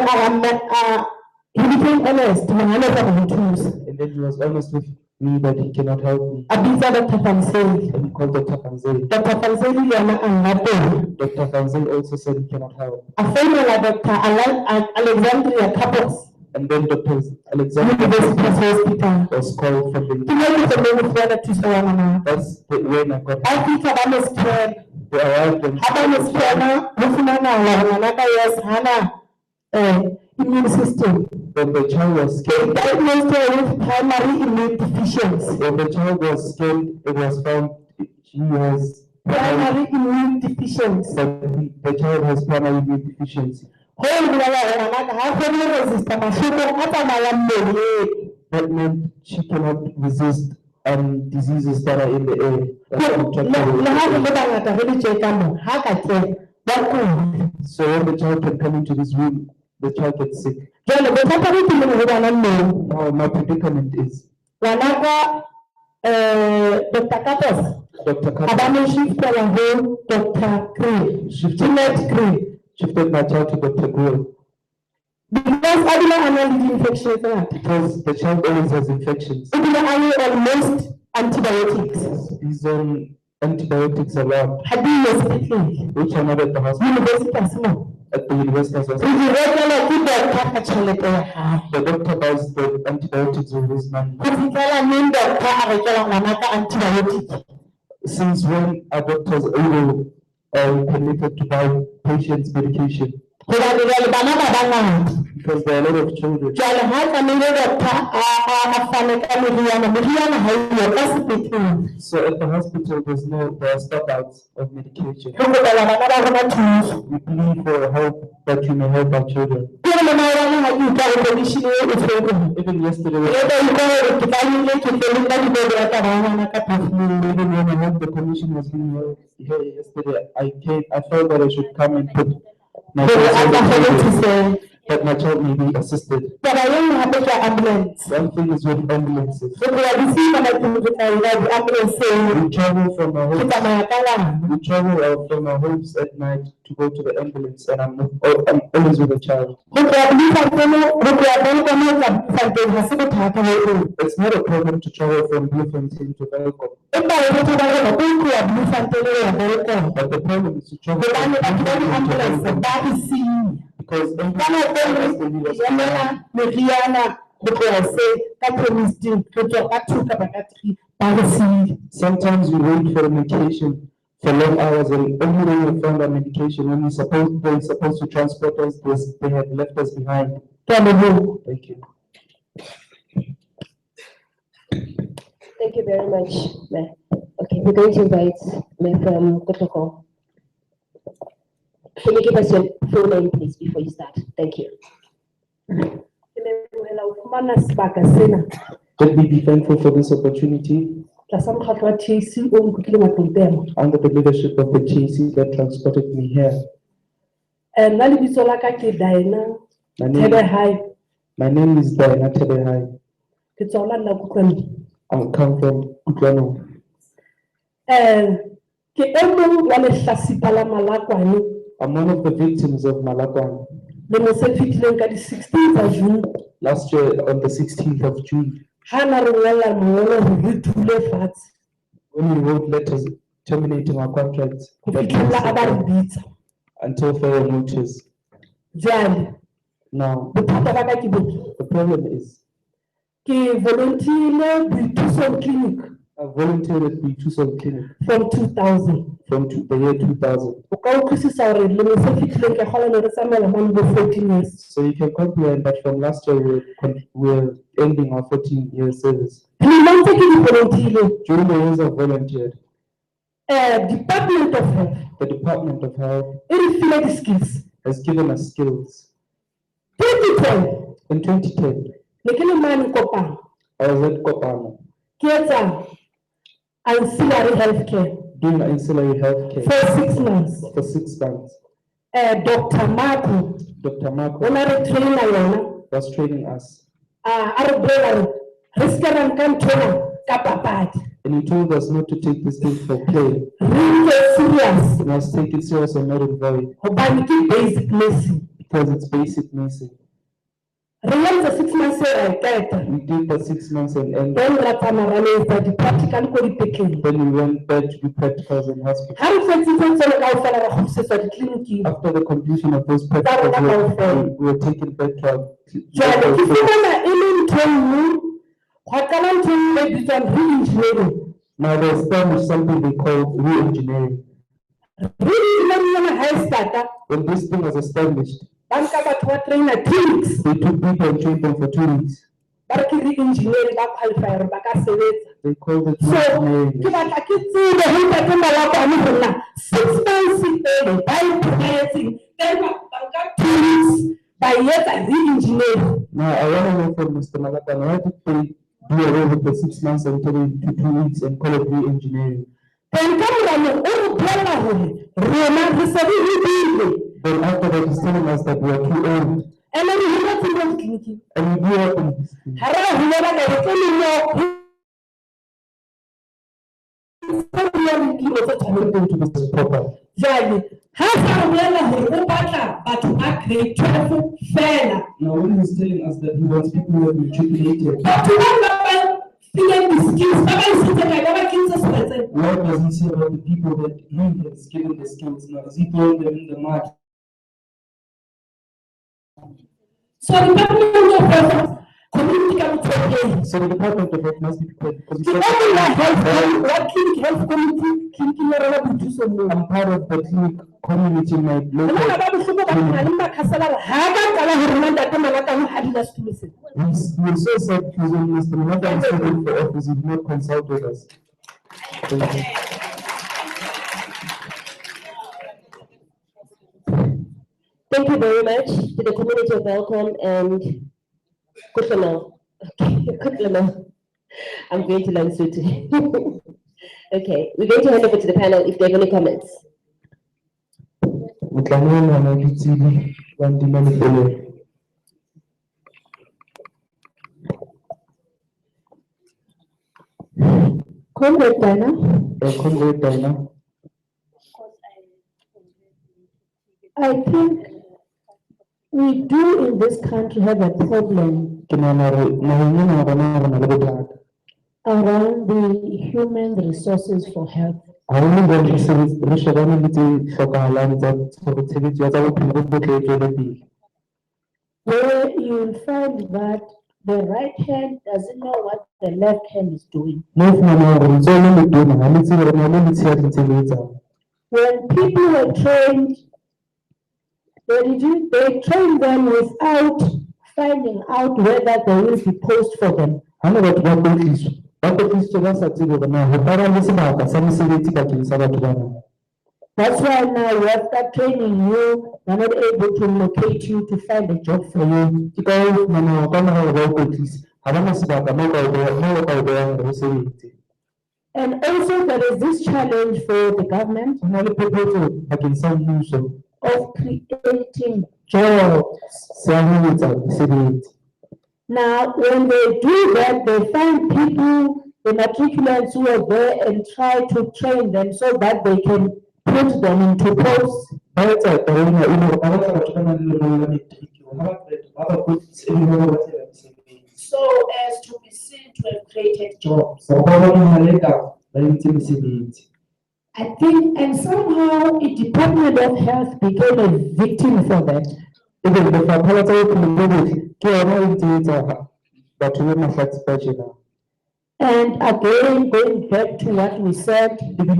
he became honest. And then he was honest with me that he cannot help me. A Dr. Fansel. And he called Dr. Fanzel. Dr. Fansel le yena a ngapela. Dr. Fanzel also said he cannot help. A founela Dr. Alexandria Kapos. And then Dr. Alexander University Hospital. was called from the. That's the when I got. They arrived and immune system. when the child was scared, Diagnosed with primary immune deficiency. when the child was scared, it was found he has Primary immune deficiency. the child has primary immune deficiency. That meant she cannot resist diseases that are in the air. So when the child can come into this room, the child gets sick. Now my predicament is Dr. Kapos. Dr. Abame shifted Dr. Gray. Shifted my child to Dr. Gray. Because annual infection because the child always has infections. on most antibiotics. He's on antibiotics a lot. Which are not at the hospital. At the university as well. The doctor buys the antibiotics with his money. Since when are doctors able permitted to buy patients medication? Because there are a lot of children. So at the hospital, there are stockouts of medication. We plead for help that you may help our children. Even yesterday, even when I heard the commission was being here yesterday, I felt that I should come and put my child that my child may be assisted. One thing is with ambulances. We travel from our homes. We travel from our homes at night to go to the ambulance, and I'm always with a child. It's not a problem to travel from Bloemfontein to Velkom. But the problem is to travel from because sometimes we wait for a medication for long hours, and only when we found our medication, when they're supposed to transport us, they have left us behind. Thank you. Thank you very much, Mayor. Okay, we're going to invite Mayor from Kotoko. Can you give us your full name, please, before you start? Thank you. Let me be thankful for this opportunity. Under the leadership of the TAC that transported me here. My name is Diana Tebehai. I come from Kutlano. I'm one of the victims of Malakwan. Last year on the 16th of June. When we wrote letters terminating our contracts until further notice. Now, the problem is I volunteered at the Chuson Clinic from 2000. from the year 2000. O ka utlwisisa hore lemong se fetileng ke kgola ne re tsamaya mo bo 14 years. So you can comprehend that from last year we're ending our 14-year service. Lemong tse ke di volunteerile, During the years I've volunteered, Department of Health the Department of Health e re file di-skills. has given us skills. 2010 In 2010, ne ke le mane Kopano I was at Kopano ke etsa ancillary healthcare doing ancillary healthcare for 6 months. for 6 months. Dr. Marco Dr. Marco ona re trainer yona was training us, a re bolela re re ska ra nka nthona ka papadi, and he told us not to take this thing for play. re nke serious We must take it serious and not enjoy it hobane ke basic nursing. because it's basic nursing. Re entse 6 months e ra e qeta, We did the 6 months and then ra tsamaya ra lo etsa di-practical ko dipetlele. then we went back to do practicals in hospital. Ha re fetsitse tsena kaofela ra kgutlisetswa ditleliniking. After the completion of those Tsa rona practicals, kaofela. we were taken back to our Jwale ke fumana e le ntho e nngwe, hwa qala ntho e nngwe e bitswang re-engineering. Now they established something they call re-engineering. Re-engineering yona ha e start-a, When this thing was established, ba nka batho ba trainer 2 weeks. they took people and trained them for 2 weeks. Ba re ke re-engineering ba qualify hore ba ka sebetsa. They called it So ke re-engineering. batla ke tsebe ho ntate Malapane hore na 6 months pele ba iphetseng then ba nka 2 weeks ba etsa re-engineering. Now I want to know from Mr. Malapane, why did they do away with the 6 months and turn it into 2 weeks and call it re-engineering? Then ka mora moo o re bolella hore rona re se re hodile. Then after that, he's telling us that we are too old. And then we went to the clinic. And we grew up in this thing. Ha ra humela ka re ke mo Everything to this proper. jwale ha sa re bolela hore o batla batho ba grade 12 fela. Now when he's telling us that he wants people who have matriculated, Batho ba ba fileng di-skills ba ba isitse kae, ba ba kentse seretseng. what does he say about the people that he has given the skills? Now is he throwing them in the mud? So the Department of Health, community campaign. So the Department of Health must be prepared because he The said, what clinic health community, clinic in Yarra do so more. I'm part of the clinic community, my Ana local. ba ba so ba na le makasala ha ba kala hore nna ntate Malapane ha di na skills. We're so sad because when Mr. Malapane is serving for office, he did not consult with us. Thank you. Thank you very much to the community of Welcome and Kutlamel. Okay, Kutlamel. I'm going to learn Sutu. Okay, we're going to hand over to the panel if they have any comments. Mutlamela na Gitsili, Wandima Lefele. Comrade Dana, Comrade Dana, I think we do in this country have a problem around the human resources for health. Where you'll find that the right hand doesn't know what the left hand is doing. When people were trained, they train them without finding out whether there will be post for them. That's why now we have that training you, they're not able to locate you to find a job for you. And also there is this challenge for the government of creating jobs. Now, when they do that, they find people, the matriculants who are there and try to train them so that they can put them into posts. So as to be seen to have created jobs. I think, and somehow the Department of Health became a victim for that. And again, going back to what we said, we need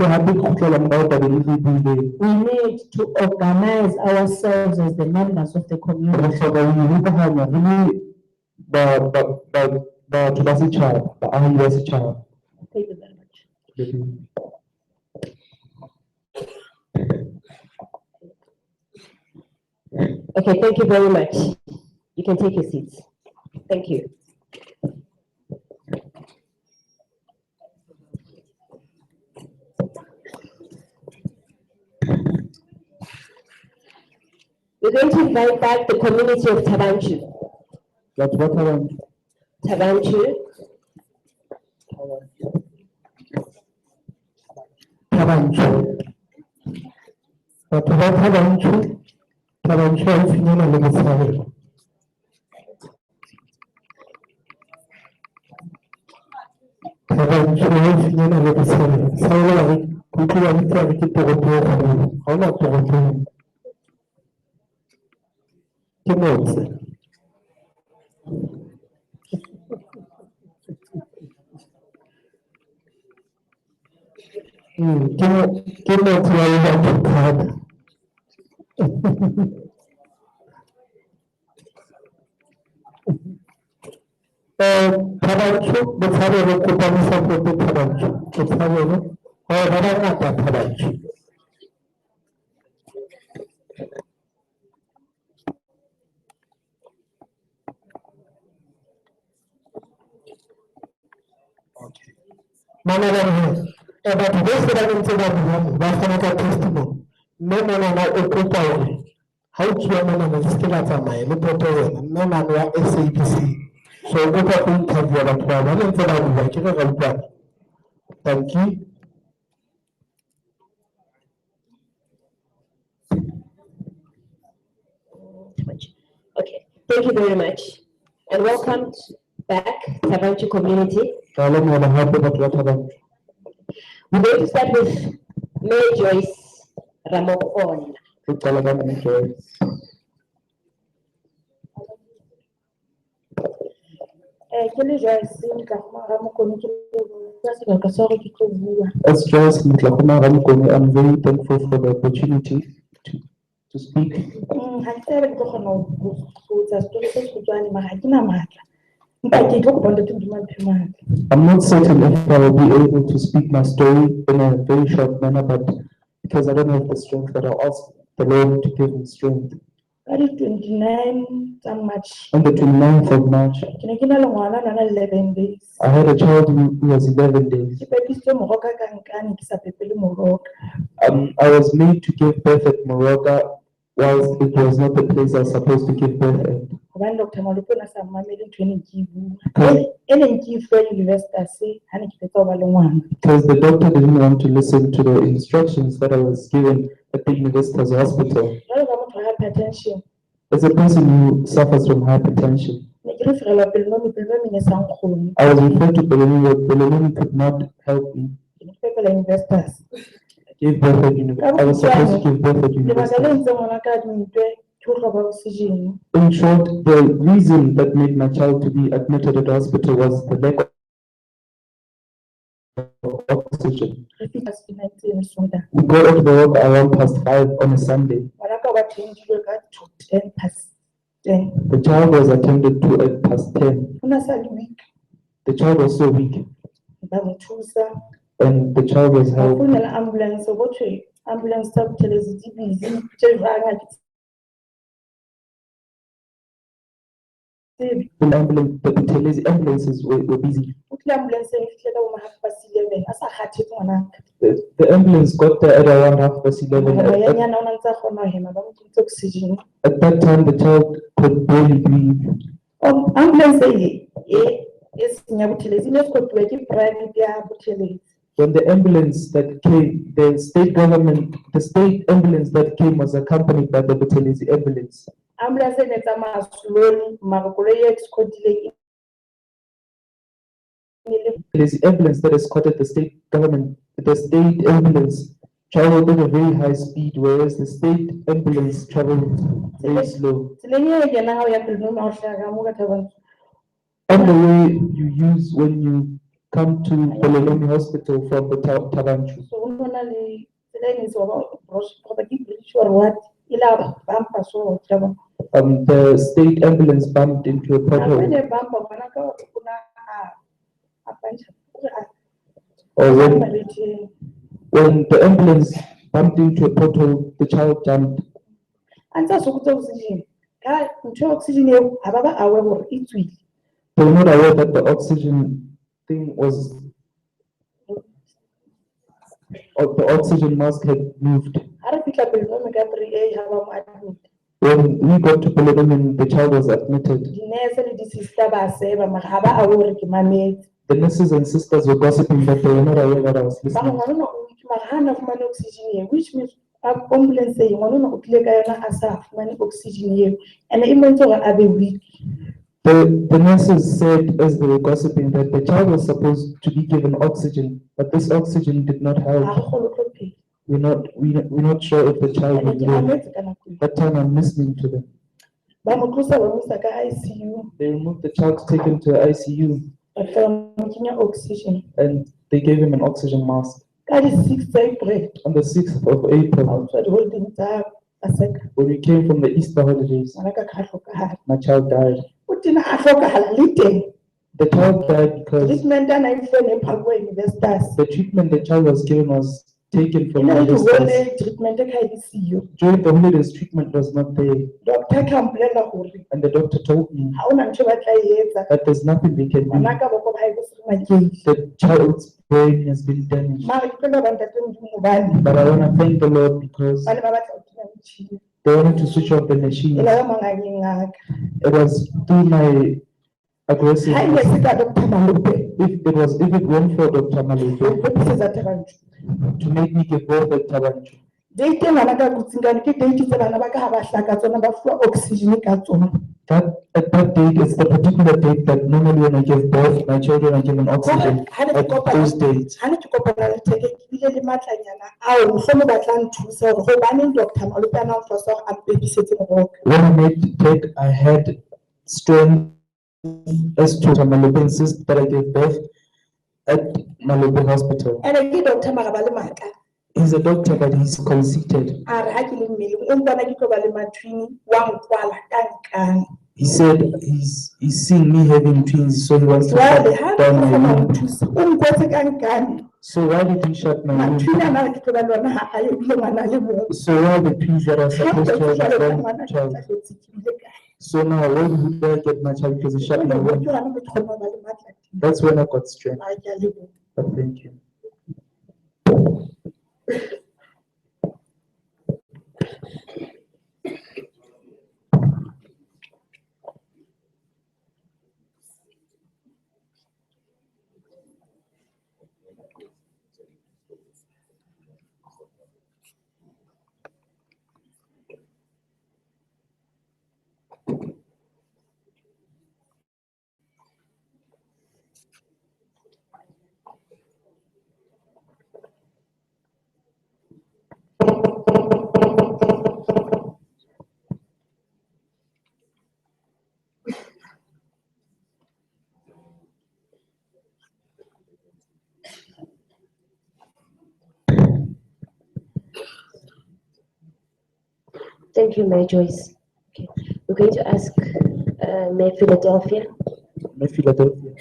to organize ourselves as the members of the community. Thank you very much. Okay, thank you very much. You can take your seats. Thank you. We're going to invite back the community of Tabanchu. That's what I want. Tabanchu. Tabanchu. But what Tabanchu? Tabanchu is in a little sorry. Tabanchu is in a little sorry. Sorry, people are trying to go to how not to go to. Timothy. Timothy, I want to card. Tabanchu, the father of the Tabanchu, the father of the Tabanchu. But this is testimony. No, how to still at my little no man SAPC. So what I think of your thank you. Okay, thank you very much. And welcome back, Tabanchu community. We're going to start with Mayor Joyce Ramokon. As Joyce Mutlakoma Ramokoni, I'm very thankful for the opportunity to speak. I'm not certain if I will be able to speak my story in a very short manner, but because I don't have the strength, but I'll ask the Lord to give me strength. On the 29th On the 29th of March, I had a child who was 11 days. I was made to give birth at Moroka, whilst it was not the place I was supposed to give birth at. Because the doctor didn't want to listen to the instructions that I was given at the Universitas Hospital. As a person who suffers from hypertension, I was referred to Beleni, but Beleni could not help me. I gave birth at university. I was supposed to give birth at university. In short, the reason that made my child to be admitted at the hospital was the lack of oxygen. We got out of the work around past 5 on a Sunday. The child was attended to at past 10. The child was so weak. And the child was helped. The ambulances were busy. The ambulance got there at around 11:30. At that time, the child could barely breathe. When the ambulance that came, the state ambulance that came was accompanied by the Buthelezi ambulance. The ambulance that escorted the state ambulance traveled at a very high speed, whereas the state ambulance traveled very slow. And the way you use when you come to Boleleni Hospital from the Tabanchu. So normally, the lane is over, for the bridge or what, ila bumper so trouble. The state ambulance bumped into a When pothole. the bumper, manaka, kuna, a bunch Or of. when the ambulance bumped into a pothole, the child jumped. And that's what oxygen. God, oxygen, ababa however, it's weak. They were not aware that the oxygen thing was, or the oxygen mask had moved. When we got to Boleleni, the child was admitted. The nurses and sisters were gossiping that they were not aware that I was listening. Which means ambulance saying, oxygen, and the weak. The nurses said as they were gossiping that the child was supposed to be given oxygen, but this oxygen did not help. We're not sure if the child will live. That time I'm listening to them. They removed the child, taken to the ICU, and they gave him an oxygen mask. On the 6th of April, when we came from the Easter holidays, my child died. The child died because the treatment the child was given was taken from the during the holidays. Treatment was not there, and the doctor told me that there's nothing they can do. The child's brain has been damaged. But I want to thank the Lord because they wanted to switch off the machine. It was through my aggressiveness. If it weren't for Dr. Malupe to make me give birth at Tabanchu. That at that date is the particular date that normally when I give birth, my children are given oxygen at those dates. When I made Ted, I had strength as to Malupe insist that I give birth at Malupe Hospital. He's a doctor, but he's conceited. He said he's seen me having twins, so he wants to shut down my womb. So why did he shut my womb? So why the twins that are supposed to have a one child? So now when did I get my child because he shut my womb? That's when I got strength. But thank you. Thank you, Mayor Joyce. Okay, we're going to ask Mayor Philadelphia. Mayor Philadelphia.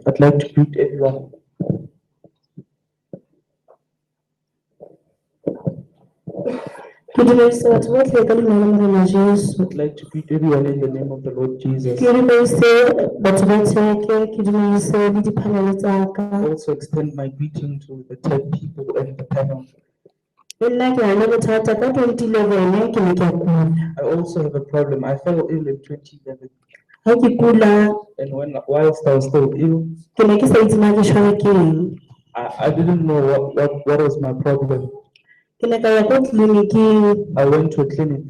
I'd like to greet everyone. I'd like to greet everyone in the name of the Lord Jesus. I also extend my greeting to the 10 people and the panel. I also have a problem. I fell ill in 2011. And whilst I was still ill, I didn't know what was my problem. I went to a clinic.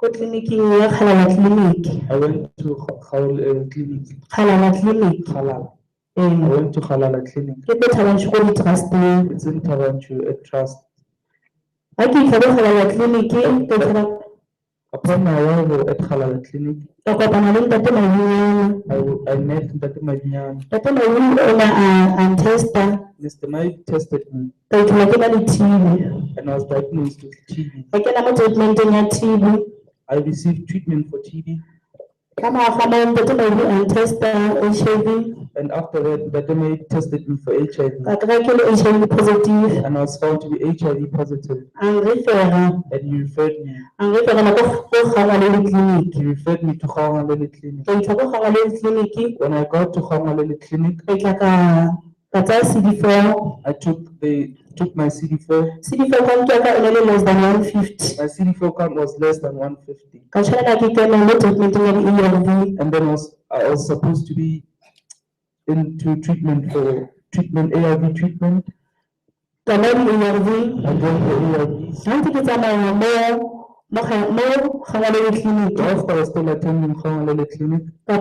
I went to Halala clinic. I went to Halala clinic. It's in Tabanchu, a trust. Upon my arrival at Halala Clinic, I met Ntate Madinyane. Mr. Mai tested me and I was diagnosed with TB. I received treatment for TB. And after that, Ntate Mai tested me for HIV. And I was found to be HIV positive. And he referred me. He referred me to Gaogangalele Clinic. When I got to Gaogangalele Clinic, I took my CD4. CD4 count less than 150. My CD4 count was less than 150. And then I was supposed to be into treatment for ARV treatment. I joined the ARVs. Whilst I was still attending Gaogangalele Clinic, I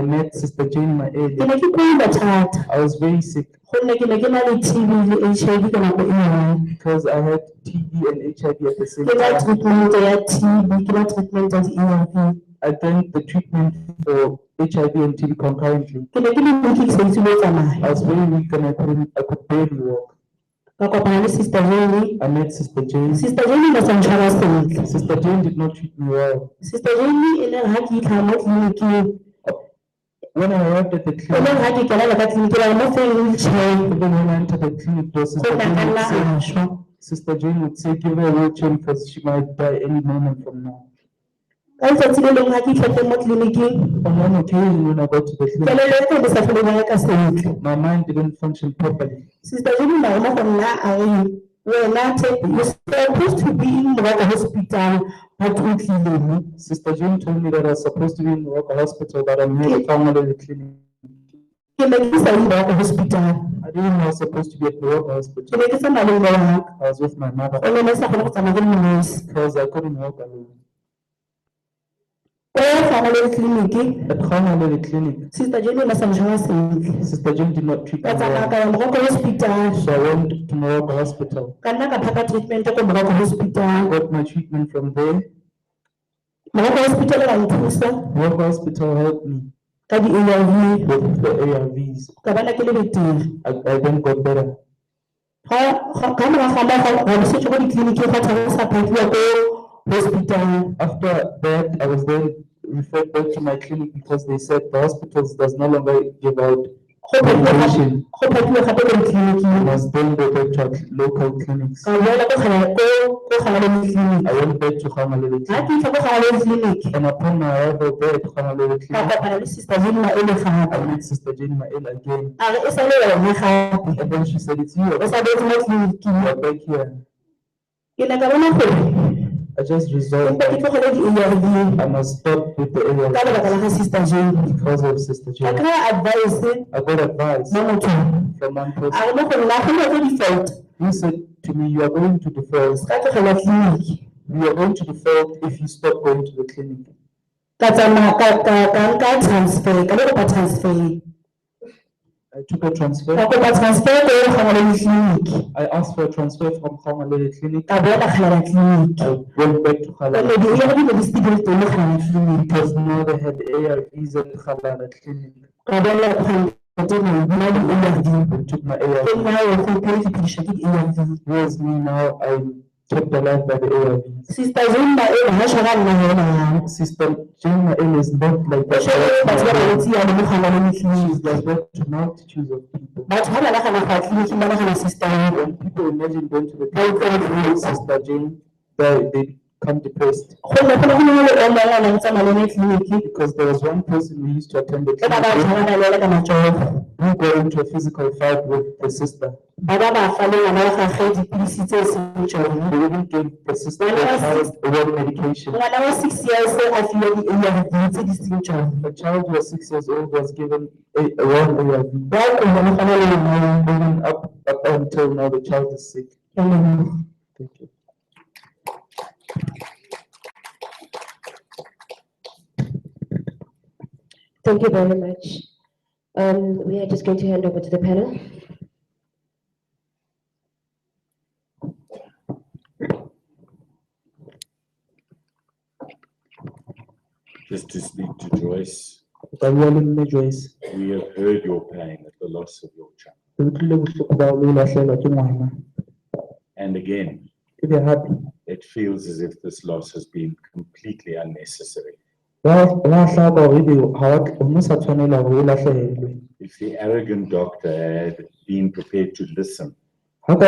met Sister Jane Maele. I was very sick because I had TB and HIV at the same time. I drank the treatment for HIV and TB concurrently. I was very weak and I could barely walk. I met Sister Jane. Sister Jane did not treat me well. When I arrived at the clinic, even when I entered the clinic, Sister Jane would say, give her a wheelchair because she might die any moment from now. On one occasion when I got to the clinic, my mind didn't function properly. Sister Jane, you're supposed to be in the hospital, but Sister Jane told me that I was supposed to be in the hospital, but I'm here at the clinic. I didn't know I was supposed to be at the hospital. I was with my mother because I couldn't walk alone. At Gaogangalele Clinic, Sister Jane did not treat me well. So I went to Morocco Hospital. I got my treatment from there. Morocco Hospital helped me with the ARVs. I then got better. After that, I was then referred back to my clinic because they said the hospitals does no longer give out medication. I was then go back to our local clinics. I went back to Gaogangalele Clinic. And upon my arrival there at Gaogangalele Clinic, I met Sister Jane Maele again. And then she said, it's you. You're back here. I just resolved I must stop with the ARV because of Sister Jane. I got advice from one person. He said to me, you are going to default. You are going to default if you stop going to the clinic. I took a transfer. I asked for a transfer from Gaogangalele Clinic. I went back to Halala because now they had ARVs at Halala Clinic. I took my ARV. Here's me now. I'm kept alive by the ARVs. Sister Jane Maele is not like that. She's like that to multitudes of people. When people imagine going to the clinic, Sister Jane, they become depressed. Because there was one person who used to attend the clinic who got into a physical fight with the sister. They wouldn't give the sister one medication. A child who was 6 years old was given a wrong ARV. Even up until now, the child is sick. Thank you. Thank you very much. We are just going to hand over to the panel. Just to speak to Joyce, Ka bua le mme Joyce. we have heard your pain at the loss of your child. Re utlwile bohloko ba hao le ho lahlehelwa ke ngwana. And again, Ebe hape, it feels as if this loss has been completely unnecessary. wa hlaka hore ebe ha wa o no sa tshwanela hore o lahlehelwe. If the arrogant doctor had been prepared to listen Ha ka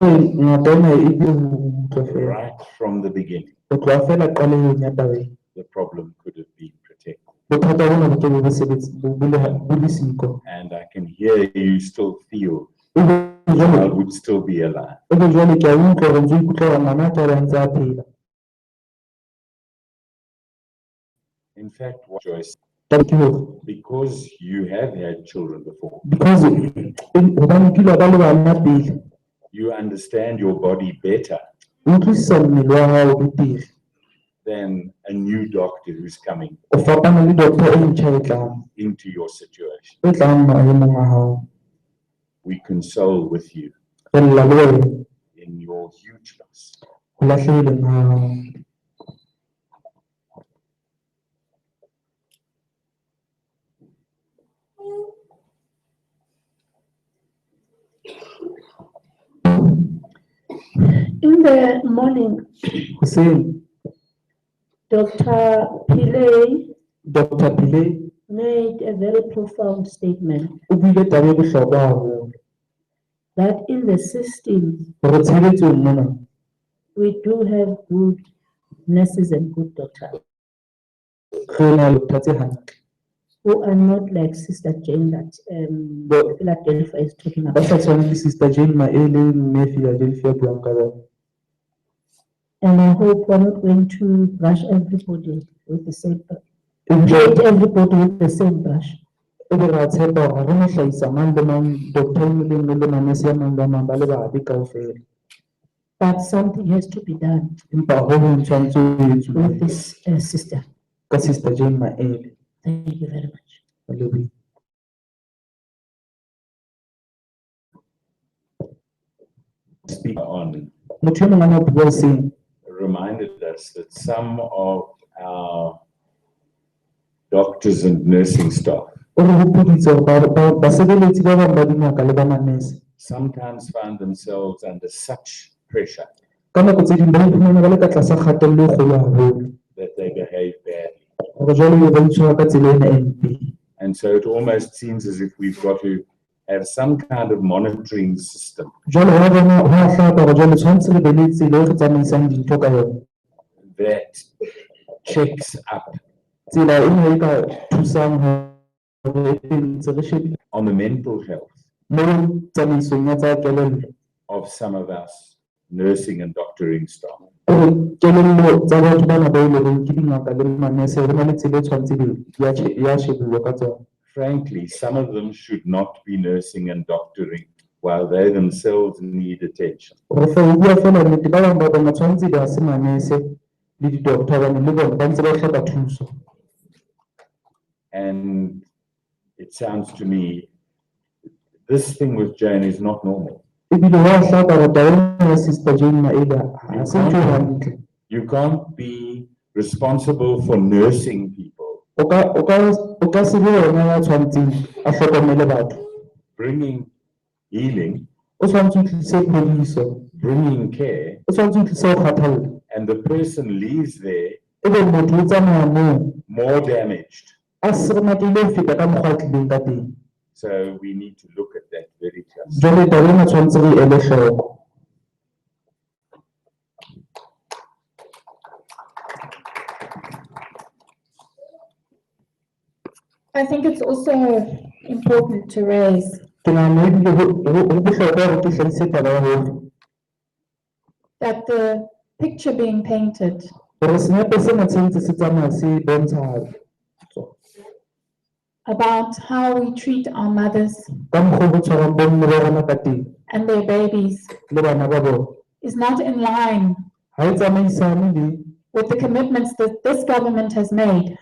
ngaka ena e bile ho utlwa feela. right from the beginning, Ho tloha feela qalehong ya taba ena. the problem could have been protected. Bothata bona bo ke bo le siko. And I can hear you still feel Ebe I jwale would still be alive. ebe jwale ke a utlwa hore o ntso ikutlwa hore ngwana a tla be a ntse a phela. In fact, what Joyce, Taba ke hore, because you have had children before, because hobane kile ba le bana pele, you understand your body better o utlwisisa mmele wa hao betere. than a new doctor who's coming O fapana le doctor e ntjha e tlang, into your situation. e tlang maemong a hao. We console with you Re lla le wena in your huge loss. ho lahlehileng ha hao. In the morning, Hoseng, Dr. Pillay Dr. Pillay made a very profound statement o buile taba e bohlokwa haholo. that in the system, Hore tshebetsong mona, we do have good nurses and good doctors re na le doctor tse hantle. who are not like Sister Jane that Philadelphia is talking Ba about. sa tshwaneng le Sister Jane Maele mme Philadelphia buang ka bona. And I hope we're not going to brush everybody with the same, Ebile treat everybody with the same brush. ebe re a tshepa hore ha re no hlahisa mang le mang, doctor e nngwe le nngwe le manese a mang le a mang ba le babe kaofela. But something has to be done Empa ho hong tshwantse ho etsuwe with this sister. ka Sister Jane Maele. Thank you very much. Ke lebohile. Speak on Motho e mong a na bua hoseng reminded us that some of our doctors and nursing staff o re hopoditse hore basebeletsi ba bang ba dingaka le ba manese sometimes find themselves under such pressure ka nako tse ding ba iphumana ba le ka tlasa kgatello e kgolo haholo that they behave badly. hore jwale ba itshwara ka tsela ena e mpe. And so it almost seems as if we've got to have some kind of monitoring system Jwale wa bona ho a hlaka hore jwale tshwantse re be le tsela e re tsamaisang dintho ka yona. that checks up Tsela ena e ka thusang hore e ntse re shebile on the mental health mo tsamaisong ya tsa kelello. of some of us nursing and doctoring staff. Hore kelello tsa batho bana ba e leng hore ke dingaka le manese re na le tsela e tshwantseng ya shebuwa ka tsona. Frankly, some of them should not be nursing and doctoring while they themselves need attention. Re fa ho bua fela nnete ba bang ba bona tshwantse ba se manese le di-doctor hobane le bona ba ntse ba hloka thuso. And it sounds to me, this thing with Jane is not normal. Ebile ho a hlaka hore taba ena ya Sister Jane Maele ha se ntho e hantle. You can't be responsible for nursing people, O ka se be wena ya tshwantseng a hlokomele batho. bringing healing, O tshwantse o tlise phodiso, bringing care, o tshwantse o tlise ho kgathalla. and the person leaves there Ebe motho o tsamaya moo more damaged. a seremateile ho feta ka mokgwa a tlileng ka teng. So we need to look at that very closely. Jwale taba ena tshwantse re ele hloko. I think it's also important to raise Ke nahana ebile ho bohlokwa hore ke hlahise taba ya hore that the picture being painted hore senepe sena tshwantse se tsamaya se bontsha about how we treat our mothers ka mokgwa o tshwarang bomme ba rona ka teng and their babies le bana ba bona. is not in line Ha e tsamaisane le with the commitments that this government has made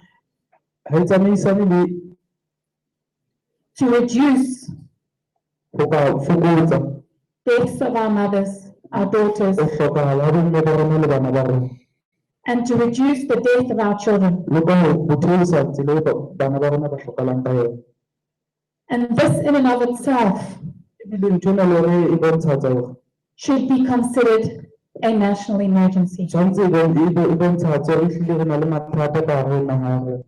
ha e tsamaisane le to reduce ho ka fokotsa deaths of our mothers, our daughters, ho hlokahala ha bomme ba rona le bana ba rona. and to reduce the death of our children. le ka ho botheisa tsela e bana ba rona ba hlokahalang ka yona. And this in and of itself Ebile ntho ena le hore e bontshatsa hore should be considered a national emergency. tshwantse e bontshatsa hore ehlile re na le mathata ka hare ho naha ya rona.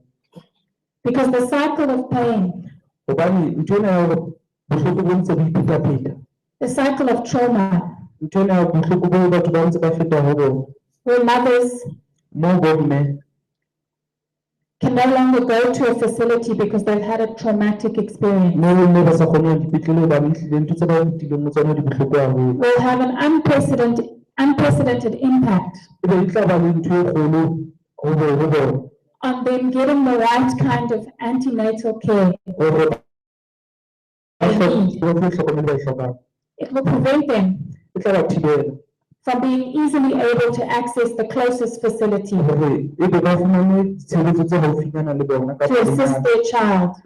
Because the cycle of pain, Hobane ntho ena ya hore bohloko bo ntse bo iphetapheta, the cycle of trauma, ntho ena ya bohloko bo batho ba ntse ba feta ho bona, where mothers moo bomme can no longer go to a facility because they've had a traumatic experience, moo bomme ba sa kgone ho ya dipetlele hobane ehlile ntho tse ba fetileng ho tsona di bohloko haholo. will have an unprecedented impact Ebe e tla ba le ntho e kgolo ho bona on them getting the right kind of antenatal care. hore ba hlokomele ba e hlokang. It will prevent them E tla ba thibela from being easily able to access the closest facility hore ebe ba fumane tshebeletso tse haufinyana le bona ka to assist their child.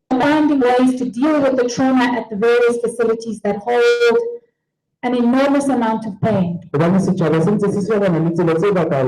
Finding ways to deal with the trauma at the various facilities that hold an enormous amount of pain. hobane setjhaba se ntse se shebana le tsela tse ba ka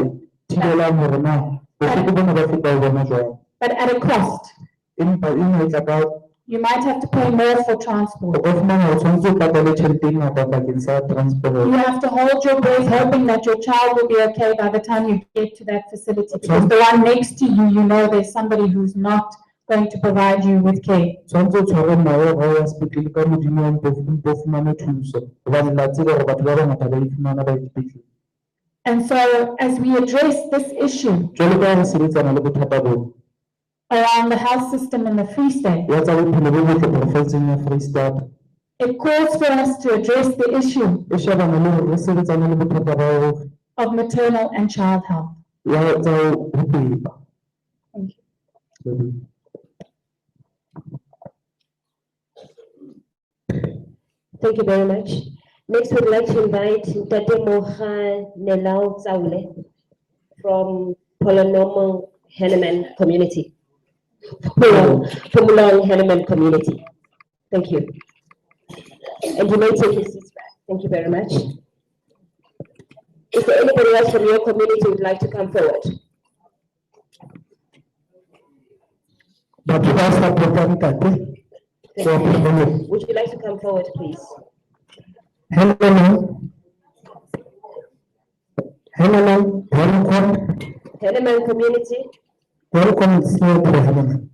thibelang hore na bohloko bona ba feta ho bona jwang. But at a cost. Empa ena e tla ka You might have to pay more for transport. o ka fumana o tshwanetse o patale tjhelete e ngata bakeng sa transport. You have to hold your breath hoping that your child will be okay by the time you get to that facility. Because the one next to you, you know there's somebody who's not going to provide you with care. Tshwanetse o tshware mawa ha o ya sepetlele ka modimo wa mpo fumane thuso hobane la tseba hore batho ba bangata ba ifumana ba ya dipetlele. And so as we address this issue Jwalo ka ha re sebetsana le bothata bona around the health system in the Free State, ya tsa bophelo bo botle profenseng ya Freistata, it calls for us to address the issue e shebana le hore re sebetsane le bothata ba hore of maternal and child health. ya tsa ho beba. Thank you. Thank you very much. Next, we'd like to invite Tate Moha Nelao Tsaule from Polonomo Henneman Community. Pumulong Henneman Community. Thank you. And you may take your seats back. Thank you very much. Is there anybody else from your community who would like to come forward? Batho ba support-ang ntate. Would you like to come forward, please? Hello. Welcome. Henneman Community. Welcome to Henneman.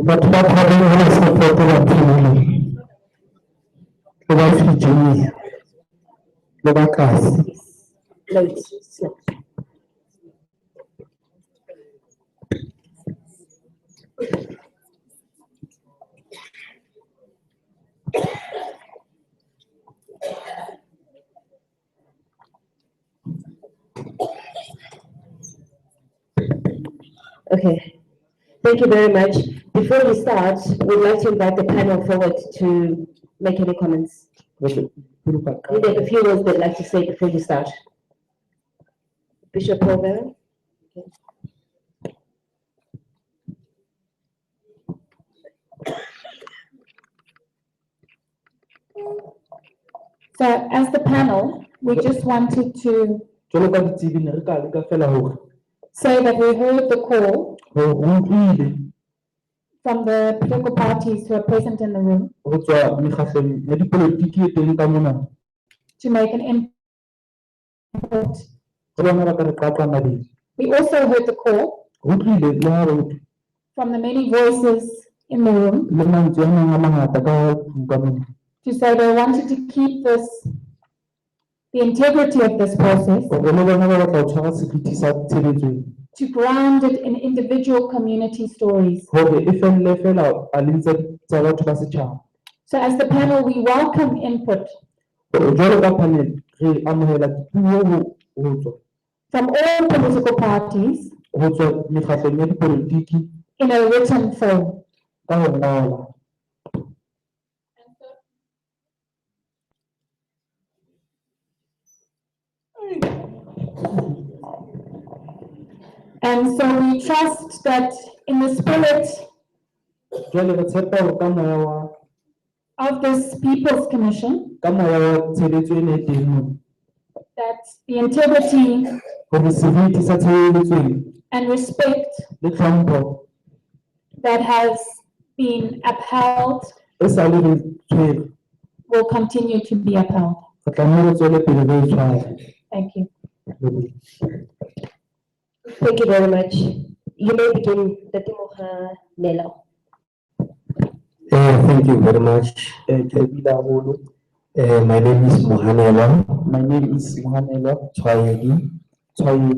Batho ba thabeng ho support-a batho le ba Virginia le ba Kasi. No, it's not. Okay, thank you very much. Before we start, we'd like to invite the panel forward to make any comments. Okay. We have a few words they'd like to say before you start. Bishop Paul. So as the panel, we just wanted to say that we heard the call from the political parties who are present in the room to make an input. We also heard the call from the many voices in the room to say they wanted to keep this, the integrity of this process, to ground it in individual community stories. So as the panel, we welcome input from all political parties in a written form. And so we trust that in the spirit Jwale re tshepa hore ka moya wa of this People's Commission, ka moya wa tshebeletso ena e teng moo, that the integrity hore seriti sa tshebeletso ena and respect le tlhompho that has been upheld e sa le re tshwere will continue to be upheld. re tlameha re tswele pele re e tshware. Thank you. Thank you very much. You may begin, Tatimoha Nelo. Thank you very much. My name is Mohanela. My name is Mohanela Twayedi from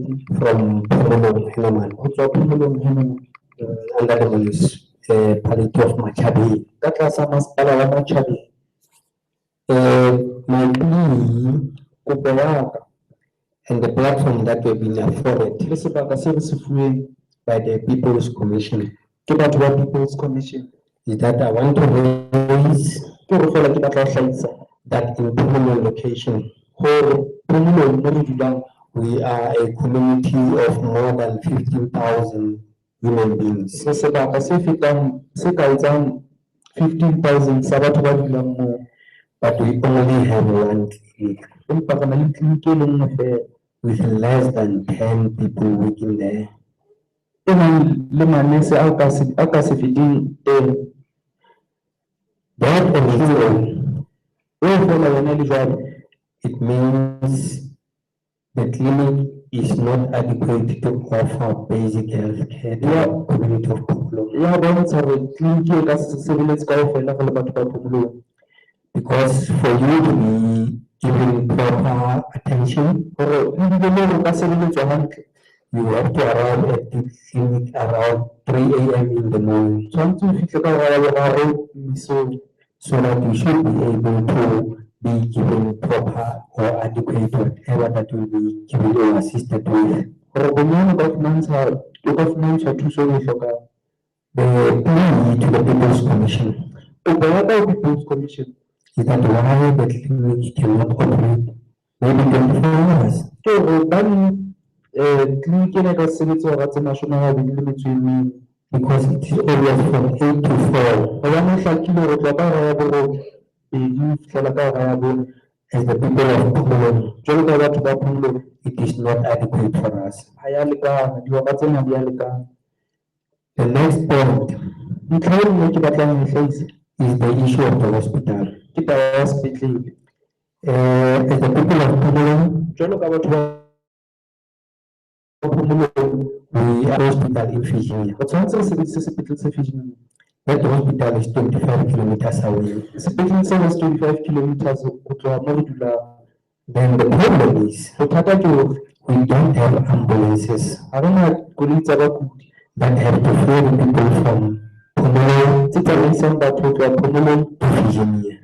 Phomolong, Henaman. Under the municipality of Machabi. That was a masipala wa Machabi. My plea and the platform that we've been afforded by the People's Commission. People's Commission. Is that I want to raise that in Phomolong location, we are a community of more than 15,000 human beings. 15,000 but we only have one clinic with less than 10 people working there. That on its own, it means the clinic is not adequate to offer basic health care to the community of Phomolong. Because for you to be given proper attention, you have to arrive at the clinic around 3 a.m. in the morning. So that you should be able to be given proper or adequate whatever that will be given or assisted with. The plea to the People's Commission is that why the clinic cannot operate maybe 24 hours. Because it is always from 8 to 4. As the people of Phomolong, it is not adequate for us. The next point is the issue of the hospital. As the people of Phomolong, we are hospital in Virginia. That hospital is 25 kilometers away. 25 kilometers. Then the problem is we don't have ambulances that have to ferry people from Phomolong to Virginia.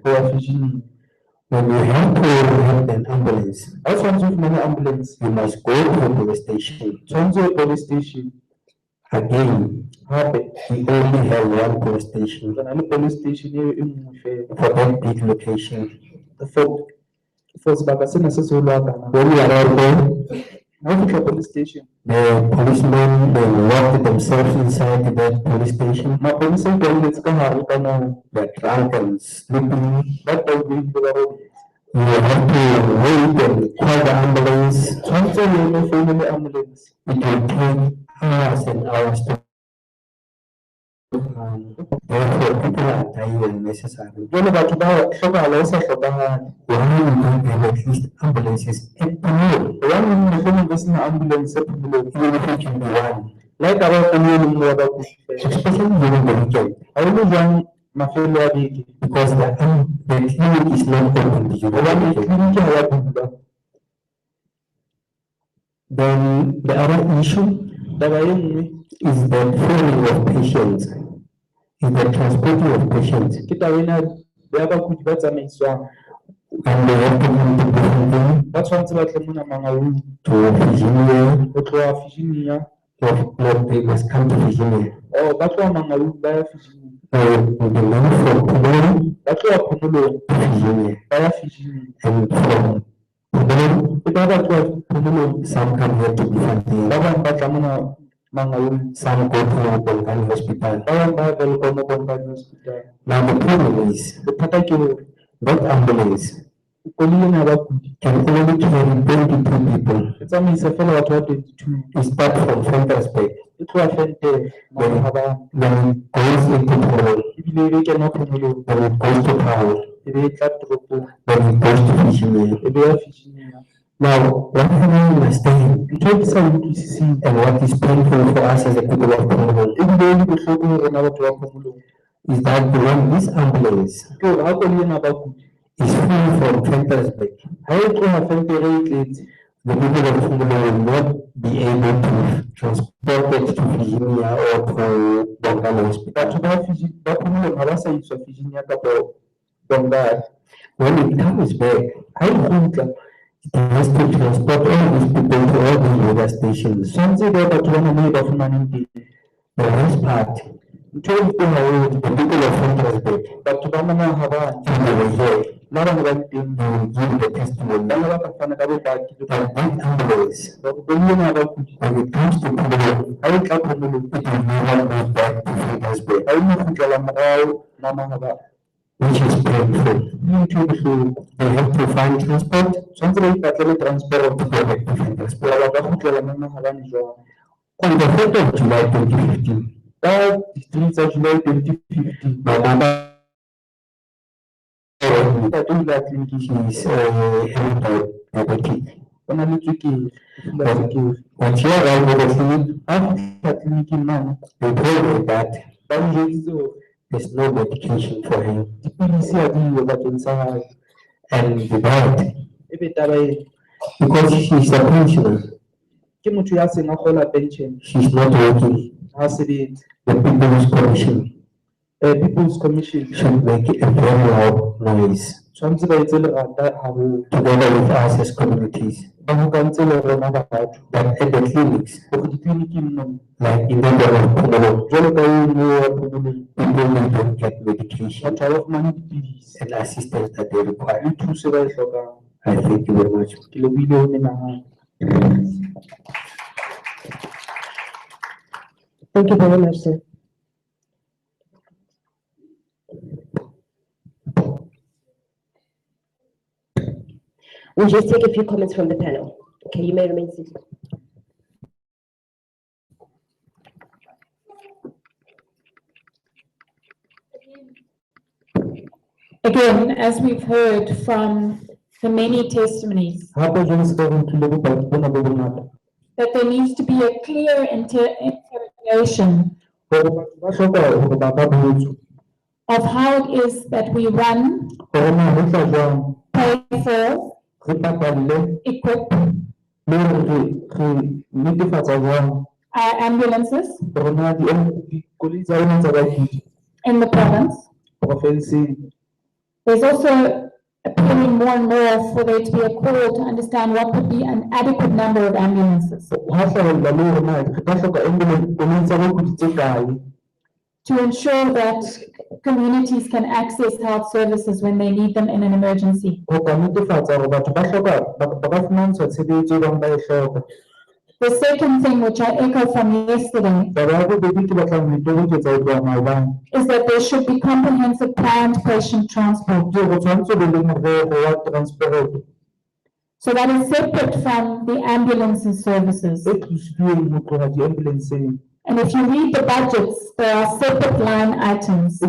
When you have to have an ambulance, you must go to a police station. Again, we only have one police station for that big location. When we arrive there, the policemen, they lock themselves inside that police station. They're drunk and sleeping. You have to wait and call the ambulance. It will take hours and hours to therefore people are dying unnecessarily. Why we don't have at least ambulances at all? Even if it can be one. Especially during the weekend. Because the clinic is not open during the weekend. Then the other issue is the ferrying of patients, is the transporting of patients. And they have to come to Virginia. No, they must come to Virginia. The man from Phomolong to Virginia. And from Phomolong, some come here to be funded. Some go to Bongani Hospital. Hospital. Now the problem is, that ambulance can only carry 22 people. It starts from Fentersburg. When it goes into Polo, then it goes to Pau, then it goes to Fishimia. Now, what we understand and what is painful for us as a people of Congo is that when this ambulance is free from Fentersburg, the people of Congo will not be able to transport it to Virginia or to Bongani Hospital. When it comes back, it has to transport all these people to all these weather stations. The worst part, the people of Fentersburg, and they were here, they will give the testimony that ambulance, when it comes to Congo, it will never go back to Fentersburg, which is painful. They have to find transport, to go back to Fentersburg. On the 4th of July 2015, she's diabetic. When she arrived at the clinic, they told her that there's no medication for him. And the diet, because she's a pensioner, she's not working. The People's Commission should make a very loud noise together with us as communities. That at the clinics, like in the people don't get medication and assistance that they require. I thank you very much. Thank you very much, sir. We'll just take a few comments from the panel. Okay, you may remain seated. Again, as we've heard from the many testimonies, that there needs to be a clear interrogation of how it is that we run, pay for, equip our ambulances in the province. There's also appealing more and more for there to be a call to understand what would be an adequate number of ambulances. To ensure that communities can access health services when they need them in an emergency. The second thing, which I echo from yesterday, is that there should be comprehensive planned patient transport. So that is separate from the ambulance services. And if you read the budgets, there are separate line items. So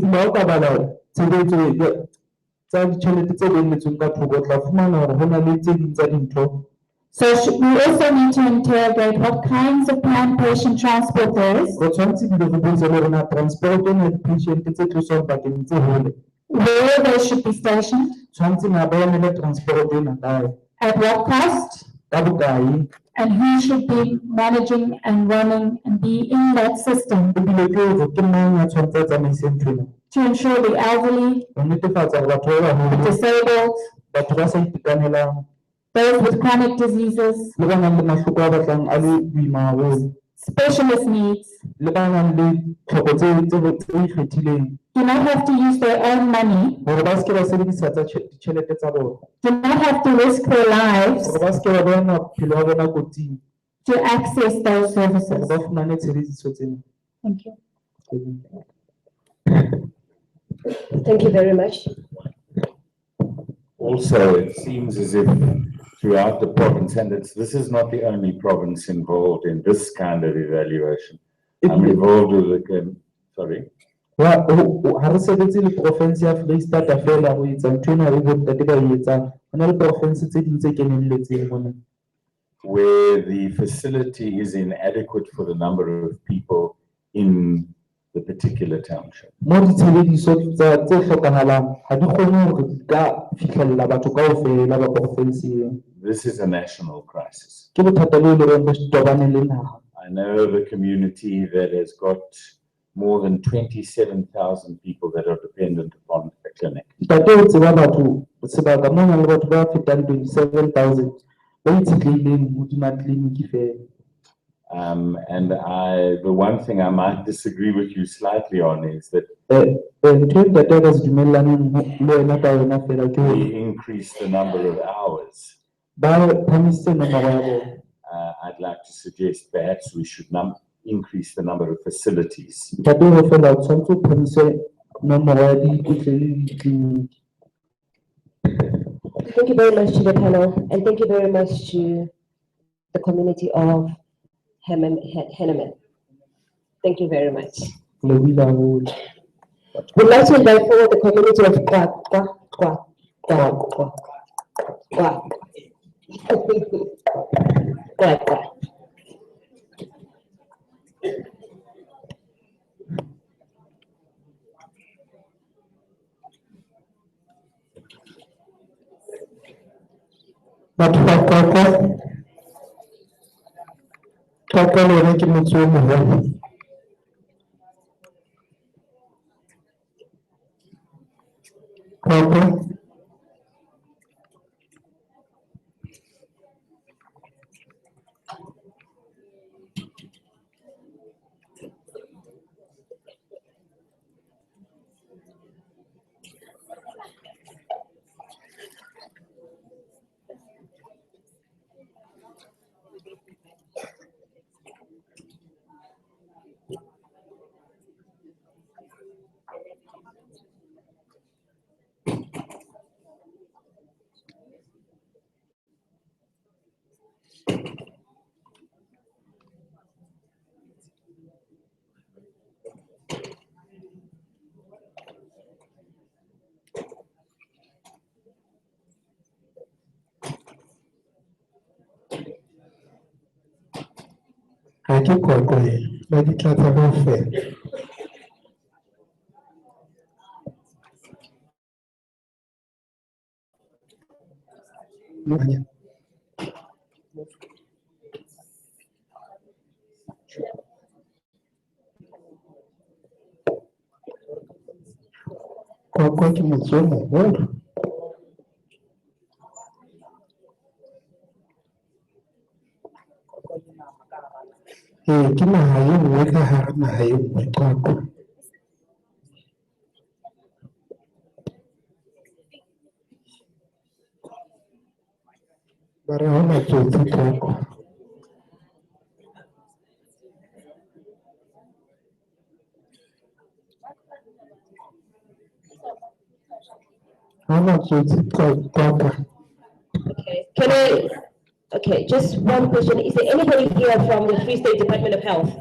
we also need to interrogate what kinds of planned patient transport there is, where they should be stationed, at what cost, and who should be managing and running and be in that system to ensure the elderly, disabled, those with chronic diseases, specialist needs, do not have to use their own money, do not have to risk their lives, to access those services. ba fumane tshebediso tsena. Thank you. Thank you very much. Also, it seems as if throughout the province, and this is not the only province involved in this kind of evaluation. I'm involved with the, sorry. Ha re sebetse le province ya Freistata fela ho etsa ntho ena e bontate ba e etsang. Ho na le province tse ding tse kenelletseng mona. Where the facility is inadequate for the number of people in the particular township. Mo ditshebediso tse hlokahalang ha di kgone hore di ka fihlella batho kaofela ba province eo. This is a national crisis. Ke bothata bo e leng hore bo tobane le naha. I know of a community that has got more than 27,000 people that are dependent upon a clinic. Ntate o tseba batho sebaka mona le batho ba fetang 27,000 ba itshetlehileng hodima tleliniki fela. And the one thing I might disagree with you slightly on is that we increase the number of hours. I'd like to suggest perhaps we should increase the number of facilities. Thank you very much to the panel, and thank you very much to the community of Henneman. Thank you very much. We'd like to invite forward the community of Okay, just one question. Is there anybody here from the Free State Department of Health?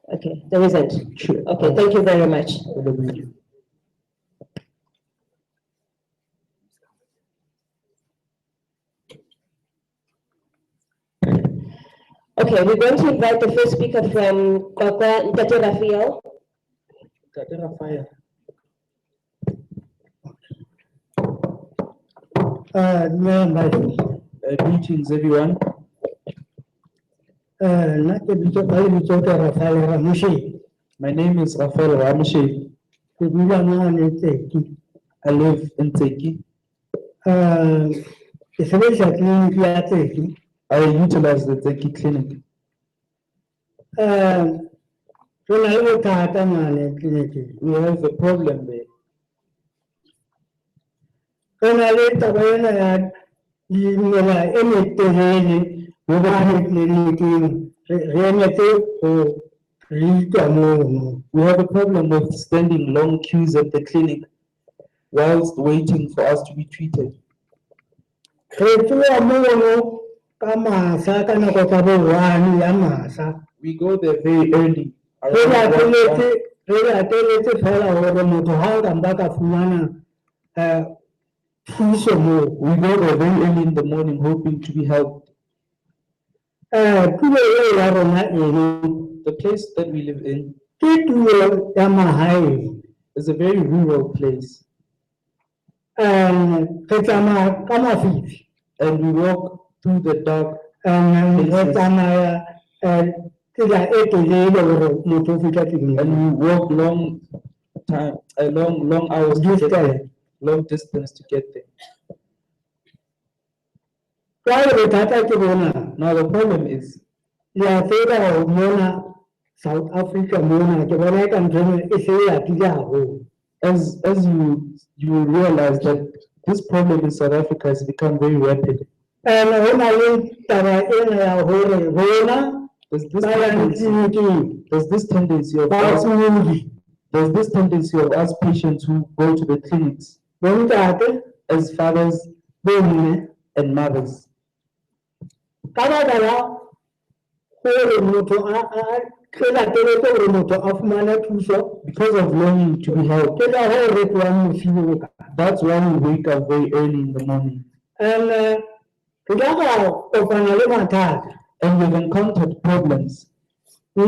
Okay, there isn't. Okay, thank you very much. Okay, we're going to invite the first speaker from Kwakwa, Ntate Raphael. Ntate Raphael. Greetings, everyone. My name is Raphael Ramushe. I live in Teki. I utilize the Zeki clinic. Re na le bothata mane tleliniking. We have a problem there. Re na le taba ena ya dimela e metelele mane tleliniking. Re emetse ho reitwa mono. We have a problem with standing long queues at the clinic whilst waiting for us to be treated. Re tloha mono ka masa ka nako tsa bo 1 ya masa. We go there very early. Re lateletse fela hore motho ha o ka mpa ka fumana thuso moo. We go there very early in the morning hoping to be helped. Tulo eo ya rona eno, The place that we live in ke tulo ya mahae. is a very rural place. Re tsamaya ka mafifi. And we walk through the dark Re tsamaya tsela e telele hore motho o fitlha tleliniking. and we walk long hours to get there, long distance to get there. Jwale bothata ke bona. Now the problem is, Ya tseba hore mona South Africa mona ke bona eka ntho eno e se e atile haholo. as you will realize that this problem in South Africa has become very rapid. And ho na le taba ena ya hore rona There's this tendency of us, there's this tendency of us patients who go to the clinics as fathers and mothers. Because of longing to be helped. That's why we wake up very early in the morning. And we've encountered problems. Me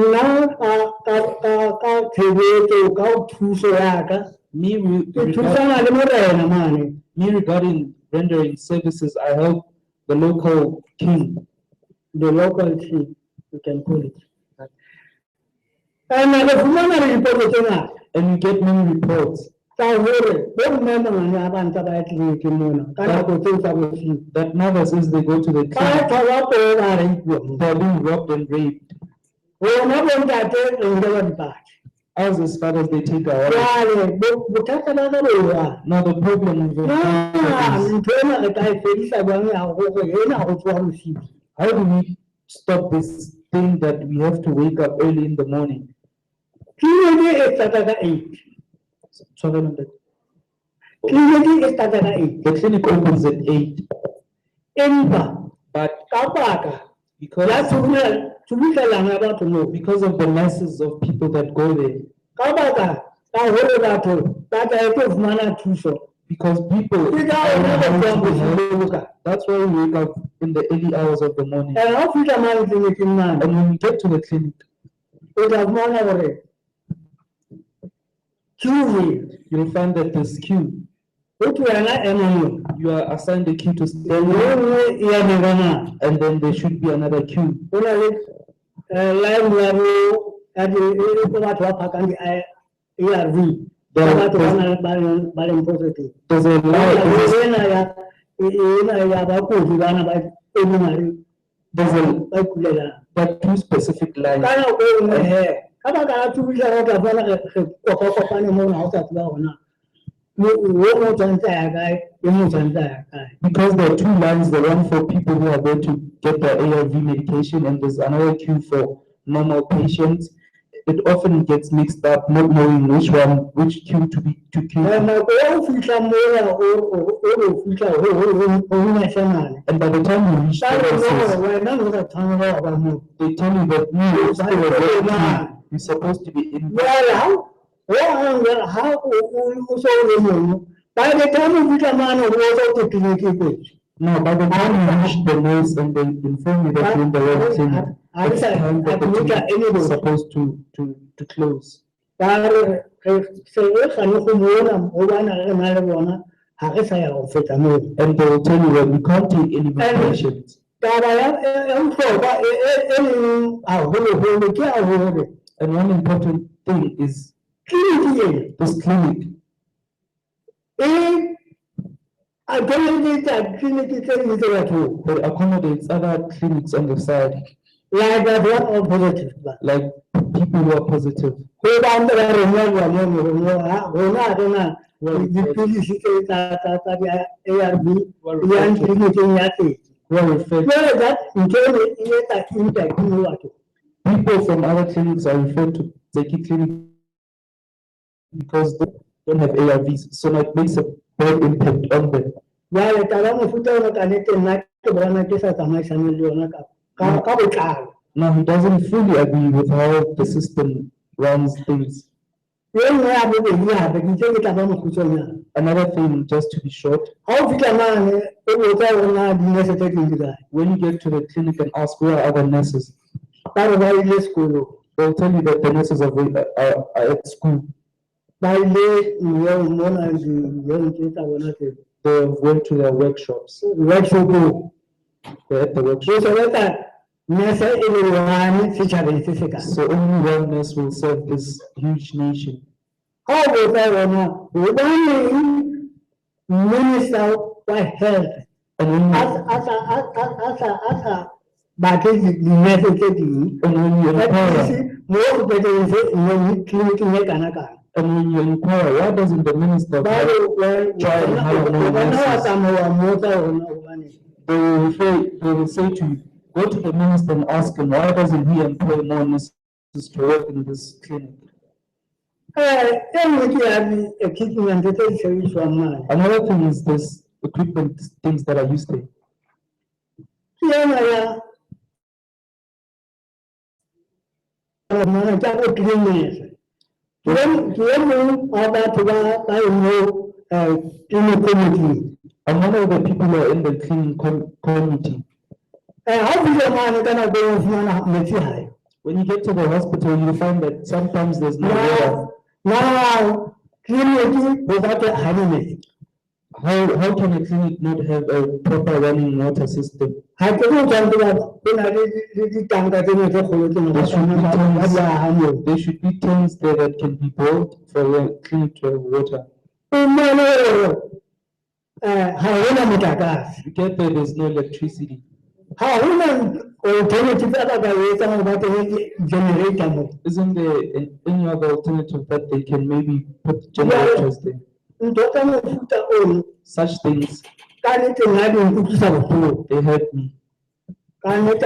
regarding rendering services, I help the local king. The local king, you can call it. And we get many reports that mothers, as they go to the clinic, they're being robbed and raped. Us as fathers, they take our lives. Now the problem is, how do we stop this thing that we have to wake up early in the morning? The clinic opens at 8. But because of the masses of people that go there, because people, that's why we wake up in the early hours of the morning. And when we get to the clinic, you'll find that there's queue. You are assigned a queue to stay, and then there should be another queue. There's a two specific lines. Because there are two lines, the one for people who are going to get the ARV medication, and there's another queue for normal patients. It often gets mixed up, not knowing which queue to queue. And by the time you reach the they tell you that you're supposed to be in. By the time you reach a man who was out to clinic. No, by the time you reach the nurse and they inform you that you're in the right clinic, it's time that the clinic is supposed to close. And they will tell you that we can't take any more patients. And one important thing is this clinic. I don't need that clinic at home. It accommodates other clinics on the side, Like that one or positive. like people who are positive. Go down there and the police ARV, young clinic in Yaki. Well, fed. People from other clinics are referred to Zeki Clinic because they don't have ARVs, so it makes a bad impact on them. Well, Now, he doesn't fully agree with how the system runs things. Another thing, just to be short, when you get to the clinic and ask where are other nurses, they'll tell you that the nurses are at school. They went to their workshops. They're at the workshop. So only one nurse will serve this huge nation. How about Minister for Health? But it's necessary. And when you inquire, why doesn't the minister try and hire more nurses? They will say to you, go to the minister and ask him, why doesn't he employ more nurses to work in this clinic? Another thing is this equipment, things that are used there. And one of the people who are in the cleaning committee. When you get to the hospital, you find that sometimes there's no water. Now, clinic without a hygiene. How can a clinic not have a proper running water system? There should be tanks there that can be built for the clinic to have water. You get there, there's no electricity. Isn't there any other alternative that they can maybe put generators there? Such things, they hurt me. Really,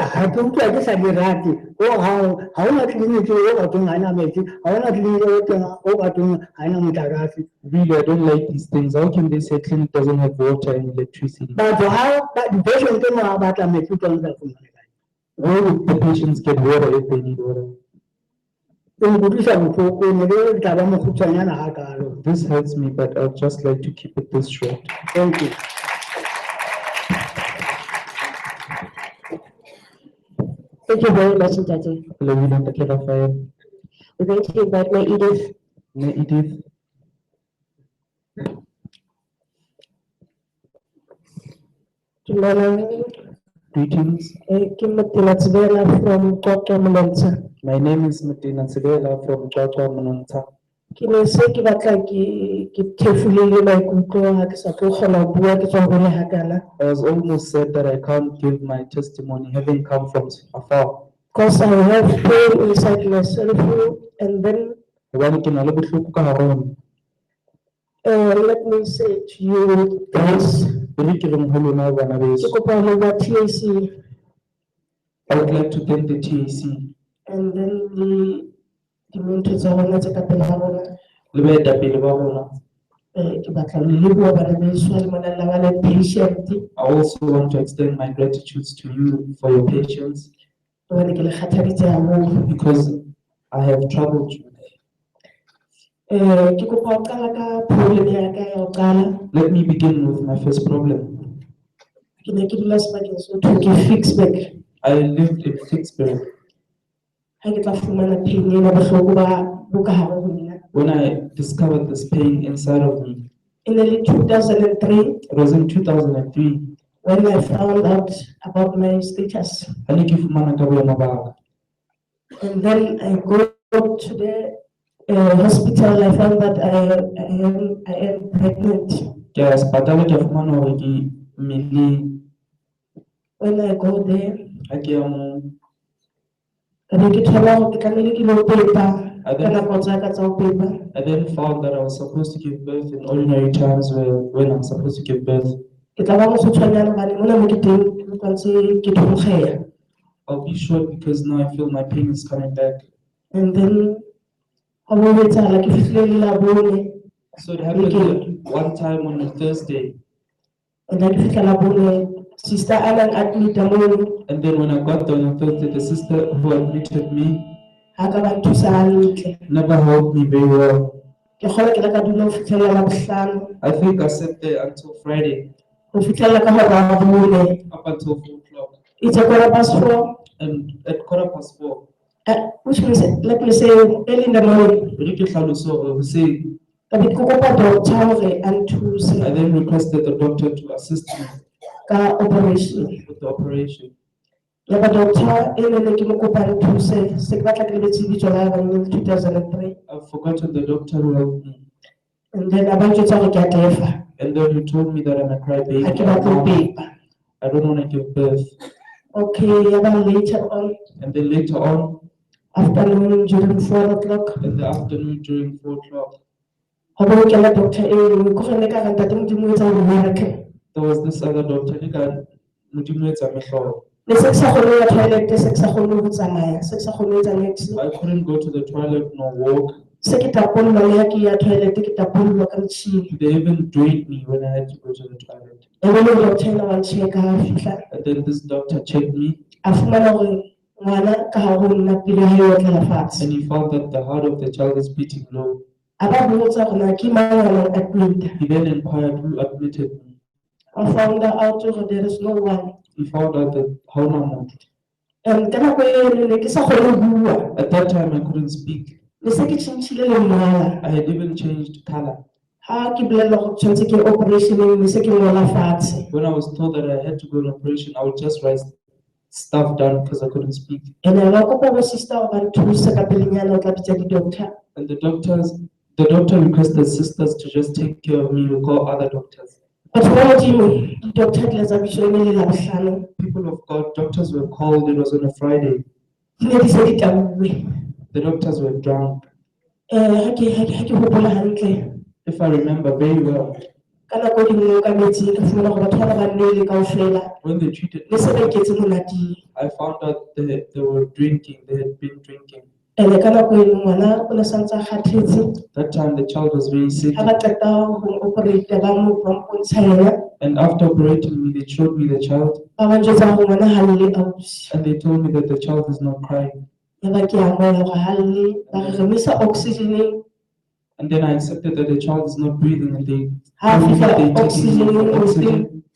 I don't like these things. How can they say clinic doesn't have water and electricity? Where would the patients get water if they need water? This hurts me, but I'd just like to keep it this short. Thank you. Thank you very much, Ntate. We're going to invite my Edith. Edith. Greetings. My name is Mutina Tsibela from Kwakwa Mononta. I was almost said that I can't give my testimony having come from afar. Because I have pain inside myself, and then let me say to you guys, I would like to thank the TAC. And then the mentors are going to I also want to extend my gratitude to you for your patience, because I have troubled you. Let me begin with my first problem. I lived in Fixburg. When I discovered this pain inside of me, in early 2003, it was in 2003, when I found out about my status. And then I go to the hospital, I found that I am pregnant. Ke ya sepatala ke a fumana hore ke mmeleng. When I go there, Ha ke ya moo, I be ke thola hore ke tlamehile ke lo pepa ka nako tsa ka tsa ho pepa. I then found that I was supposed to give birth in ordinary times when I'm supposed to give birth. Ke tla ba mosotshwanyana hobane mona mo ke teng ke utlwa ntse ke thonkgeha. I'll be short because now I feel my pain is coming back. And then ha bo etsahala ke fihlile le Labone. So it happened one time on a Thursday. And then ke fihla Labone, sister Alan admit moo. And then when I got there on a Thursday, the sister who admitted me Ha ka ba nthusa hantle. never helped me very well. Ke kgona ke la ka dula ho fihlela Labohlano. I think I sat there until Friday, Ho fihlela ka hora ya bone. up until 4 o'clock. It's a 4:15. And at 4:15, Which means, let me say, early in the morning. I then requested the doctor to assist me Operation. with the operation. Yeah, but doctor, in 2003. I've forgotten the doctor who helped me. And then I went to tell the And then you told me that I'm a crybaby. I cannot do baby. I don't want to give birth. Okay, yeah, but later on. And then later on, afternoon during 4 o'clock. In the afternoon during 4 o'clock. There was this other doctor, I couldn't go to the toilet nor walk. They even drained me when I had to go to the toilet. And then this doctor checked me. And he found that the heart of the child is beating low. He then inquired who admitted me. I found out that there is no one. He found out that how long. And at that time I couldn't speak. I had even changed color. When I was told that I had to go on operation, I would just write stuff down because I couldn't speak. And the doctor requested sisters to just take care of me. We call other doctors. But people of God, doctors were called. It was on a Friday. The doctors were drunk. If I remember very well. When they treated me, I found out they were drinking. They had been drinking. That time the child was very sick. And after operating me, they showed me the child. And they told me that the child is not crying. And then I accepted that the child is not breathing, and they oxygen.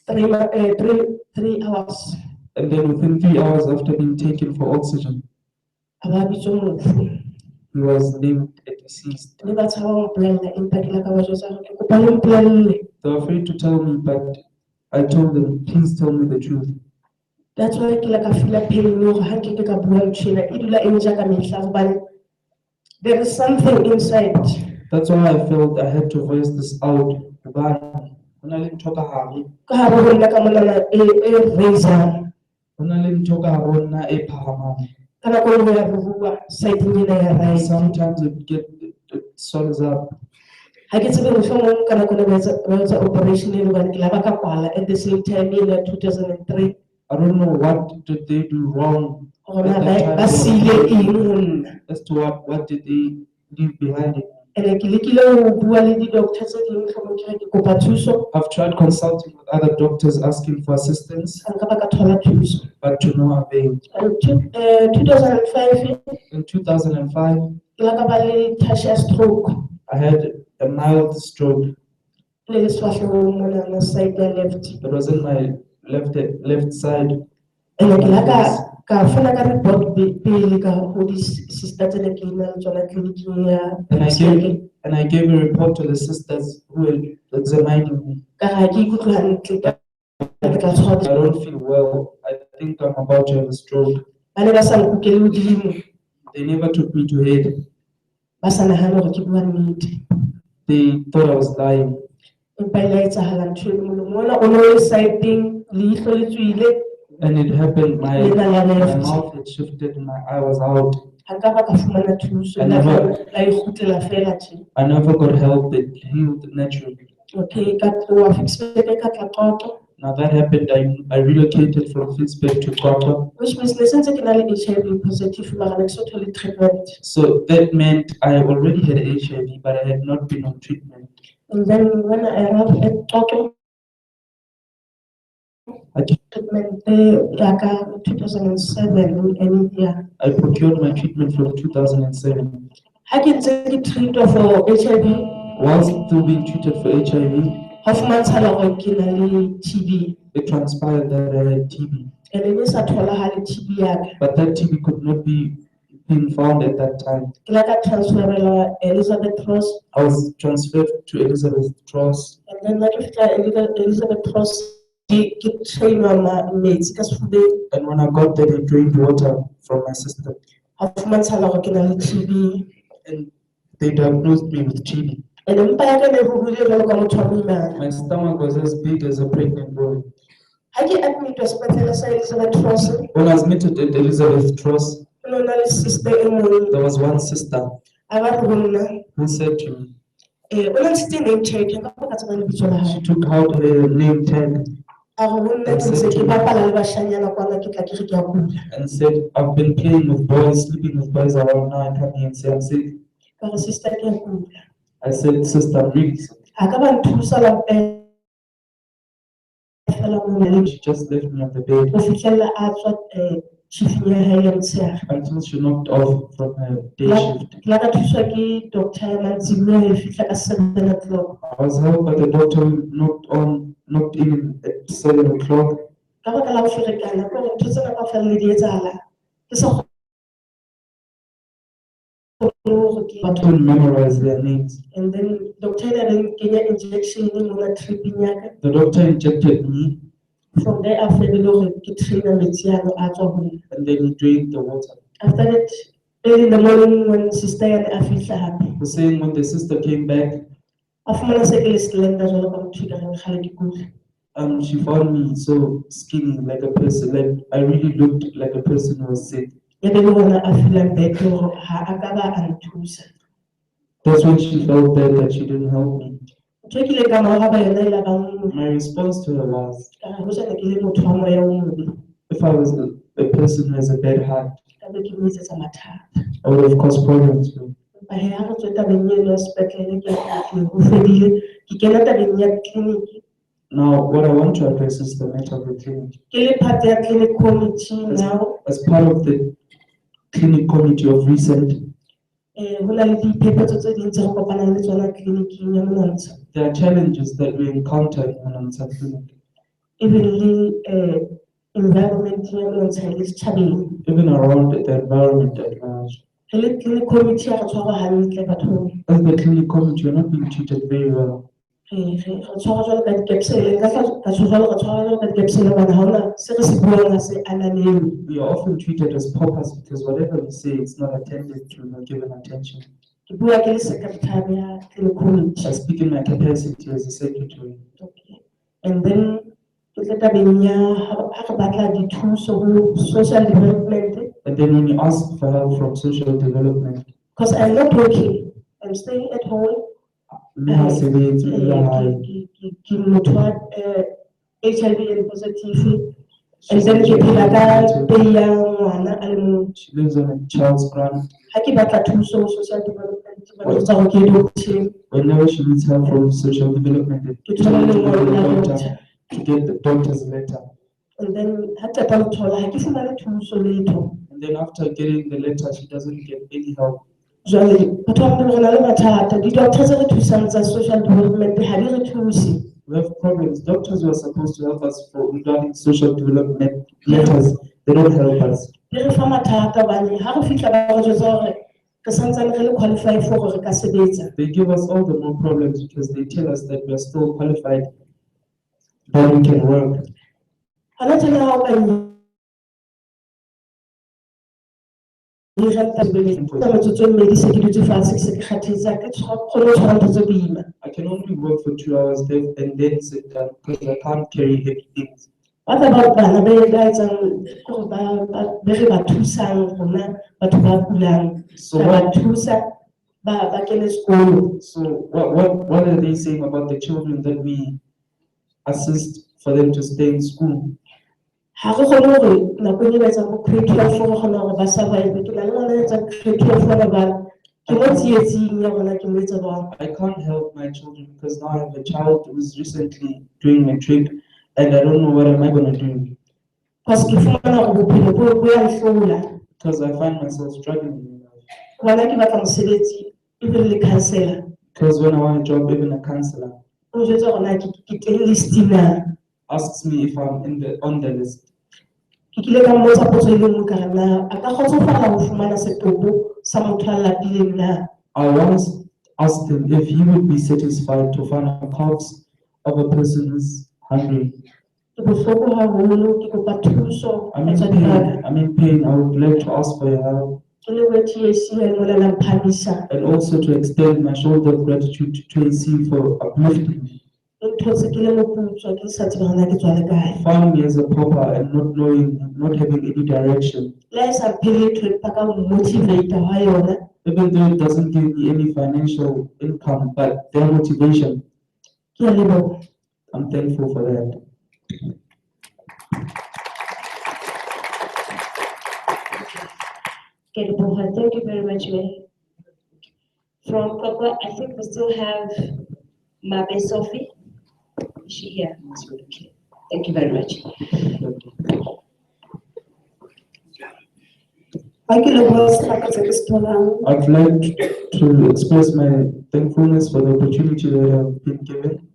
3 hours. And then within 3 hours after being taken for oxygen, he was named a deceased. They were afraid to tell me, but I told them, please tell me the truth. That's why I feel pain. There is something inside. That's why I felt I had to voice this out. Sometimes it swells up. At the same time in 2003. I don't know what did they do wrong. As to what did they leave behind it. I've tried consulting with other doctors asking for assistance, but to no avail. In 2005, I had a mild stroke. It was in my left side. And I gave a report to the sisters who were examining me. I don't feel well. I think I'm about to have a stroke. They never took me to head. They thought I was dying. empa ile a etsahala ntho eno molomo ona o ne o le side-eng leihlo le tswile And it happened, my Lena la left. mouth had shifted and my eye was out. ha ka ba ka fumana thuso I la never- la e kgutlela fela tje. I never got help, it healed naturally. Okay, ka wa Ficksburg ka tla Qoqo, Now that happened, I relocated from Fitzburg to Qatar. which means ne sentse ke na le HIV positive mara ne ke so thole treatment. So that meant I already had HIV, but I had not been on treatment. And then when I arrived at Qoqo, I took- treatment yaka 2007 and yeah. I procured my treatment from 2007. Ha ke ntse ke treatwa for HIV, While still being treated for HIV, ha fumantshala hore ke na le TB. it transpired that I had TB. And e ne sa tholahale TB ya ka. But that TB could not be being found at that time. Ke la ka transferela Elizabeth Ross, I was transferred to Elizabeth Tross, and then la ke fitla Elizabeth Ross ke trainwa metsi ka sefubeng. and when I got there, they drained water from my system, Ha fumantshala hore ke na le TB. and they diagnosed me with TB. And empa ya ka ne ho buile jwalo ka motho wa moimana. My stomach was as big as a pregnant woman. Ha ke admitwa sepetlele sa Elizabeth Ross, When I was admitted at Elizabeth Tross, ho ne ho na le sister e mong there was one sister a ba re ho nna, who said to me, o na ntshitse name tag ka ba ka tseba lebitso la she hae. took out her name tag A re ho nna ke ntse ke bapala le bashanyana kwana ke tla ke re ke a kula. and said, I've been playing with boys, sleeping with boys around now, and come here and say I'm sick. Ka re sister ke a kula. I said, sister, I'm really sick. Ha ka ba nthusa la fela mona She just left me on the bed ho fihlella a tswa shift ya hae ya motshehare. until she knocked off from her day La shift. la ka thuswa ke doctor ya mantsibuya e fihla ka 7 o'clock. I was helped by the doctor who knocked in at 7 o'clock. Ka baka la ho ferekana ko ntho tsena kaofela ne di etsahala ke sa I couldn't memorize their names. and then doctor ena then kenya injection mona tripping ya ka. The doctor injected me From there after the hore ke trainer metsi ano a tswa ho nna. and then he drained the water. After that, early in the morning when sister ya ne a fihla hape, He was saying when the sister came back, a fumana se ke le slender jwalo ka motho e ka reng kgale ke kula. she found me so skinny, like a person, like I really looked like a person who was sick. Ya be le hona a feelang better hore ha a ka ba a nthusa. That's when she felt bad that she didn't help me. Ntho e kileng ka mo araba yona e la ba nngwe, My response to her was, ka re hoja ne ke le motho wa moya o mobe, if I was a person who has a bad heart, ka be ke mo etsetsa mathata. I would have caused problems for me. Empa he ha re tswe tabeng eno ya sepetlele ke ho fedile, ke kena tabeng ya clinic. Now, what I want to address is the matter of the clinic. Ke le part ya clinic committee now, As part of the clinic committee of recent, ho na le diphephetso tse ding tse re kopanang le tsona clinic-ing ya Monontsha. there are challenges that we encounter in Monontsha Clinic, Even le environment ya Monontsha le setjhabeng. even around the environment at large. Re le clinic committee ha re tshwara hantle bathong. As the clinic committee, you're not being treated very well. Re tshwara jwalo ka dikepsele, ka tshwara jwalo ka dikepsele hobane ha hona se re se buang ha se ananewe. We are often treated as paupers because whatever we say, it's not attended to nor given attention. Ke bua ke le secretary ya clinic committee. I speak in my capacity as a secretary. Okay. And then ke tla tabeng ya ha re batla dithuso ho social development, And then when you ask for help from social development, because I'm not working, I'm staying at home. me ha sebetse o dula hae. Ke motho wa HIV and positive, and then ke phela ka pay ya ngwana a le mong. She lives on a child's grant. Ha ke batla thuso ho social development, ba ntse go ke doctor. Whenever she needs help from social development, Ke thola lengolo la doctor doctor. to get the doctor's letter. And then ha qeta ho thola ha ke fumane thuso letho. And then after getting the letter, she doesn't get any help. Jwale batho ba bang re na le mathata, di-doctor tse re thusang tsa social development ha di re thuse. We have problems. Doctors who are supposed to help us for regarding social development matters, they don't help us. Di re fa mathata hobane ha re fihla ba re jwetsa hore re santsane re le qualify for hore re ka sebetsa. They give us all the more problems because they tell us that we are still qualified, that we can work. Hana tjena ha o ka I can only work for 2 hours and then sit down because I can't carry heavy things. What about bana ba guys and ba thusang rona batho ba kulang ba thusa ba kene sekolo? So what are they saying about the children that we assist for them to stay in school? Ha go gone gore nakong e ba etsa go grade 12 go gona gore ba survive ke la le ngwana etsa grade 12 ba ba ke mo tsietsing ya bona ke mo etsa ba. I can't help my children because now I have a child who is recently doing matric and I don't know what am I going to do. Because I find myself struggling. Because when I want a job, even a counselor asks me if I'm on the list. I once asked him if he would be satisfied to find a corpse of a person who's hungry. I'm in pain. I would like to ask for your help. And also to extend my shoulder of gratitude to AC for uplifting me. Finding me as a pauper and not having any direction. Even though it doesn't give me any financial income, but their motivation, I'm thankful for that. Thank you very much, Mary. From Kokwa, I think we still have Mabe Sophie. Is she here? Okay. Thank you very much. I'd like to express my thankfulness for the opportunity that I've been given.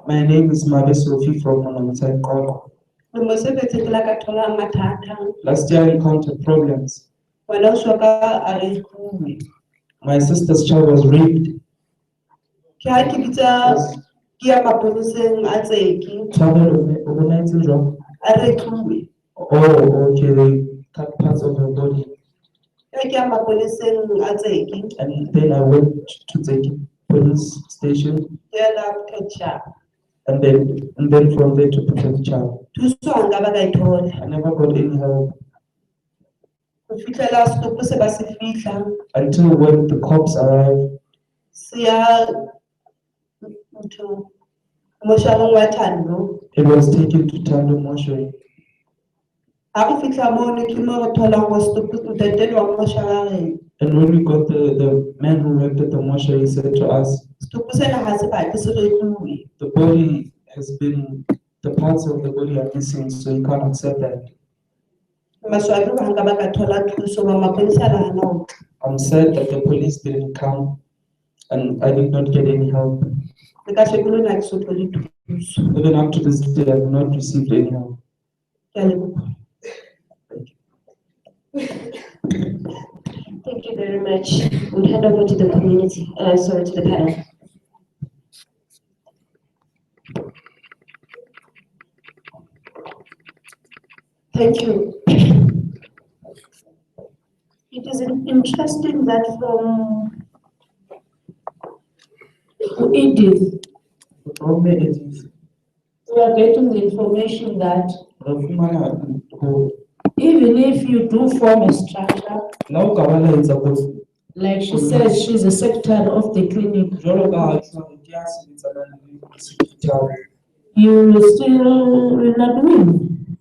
My name is Mabe Sophie from Monomotsayi Qoko. Last year I encountered problems. My sister's child was raped. Oh, okay, they cut parts of her body. And then I went to the police station. And then from there to protect the child. I never got any help. Until when the cops arrived. It was taken to Tando Mortuary. And when we got the man who worked at the mortuary, he said to us, the body has been, the parts of the body are missing, so you can't accept that. I'm sad that the police didn't come and I did not get any help. Even up to this day, I have not received any help. Thank you very much. We'll hand over to the community, to the panel. Thank you. It is interesting that from Edith, we are getting the information that even if you do form a structure, like she says, she's a secretary of the clinic, you will still not win.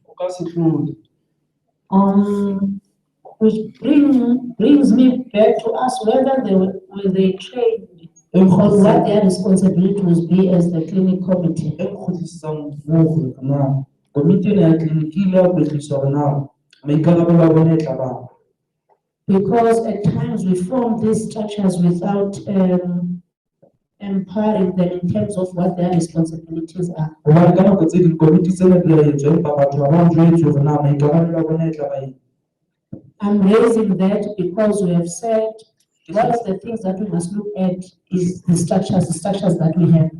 Which brings me back to ask whether were they trained on what their responsibility would be as the clinic committee. Because at times we form these structures without empowering them in terms of what their responsibilities are. I'm raising that because we have said one of the things that we must look at is the structures that we have.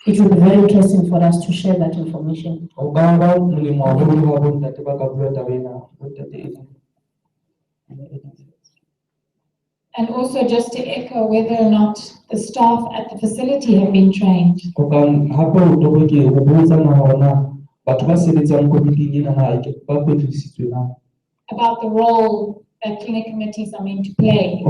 it would be very interesting for us to share that information. And also just to echo whether or not the staff at the facility have been trained. About the role that clinic committees are meant to play.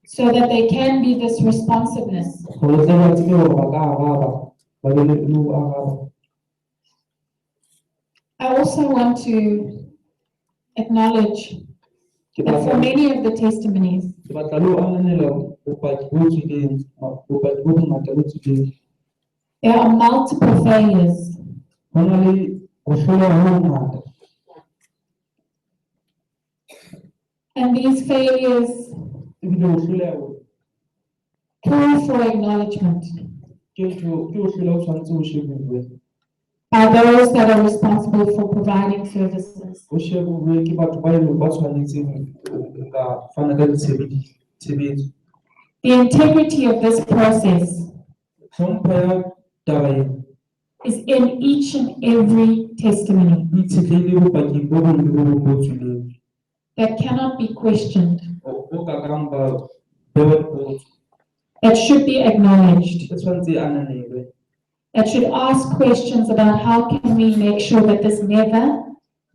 So that they can be this responsiveness. I also want to acknowledge that for many of the testimonies, there are multiple failures. And these failures call for acknowledgement by those that are responsible for providing services. The integrity of this process is in each and every testimony that cannot be questioned, that should be acknowledged, that should ask questions about how can we make sure that this never,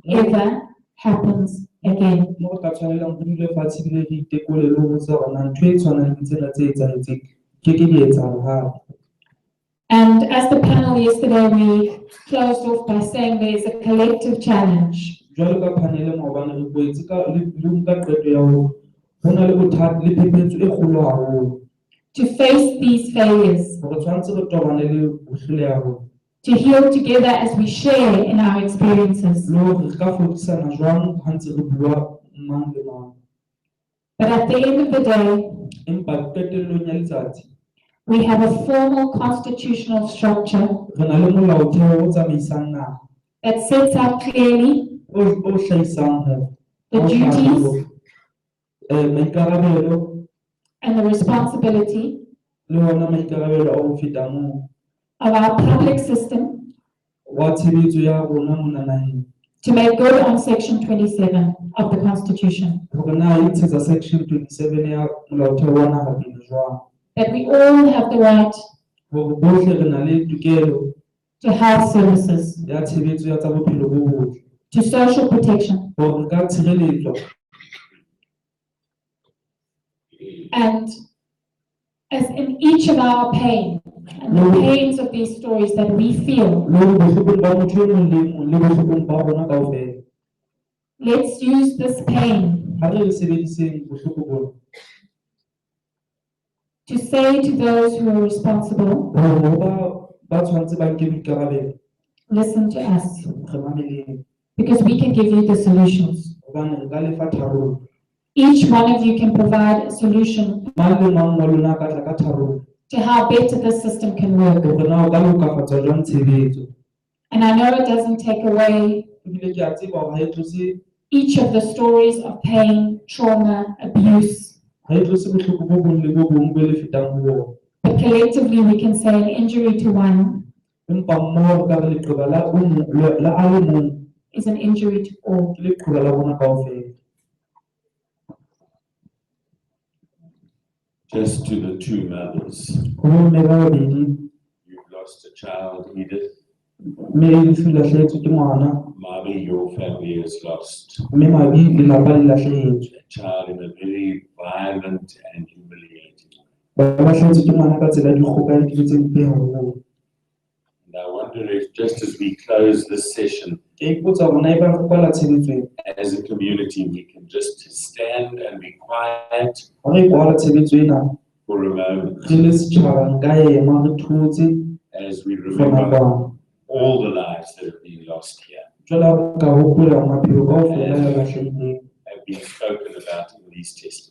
ever happens again. And as the panel yesterday, we closed off by saying there is a collective challenge to face these failures, to heal together as we share in our experiences. But at the end of the day, we have a formal constitutional structure that sets out clearly the duties and the responsibility of our public system to make good on Section 27 of the Constitution. That we all have the right to health services, to social protection, and as in each of our pain and the pains of these stories that we feel, let's use this pain to say to those who are responsible, listen to us, because we can give you the solutions. Each one of you can provide a solution to how better the system can work. And I know it doesn't take away each of the stories of pain, trauma, abuse. But collectively we can say an injury to one is an injury to all. Just to the two mothers. You've lost a child, Edith. Maybe your family has lost a child in a very violent and humiliating way. And I wonder if just as we close this session, as a community, we can just stand and be quiet for a moment as we remember all the lives that have been lost here, have been spoken about in these testimonies.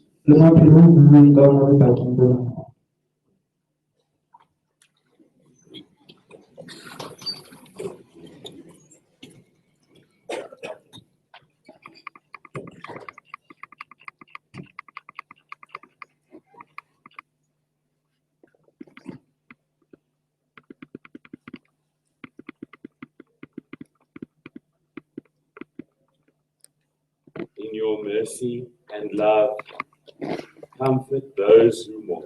your mercy and love comfort those who mourn.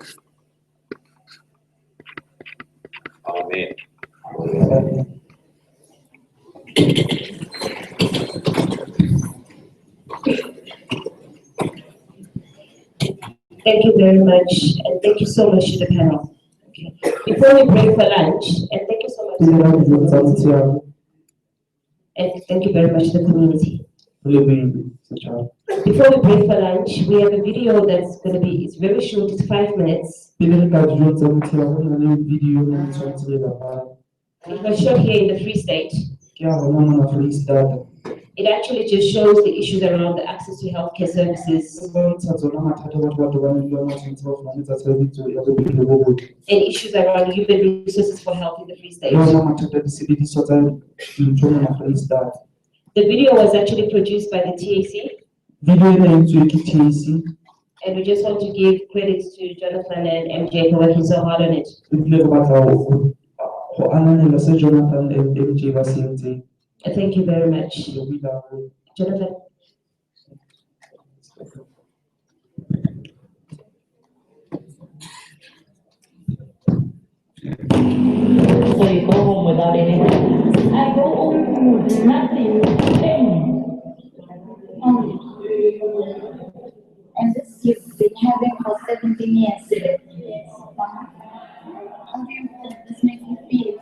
Amen. Thank you very much, and thank you so much to the panel. Okay. Before we break for lunch, and thank you so much, and thank you very much to the community. Before we break for lunch, we have a video that's going to be, it's very short, it's 5 minutes. It was shot here in the Free State. It actually just shows the issues around the access to healthcare services and issues around human resources for health in the Free State. The video was actually produced by the TAC. And we just want to give credits to Jonathan and MJ for working so hard on it. Thank you very much. Jonathan. So you go home without anything? I go home with nothing. And this you've been having for 17 years. Yes. How do you feel? This makes you feel?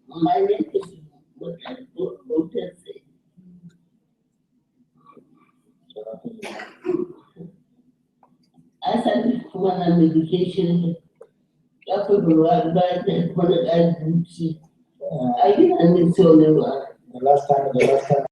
My name is Botese. As I want a medication, after the right back and put it as I didn't so the last time.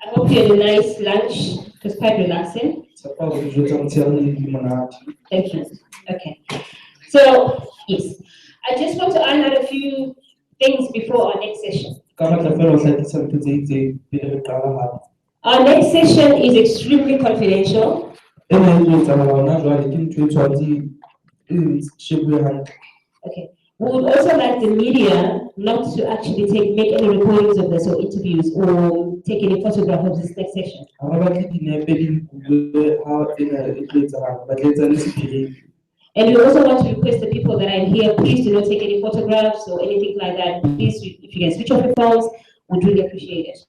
I hope you had a nice lunch. It was quite relaxing. Thank you. Okay. So, yes. I just want to iron out a few things before our next session. Our next session is extremely confidential. Okay. We would also like the media not to actually make any recordings of this or interviews or take any photograph of this next session. And we also want to request the people that are here, please do not take any photographs or anything like that. Please, if you can switch off your phones, we'd really appreciate it.